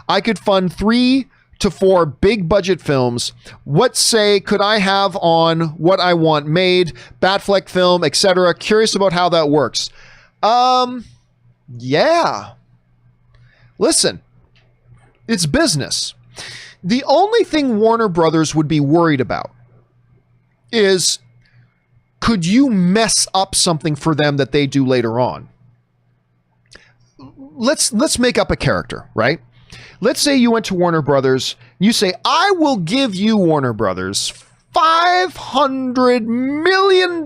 I could fund 3 to 4 big budget films. What say could I have on what I want made, Batfleck film, etc.? Curious about how that works. Yeah. Listen, it's business. The only thing Warner Brothers would be worried about is, could you mess up something for them that they do later on? Let's make up a character, right? Let's say you went to Warner Brothers, you say, I will give you, Warner Brothers, $500 million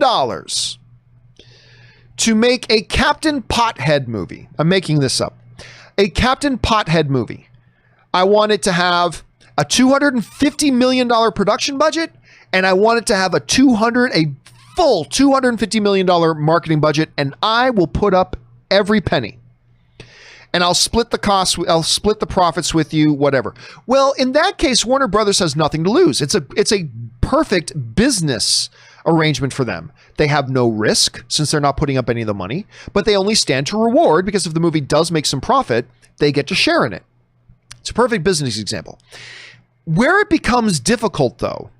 to make a Captain Pothead movie. I'm making this up. A Captain Pothead movie. I want it to have a $250 million production budget, and I want it to have a full $250 million marketing budget, and I will put up every penny. And I'll split the costs, I'll split the profits with you, whatever. Well, in that case, Warner Brothers has nothing to lose. It's a perfect business arrangement for them. They have no risk since they're not putting up any of the money, but they only stand to reward because if the movie does make some profit, they get to share in it. It's a perfect business example. Where it becomes difficult, though,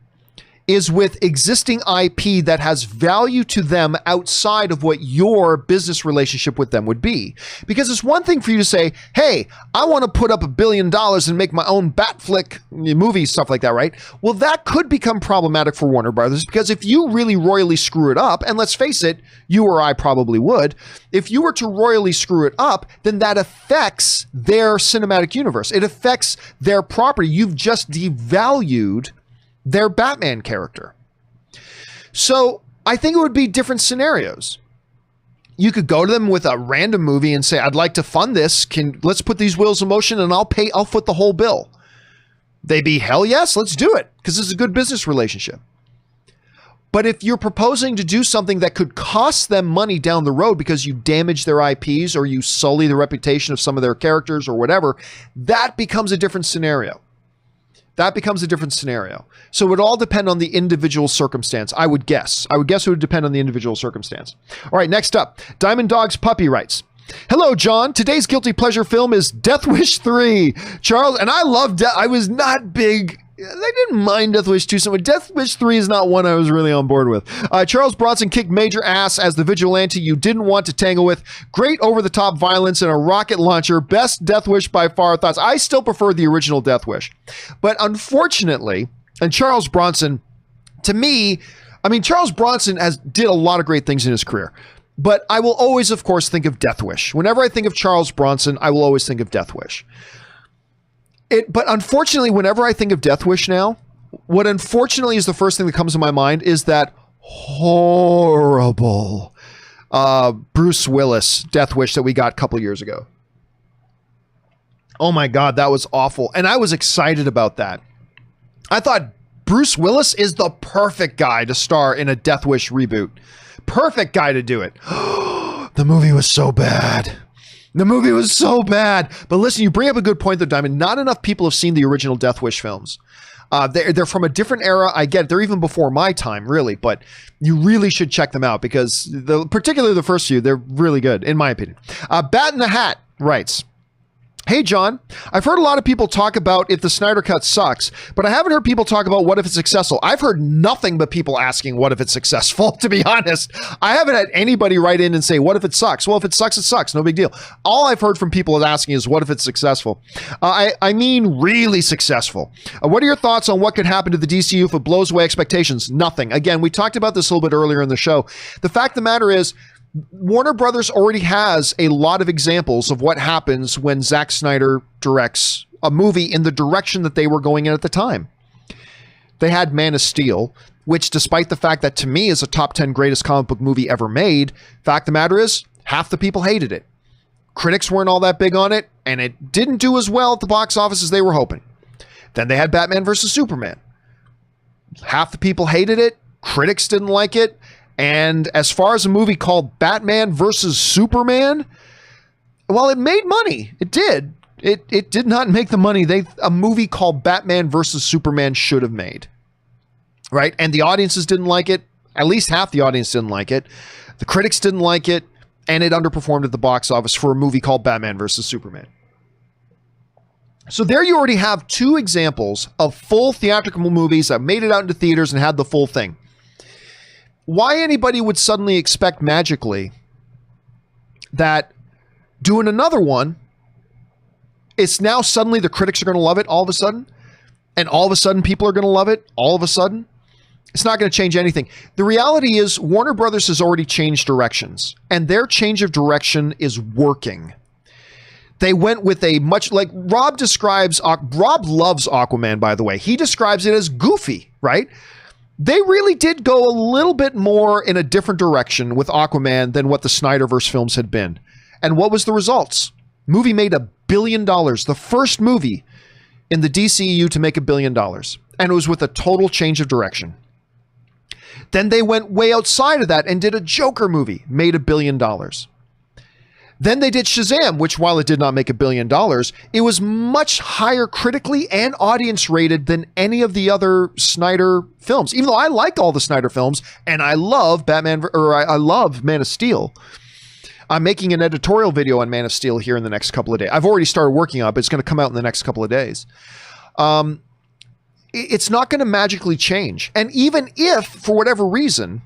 is with existing IP that has value to them outside of what your business relationship with them would be. Because it's one thing for you to say, hey, I want to put up $1 billion and make my own Batflick movie, stuff like that, right? Well, that could become problematic for Warner Brothers, because if you really royally screw it up, and let's face it, you or I probably would, if you were to royally screw it up, then that affects their cinematic universe. It affects their property. You've just devalued their Batman character. So I think it would be different scenarios. You could go to them with a random movie and say, I'd like to fund this. Let's put these wheels in motion and I'll foot the whole bill. They'd be, hell yes, let's do it, because this is a good business relationship. But if you're proposing to do something that could cost them money down the road because you damage their IPs or you sully the reputation of some of their characters or whatever, that becomes a different scenario. That becomes a different scenario. So it would all depend on the individual circumstance, I would guess. I would guess it would depend on the individual circumstance. All right, next up, Diamond Dog's Puppy writes, hello, John. Today's guilty pleasure film is Death Wish 3. Charles, and I love I was not big. I didn't mind Death Wish 2 so much. Death Wish 3 is not one I was really on board with. Charles Bronson kicked major ass as the vigilante you didn't want to tangle with. Great over-the-top violence and a rocket launcher. Best Death Wish by far. Thoughts? I still prefer the original Death Wish. But unfortunately, and Charles Bronson, to me, I mean, Charles Bronson did a lot of great things in his career. But I will always, of course, think of Death Wish. Whenever I think of Charles Bronson, I will always think of Death Wish. But unfortunately, whenever I think of Death Wish now, what unfortunately is the first thing that comes to my mind is that horrible Bruce Willis Death Wish that we got a couple years ago. Oh my God, that was awful. And I was excited about that. I thought Bruce Willis is the perfect guy to star in a Death Wish reboot. Perfect guy to do it. The movie was so bad. The movie was so bad. But listen, you bring up a good point though, Diamond. Not enough people have seen the original Death Wish films. They're from a different era. I get it. They're even before my time, really. But you really should check them out because particularly the first few, they're really good, in my opinion. Bat in the Hat writes, Hey, John, I've heard a lot of people talk about if the Snyder Cut sucks, but I haven't heard people talk about what if it's successful. I've heard nothing but people asking what if it's successful, to be honest. I haven't had anybody write in and say, what if it sucks? Well, if it sucks, it sucks. No big deal. All I've heard from people asking is, what if it's successful? I mean really successful. What are your thoughts on what could happen to the DCU if it blows away expectations? Nothing. Again, we talked about this a little bit earlier in the show. The fact of the matter is, Warner Brothers already has a lot of examples of what happens when Zack Snyder directs a movie in the direction that they were going in at the time. They had Man of Steel, which, despite the fact that to me is a top 10 greatest comic book movie ever made, fact of the matter is, half the people hated it. Critics weren't all that big on it, and it didn't do as well at the box office as they were hoping. Then they had Batman vs. Superman. Half the people hated it, critics didn't like it, and as far as a movie called Batman versus Superman, well, it made money. It did. It did not make the money a movie called Batman versus Superman should have made. Right? And the audiences didn't like it. At least half the audience didn't like it. The critics didn't like it. And it underperformed at the box office for a movie called Batman versus Superman. So there you already have two examples of full theatrical movies that made it out into theaters and had the full thing. Why anybody would suddenly expect magically that doing another one, it's now suddenly the critics are going to love it all of a sudden, and all of a sudden people are going to love it all of a sudden? It's not going to change anything. The reality is Warner Brothers has already changed directions, and their change of direction is working. They went with a much, like Rob describes, Rob loves Aquaman, by the way. He describes it as goofy, right? They really did go a little bit more in a different direction with Aquaman than what the Snyderverse films had been. And what was the results? Movie made $1 billion. The first movie in the DCEU to make $1 billion. And it was with a total change of direction. Then they went way outside of that and did a Joker movie, made $1 billion. Then they did Shazam, which while it did not make $1 billion, it was much higher critically and audience rated than any of the other Snyder films. Even though I like all the Snyder films and I love I love Man of Steel. I'm making an editorial video on Man of Steel here in the next couple of days. I've already started working on it, but it's going to come out in the next couple of days. It's not going to magically change. And even if for whatever reason,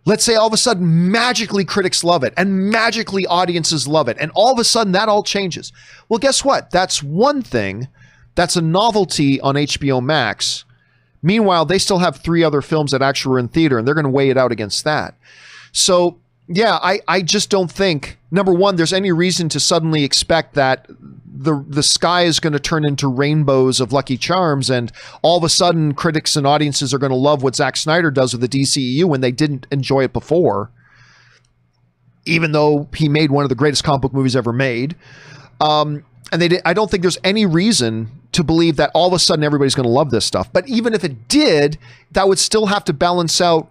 let's say all of a sudden magically critics love it and magically audiences love it, and all of a sudden that all changes. Well, guess what? That's one thing. That's a novelty on HBO Max. Meanwhile, they still have 3 other films that actually were in theater, and they're going to weigh it out against that. So, yeah, I just don't think, number one, there's any reason to suddenly expect that the sky is going to turn into rainbows of Lucky Charms, and all of a sudden critics and audiences are going to love what Zack Snyder does with the DCEU when they didn't enjoy it before, even though he made one of the greatest comic book movies ever made. And I don't think there's any reason to believe that all of a sudden everybody's going to love this stuff. But even if it did, that would still have to balance out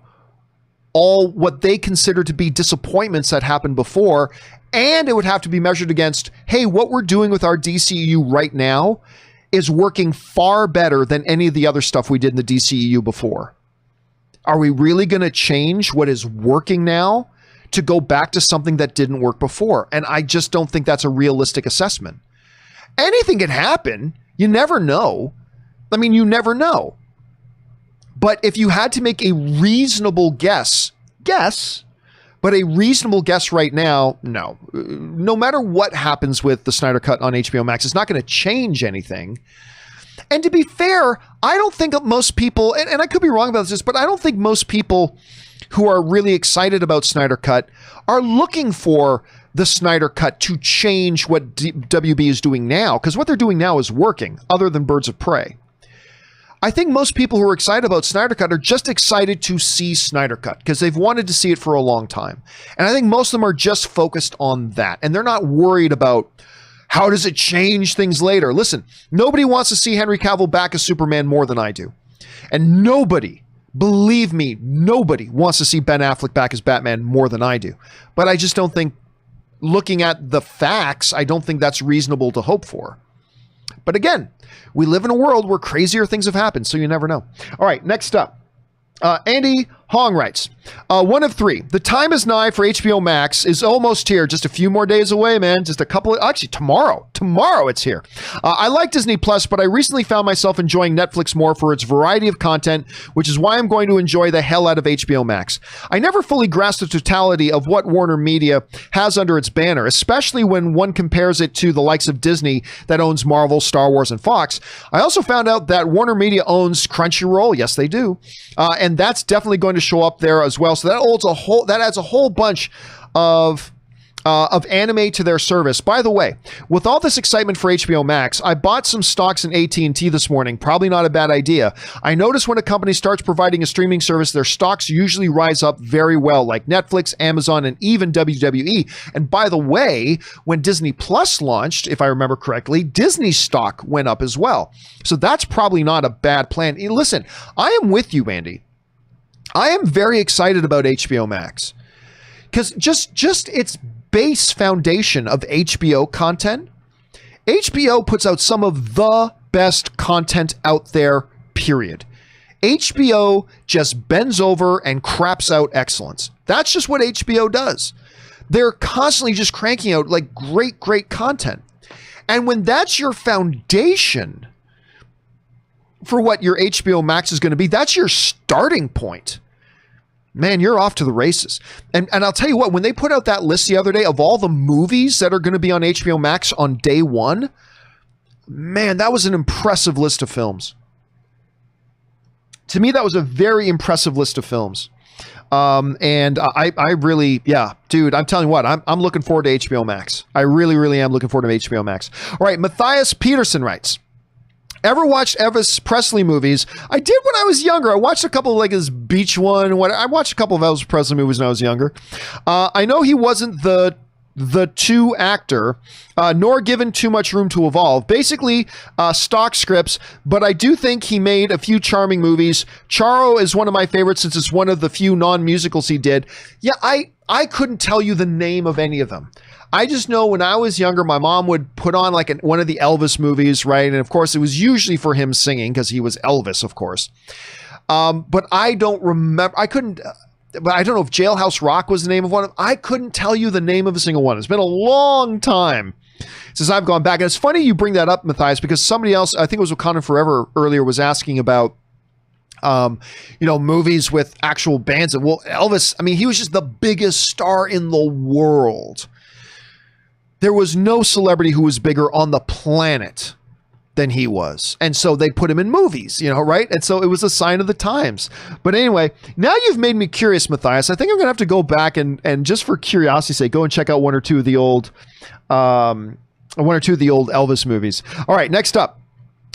all what they consider to be disappointments that happened before. And it would have to be measured against, hey, what we're doing with our DCEU right now is working far better than any of the other stuff we did in the DCEU before. Are we really going to change what is working now to go back to something that didn't work before? And I just don't think that's a realistic assessment. Anything can happen. You never know. I mean, you never know. But if you had to make a reasonable guess, but a reasonable guess right now, no. No matter what happens with the Snyder Cut on HBO Max, it's not going to change anything. And to be fair, I don't think most people, and I could be wrong about this, but I don't think most people who are really excited about Snyder Cut are looking for the Snyder Cut to change what WB is doing now, because what they're doing now is working, other than Birds of Prey. I think most people who are excited about Snyder Cut are just excited to see Snyder Cut because they've wanted to see it for a long time. And I think most of them are just focused on that. And they're not worried about how does it change things later. Listen, nobody wants to see Henry Cavill back as Superman more than I do. And nobody, believe me, nobody wants to see Ben Affleck back as Batman more than I do. But I just don't think, looking at the facts, I don't think that's reasonable to hope for. But again, we live in a world where crazier things have happened, so you never know. All right, next up. Andy Hong writes, one of three. The time is nigh for HBO Max is almost here. Just a few more days away, man. Just a couple of, actually tomorrow. Tomorrow it's here. I like Disney Plus, but I recently found myself enjoying Netflix more for its variety of content, which is why I'm going to enjoy the hell out of HBO Max. I never fully grasped the totality of what Warner Media has under its banner, especially when one compares it to the likes of Disney that owns Marvel, Star Wars, and Fox. I also found out that Warner Media owns Crunchyroll. Yes, they do. And that's definitely going to show up there as well. So that adds a whole bunch of anime to their service. By the way, with all this excitement for HBO Max, I bought some stocks in AT&T this morning. Probably not a bad idea. I notice when a company starts providing a streaming service, their stocks usually rise up very well, like Netflix, Amazon, and even WWE. And by the way, when Disney Plus launched, if I remember correctly, Disney stock went up as well. So that's probably not a bad plan. Listen, I am with you, Andy. I am very excited about HBO Max because just its base foundation of HBO content. HBO puts out some of the best content out there, period. HBO just bends over and craps out excellence. That's just what HBO does. They're constantly just cranking out like great content. And when that's your foundation for what your HBO Max is going to be, that's your starting point. Man, you're off to the races. And I'll tell you what, when they put out that list the other day of all the movies that are going to be on HBO Max on day one, man, that was an impressive list of films. To me, that was a very impressive list of films. And I really, yeah, dude, I'm telling you what, I'm looking forward to HBO Max. I really am looking forward to HBO Max. All right, Matthias Peterson writes, ever watched Elvis Presley movies? I did when I was younger. I watched a couple of like his Beach one. I watched a couple of Elvis Presley movies when I was younger. I know he wasn't the two actor, nor given too much room to evolve. Basically, stock scripts, but I do think he made a few charming movies. Charo is one of my favorites since it's one of the few non-musicals he did. Yeah, I couldn't tell you the name of any of them. I just know when I was younger, my mom would put on like one of the Elvis movies, right? And of course, it was usually for him singing because he was Elvis, of course. But I don't remember. But I don't know if Jailhouse Rock was the name of one of them. I couldn't tell you the name of a single one. It's been a long time since I've gone back. And it's funny you bring that up, Matthias, because somebody else, I think it was Wakanda Forever earlier, was asking about movies with actual bands. Well, Elvis, I mean, he was just the biggest star in the world. There was no celebrity who was bigger on the planet than he was. And so they put him in movies, right? And so it was a sign of the times. But anyway, now you've made me curious, Matthias. I think I'm going to have to go back and just for curiosity's sake, go and check out one or two of the old Elvis movies. All right, next up.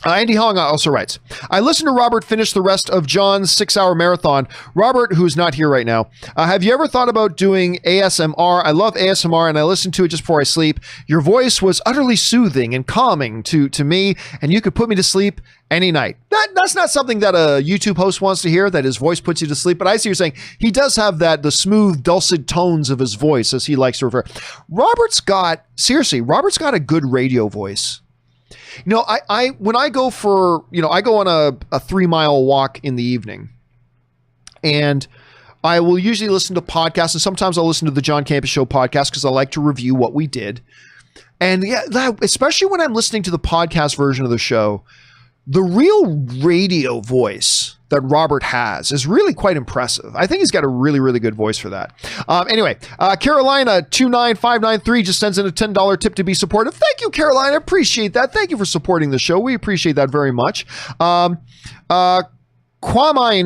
Andy Hong also writes, I listened to Robert finish the rest of John's 6-hour marathon. Robert, who's not here right now, have you ever thought about doing ASMR? I love ASMR and I listen to it just before I sleep. Your voice was utterly soothing and calming to me, and you could put me to sleep any night. That's not something that a YouTube host wants to hear, that his voice puts you to sleep, but I see you're saying he does have the smooth, dulcet tones of his voice, as he likes to refer. Robert's got a good radio voice. When I go for, I go on a 3-mile walk in the evening, and I will usually listen to podcasts, and sometimes I'll listen to the John Campea Show podcast because I like to review what we did. And yeah, especially when I'm listening to the podcast version of the show, the real radio voice that Robert has is really quite impressive. I think he's got a really, really good voice for that. Anyway, Carolina 29593 just sends in a $10 tip to be supportive. Thank you, Carolina. Appreciate that. Thank you for supporting the show. We appreciate that very much. Kwame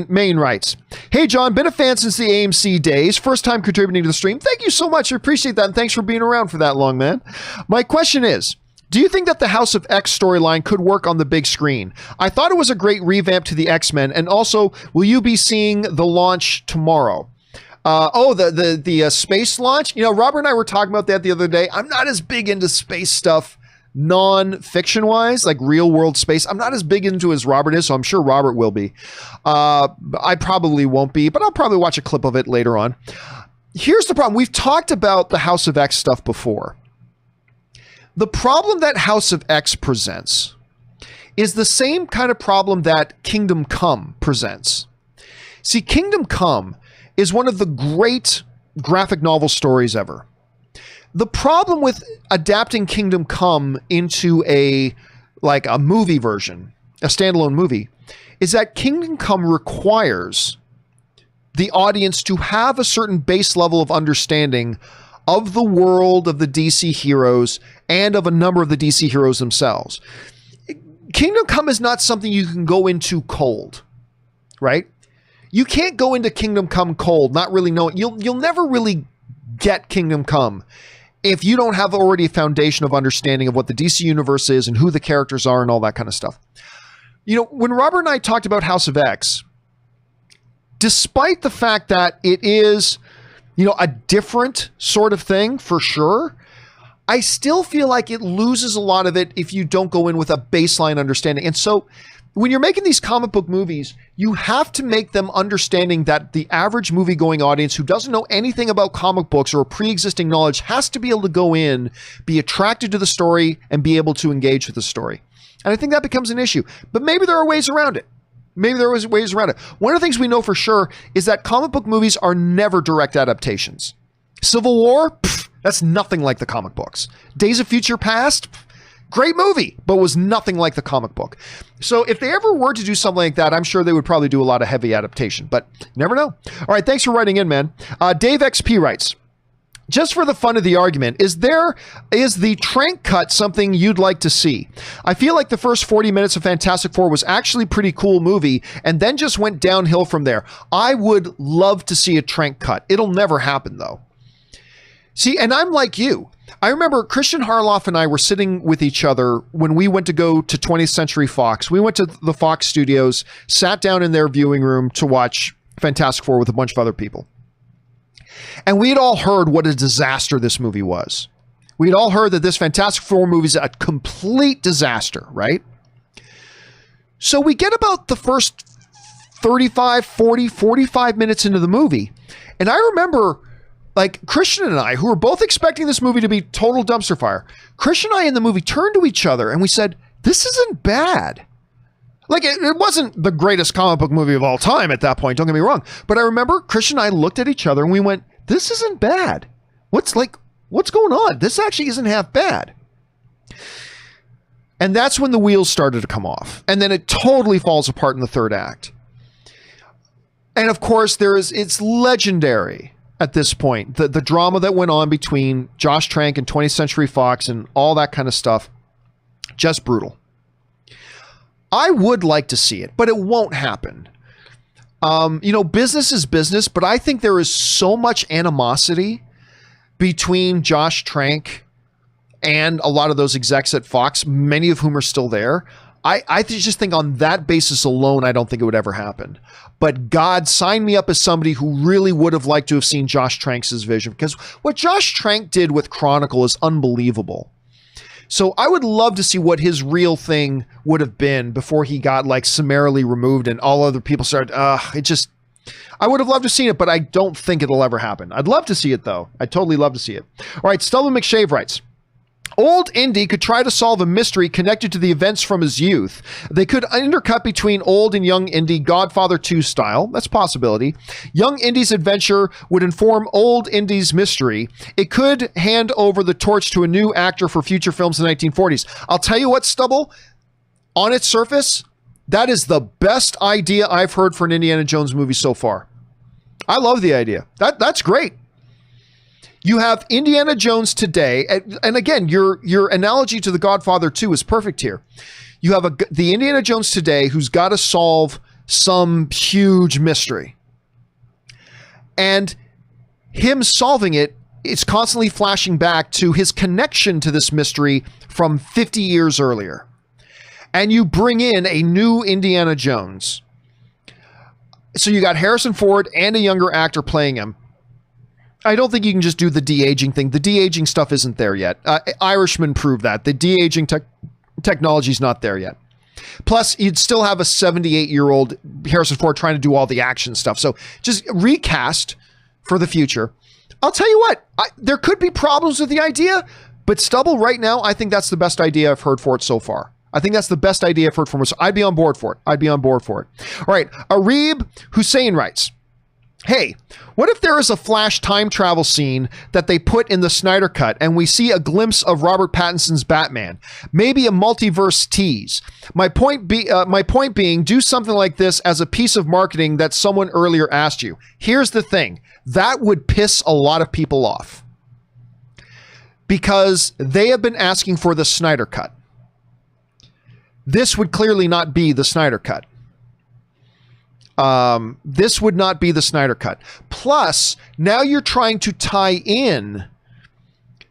Main writes, hey, John, been a fan since the AMC days. First time contributing to the stream. Thank you so much. I appreciate that. And thanks for being around for that long, man. My question is, do you think that the House of X storyline could work on the big screen? I thought it was a great revamp to the X-Men. And also, will you be seeing the launch tomorrow? The space launch? Robert and I were talking about that the other day. I'm not as big into space stuff non-fiction wise, like real world space. I'm not as big into as Robert is, so I'm sure Robert will be. I probably won't be, but I'll probably watch a clip of it later on. Here's the problem. We've talked about the House of X stuff before. The problem that House of X presents is the same kind of problem that Kingdom Come presents. See, Kingdom Come is one of the great graphic novel stories ever. The problem with adapting Kingdom Come into a movie version, a standalone movie, is that Kingdom Come requires the audience to have a certain base level of understanding of the world of the DC heroes and of a number of the DC heroes themselves. Kingdom Come is not something you can go into cold, right? You can't go into Kingdom Come cold, not really knowing. You'll never really get Kingdom Come if you don't have already a foundation of understanding of what the DC universe is and who the characters are and all that kind of stuff. You know, when Robert and I talked about House of X, despite the fact that it is, you know, a different sort of thing for sure, I still feel like it loses a lot of it if you don't go in with a baseline understanding. And so when you're making these comic book movies, you have to make them understanding that the average movie-going audience who doesn't know anything about comic books or pre-existing knowledge has to be able to go in, be attracted to the story, and be able to engage with the story. And I think that becomes an issue. But maybe there are ways around it. Maybe there are ways around it. One of the things we know for sure is that comic book movies are never direct adaptations. Civil War, that's nothing like the comic books. Days of Future Past, great movie, but was nothing like the comic book. So if they ever were to do something like that, I'm sure they would probably do a lot of heavy adaptation, but you never know. All right, thanks for writing in, man. Dave XP writes, just for the fun of the argument, is the Trank cut something you'd like to see? I feel like the first 40 minutes of Fantastic Four was actually a pretty cool movie and then just went downhill from there. I would love to see a Trank cut. It'll never happen though. See, and I'm like you. I remember Christian Harloff and I were sitting with each other when we went to go to 20th Century Fox. We went to the Fox studios, sat down in their viewing room to watch Fantastic Four with a bunch of other people. And we had all heard what a disaster this movie was. We had all heard that this Fantastic Four movie is a complete disaster, right? So we get about the first 35, 40, 45 minutes into the movie. And I remember, like, Christian and I, who were both expecting this movie to be total dumpster fire, Christian and I in the movie turned to each other and we said, this isn't bad. Like, it wasn't the greatest comic book movie of all time at that point, don't get me wrong. But I remember Christian and I looked at each other and we went, this isn't bad. What's going on? This actually isn't half bad. And that's when the wheels started to come off. And then it totally falls apart in the third act. And of course, it's legendary at this point. The drama that went on between Josh Trank and 20th Century Fox and all that kind of stuff, just brutal. I would like to see it, but it won't happen. Business is business, but I think there is so much animosity between Josh Trank and a lot of those execs at Fox, many of whom are still there. I just think on that basis alone, I don't think it would ever happen. But God, sign me up as somebody who really would have liked to have seen Josh Trank's vision, because what Josh Trank did with Chronicle is unbelievable. So I would love to see what his real thing would have been before he got like summarily removed and all other people started. I would have loved to see it, but I don't think it'll ever happen. I'd love to see it though. I'd totally love to see it. All right, Stubborn McShave writes, old Indy could try to solve a mystery connected to the events from his youth. They could intercut between old and young Indy, Godfather 2 style. That's a possibility. Young Indy's adventure would inform old Indy's mystery. It could hand over the torch to a new actor for future films in the 1940s. I'll tell you what, Stubble, on its surface, that is the best idea I've heard for an Indiana Jones movie so far. I love the idea. That's great. You have Indiana Jones today, and again, your analogy to The Godfather 2 is perfect here. You have the Indiana Jones today who's got to solve some huge mystery. And him solving it, it's constantly flashing back to his connection to this mystery from 50 years earlier. And you bring in a new Indiana Jones. So you got Harrison Ford and a younger actor playing him. I don't think you can just do the de-aging thing. The de-aging stuff isn't there yet. Irishman proved that. The de-aging technology is not there yet. Plus, you'd still have a 78-year-old Harrison Ford trying to do all the action stuff. So just recast for the future. I'll tell you what, there could be problems with the idea, but Stubble, right now, I think that's the best idea I've heard for it so far. I think that's the best idea I've heard from it. So I'd be on board for it. All right, Arib Hussein writes, hey, what if there is a Flash time travel scene that they put in the Snyder Cut and we see a glimpse of Robert Pattinson's Batman? Maybe a multiverse tease. My point being, do something like this as a piece of marketing that someone earlier asked you. Here's the thing. That would piss a lot of people off because they have been asking for the Snyder Cut. This would clearly not be the Snyder Cut. This would not be the Snyder Cut. Plus, now you're trying to tie in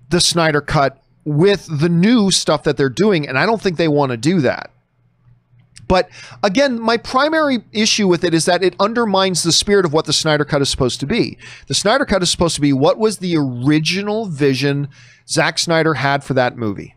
the Snyder Cut with the new stuff that they're doing, and I don't think they want to do that. But again, my primary issue with it is that it undermines the spirit of what the Snyder Cut is supposed to be. The Snyder Cut is supposed to be what was the original vision Zack Snyder had for that movie.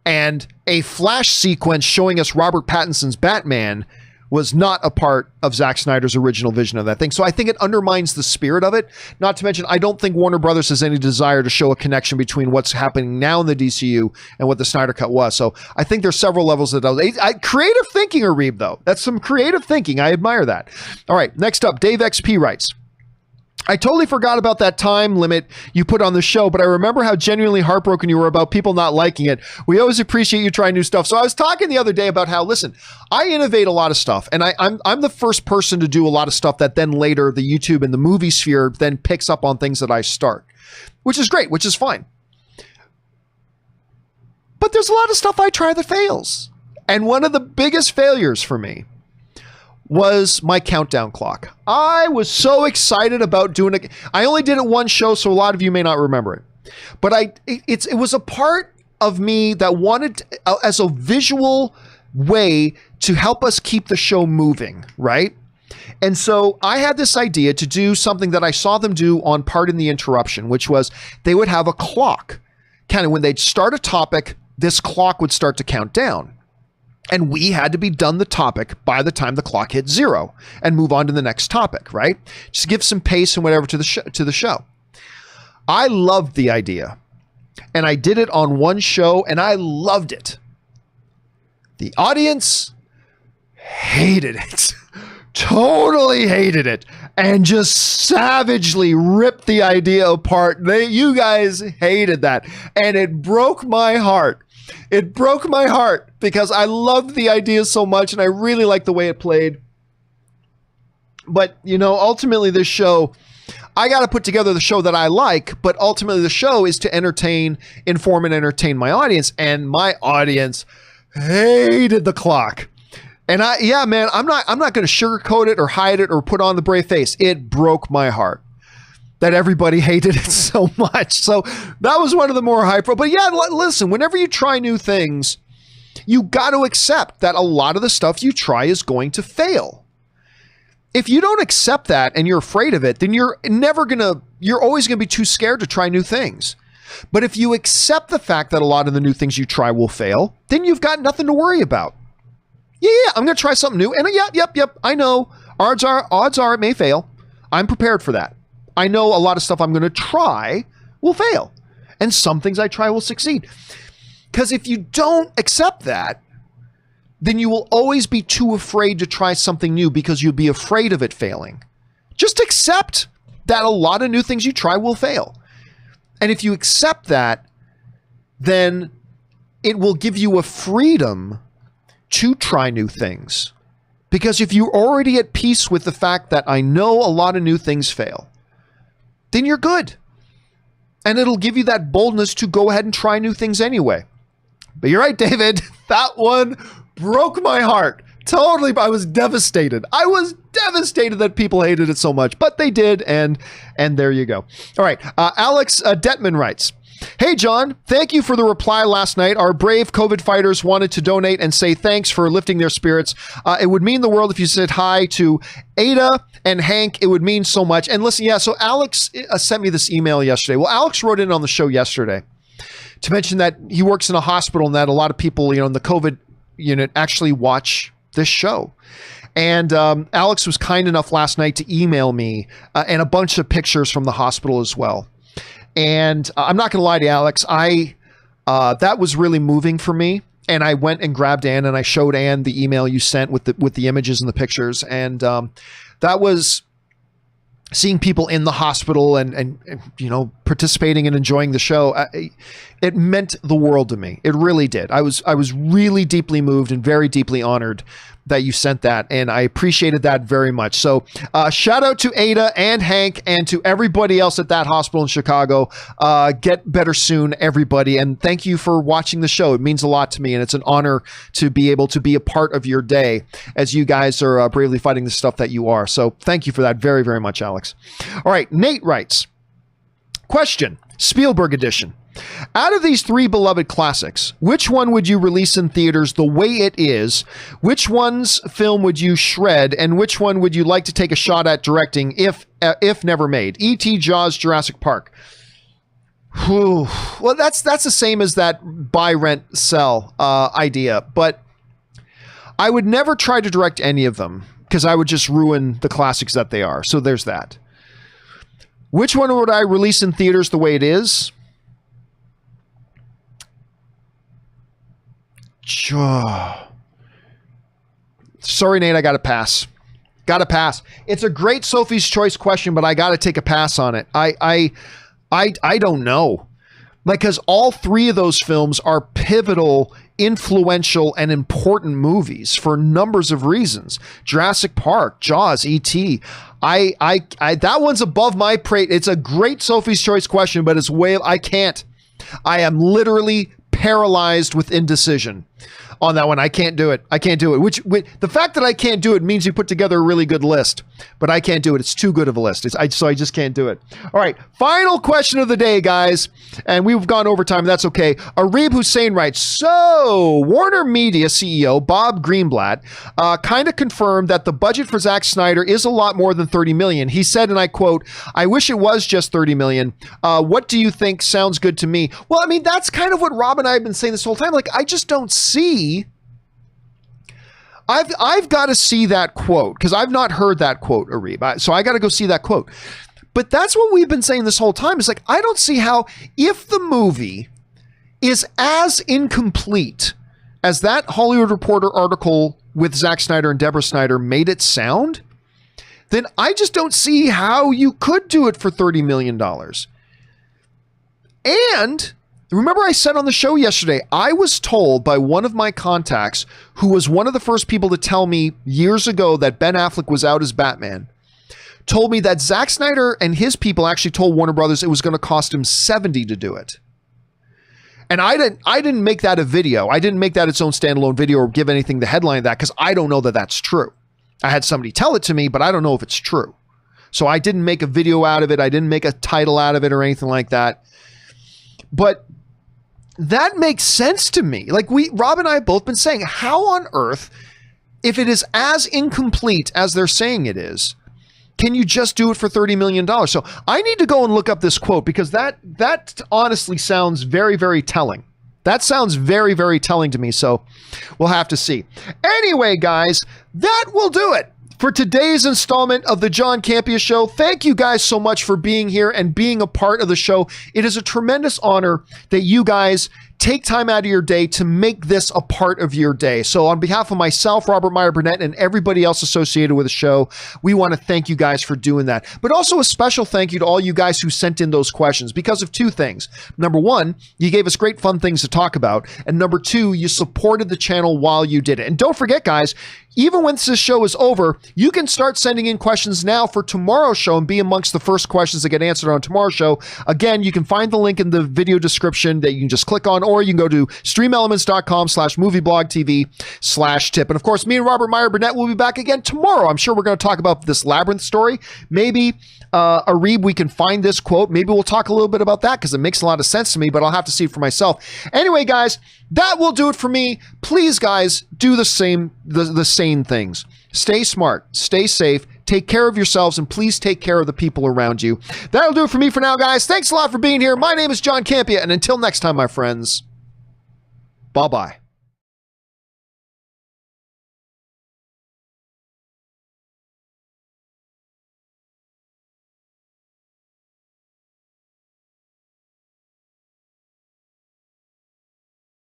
And a Flash sequence showing us Robert Pattinson's Batman was not a part of Zack Snyder's original vision of that thing. So I think it undermines the spirit of it. Not to mention, I don't think Warner Brothers has any desire to show a connection between what's happening now in the DCU and what the Snyder Cut was. So I think there's several levels of that. Creative thinking, Reeves, though. That's some creative thinking. I admire that. All right, next up, Dave XP writes, I totally forgot about that time limit you put on the show, but I remember how genuinely heartbroken you were about people not liking it. We always appreciate you trying new stuff. So I was talking the other day about how, listen, I innovate a lot of stuff, and I'm the first person to do a lot of stuff that then later the YouTube and the movie sphere then picks up on things that I start, which is great, which is fine. But there's a lot of stuff I try that fails. And one of the biggest failures for me was my countdown clock. I was so excited about doing it. I only did it one show, so a lot of you may not remember it. But it was a part of me that wanted, as a visual way to help us keep the show moving, right? And so I had this idea to do something that I saw them do on Pardon the Interruption, which was they would have a clock. Kind of when they'd start a topic, this clock would start to count down. And we had to be done the topic by the time the clock hit 0 and move on to the next topic, right? Just give some pace and whatever to the show. I loved the idea. And I did it on one show and I loved it. The audience hated it. Totally hated it. And just savagely ripped the idea apart. You guys hated that. And it broke my heart. It broke my heart because I loved the idea so much and I really liked the way it played. But, you know, ultimately this show, I got to put together the show that I like, but ultimately the show is to entertain, inform, and entertain my audience. And my audience hated the clock. And I'm not going to sugarcoat it or hide it or put on the brave face. It broke my heart that everybody hated it so much. So that was one of the more hyper. But yeah, listen, whenever you try new things, you got to accept that a lot of the stuff you try is going to fail. If you don't accept that and you're afraid of it, then you're always going to be too scared to try new things. But if you accept the fact that a lot of the new things you try will fail, then you've got nothing to worry about. Yeah, I'm going to try something new. And yep, I know. Odds are it may fail. I'm prepared for that. I know a lot of stuff I'm going to try will fail. And some things I try will succeed. Because if you don't accept that, then you will always be too afraid to try something new because you'll be afraid of it failing. Just accept that a lot of new things you try will fail. And if you accept that, then it will give you a freedom to try new things. Because if you're already at peace with the fact that I know a lot of new things fail, then you're good. And it'll give you that boldness to go ahead and try new things anyway. But you're right, David. That one broke my heart. Totally. I was devastated. I was devastated that people hated it so much, but they did. And there you go. All right. Alex Detman writes, hey, John, thank you for the reply last night. Our brave COVID fighters wanted to donate and say thanks for lifting their spirits. It would mean the world if you said hi to Ada and Hank. It would mean so much. And listen, yeah, so Alex sent me this email yesterday. Well, Alex wrote in on the show yesterday to mention that he works in a hospital and that a lot of people, in the COVID unit actually watch this show. And Alex was kind enough last night to email me and a bunch of pictures from the hospital as well. And I'm not going to lie to you, Alex, that was really moving for me. And I went and grabbed Ann and I showed Ann the email you sent with the images and the pictures. And that was seeing people in the hospital and you know, participating and enjoying the show, it meant the world to me. It really did. I was really deeply moved and very deeply honored that you sent that, and I appreciated that very much. So shout out to Ada and Hank and to everybody else at that hospital in Chicago. Get better soon, everybody, and thank you for watching the show. It means a lot to me, and it's an honor to be able to be a part of your day as you guys are bravely fighting the stuff that you are. So thank you for that very, very much, Alex. All right, Nate writes, question, Spielberg edition. Out of these three beloved classics, which one would you release in theaters the way it is? Which one's film would you shred? And which one would you like to take a shot at directing if never made? E.T., Jaws, Jurassic Park. Whew. Well, that's the same as that buy, rent, sell idea. But I would never try to direct any of them because I would just ruin the classics that they are. So there's that. Which one would I release in theaters the way it is? Sorry, Nate, I got to pass. It's a great Sophie's Choice question, but I got to take a pass on it. I don't know. Like, because all three of those films are pivotal, influential, and important movies for numbers of reasons. Jurassic Park, Jaws, E.T. That one's above my plate. It's a great Sophie's Choice question, but it's I can't. I am literally paralyzed with indecision on that one. I can't do it. Which the fact that I can't do it means you put together a really good list, but I can't do it. It's too good of a list. So I just can't do it. All right. Final question of the day, guys. And we've gone over time. That's okay. Arib Hussein writes, so Warner Media CEO Bob Greenblatt kind of confirmed that the budget for Zack Snyder is a lot more than 30 million. He said, and I quote, "I wish it was just 30 million. What do you think? Sounds good to me." Well, I mean, that's kind of what Rob and I have been saying this whole time. Like, I just don't see. I've got to see that quote because I've not heard that quote, Arib. So I got to go see that quote. But that's what we've been saying this whole time. It's like, I don't see how, if the movie is as incomplete as that Hollywood Reporter article with Zack Snyder and Deborah Snyder made it sound, then I just don't see how you could do it for $30 million. And remember I said on the show yesterday, I was told by one of my contacts, who was one of the first people to tell me years ago that Ben Affleck was out as Batman, told me that Zack Snyder and his people actually told Warner Brothers it was going to cost him $70 to do it. And I didn't make that a video. I didn't make that its own standalone video or give anything the headline of that because I don't know that that's true. I had somebody tell it to me, but I don't know if it's true. So I didn't make a video out of it. I didn't make a title out of it or anything like that. But that makes sense to me. Like Rob and I have both been saying, how on earth, if it is as incomplete as they're saying it is, can you just do it for $30 million? So I need to go and look up this quote because that honestly sounds very, very telling. That sounds very, very telling to me. So we'll have to see. Anyway, guys, that will do it for today's installment of the John Campea Show. Thank you guys so much for being here and being a part of the show. It is a tremendous honor that you guys take time out of your day to make this a part of your day. So on behalf of myself, Robert Meyer Burnett, and everybody else associated with the show, we want to thank you guys for doing that. But also a special thank you to all you guys who sent in those questions because of two things. Number one, you gave us great fun things to talk about. And number two, you supported the channel while you did it. And don't forget, guys, even once this show is over, you can start sending in questions now for tomorrow's show and be amongst the first questions that get answered on tomorrow's show. Again, you can find the link in the video description that you can just click on, or you can go to streamelements.com/movieblogtv/tip. And of course, me and Robert Meyer Burnett will be back again tomorrow. I'm sure we're going to talk about this Labyrinth story. Maybe Arib, we can find this quote. Maybe we'll talk a little bit about that because it makes a lot of sense to me, but I'll have to see it for myself. Anyway, guys, that will do it for me. Please, guys, do the same things. Stay smart, stay safe, take care of yourselves, and please take care of the people around you. That'll do it for me for now, guys. Thanks a lot for being here. My name is John Campea, and until next time, my friends, bye-bye.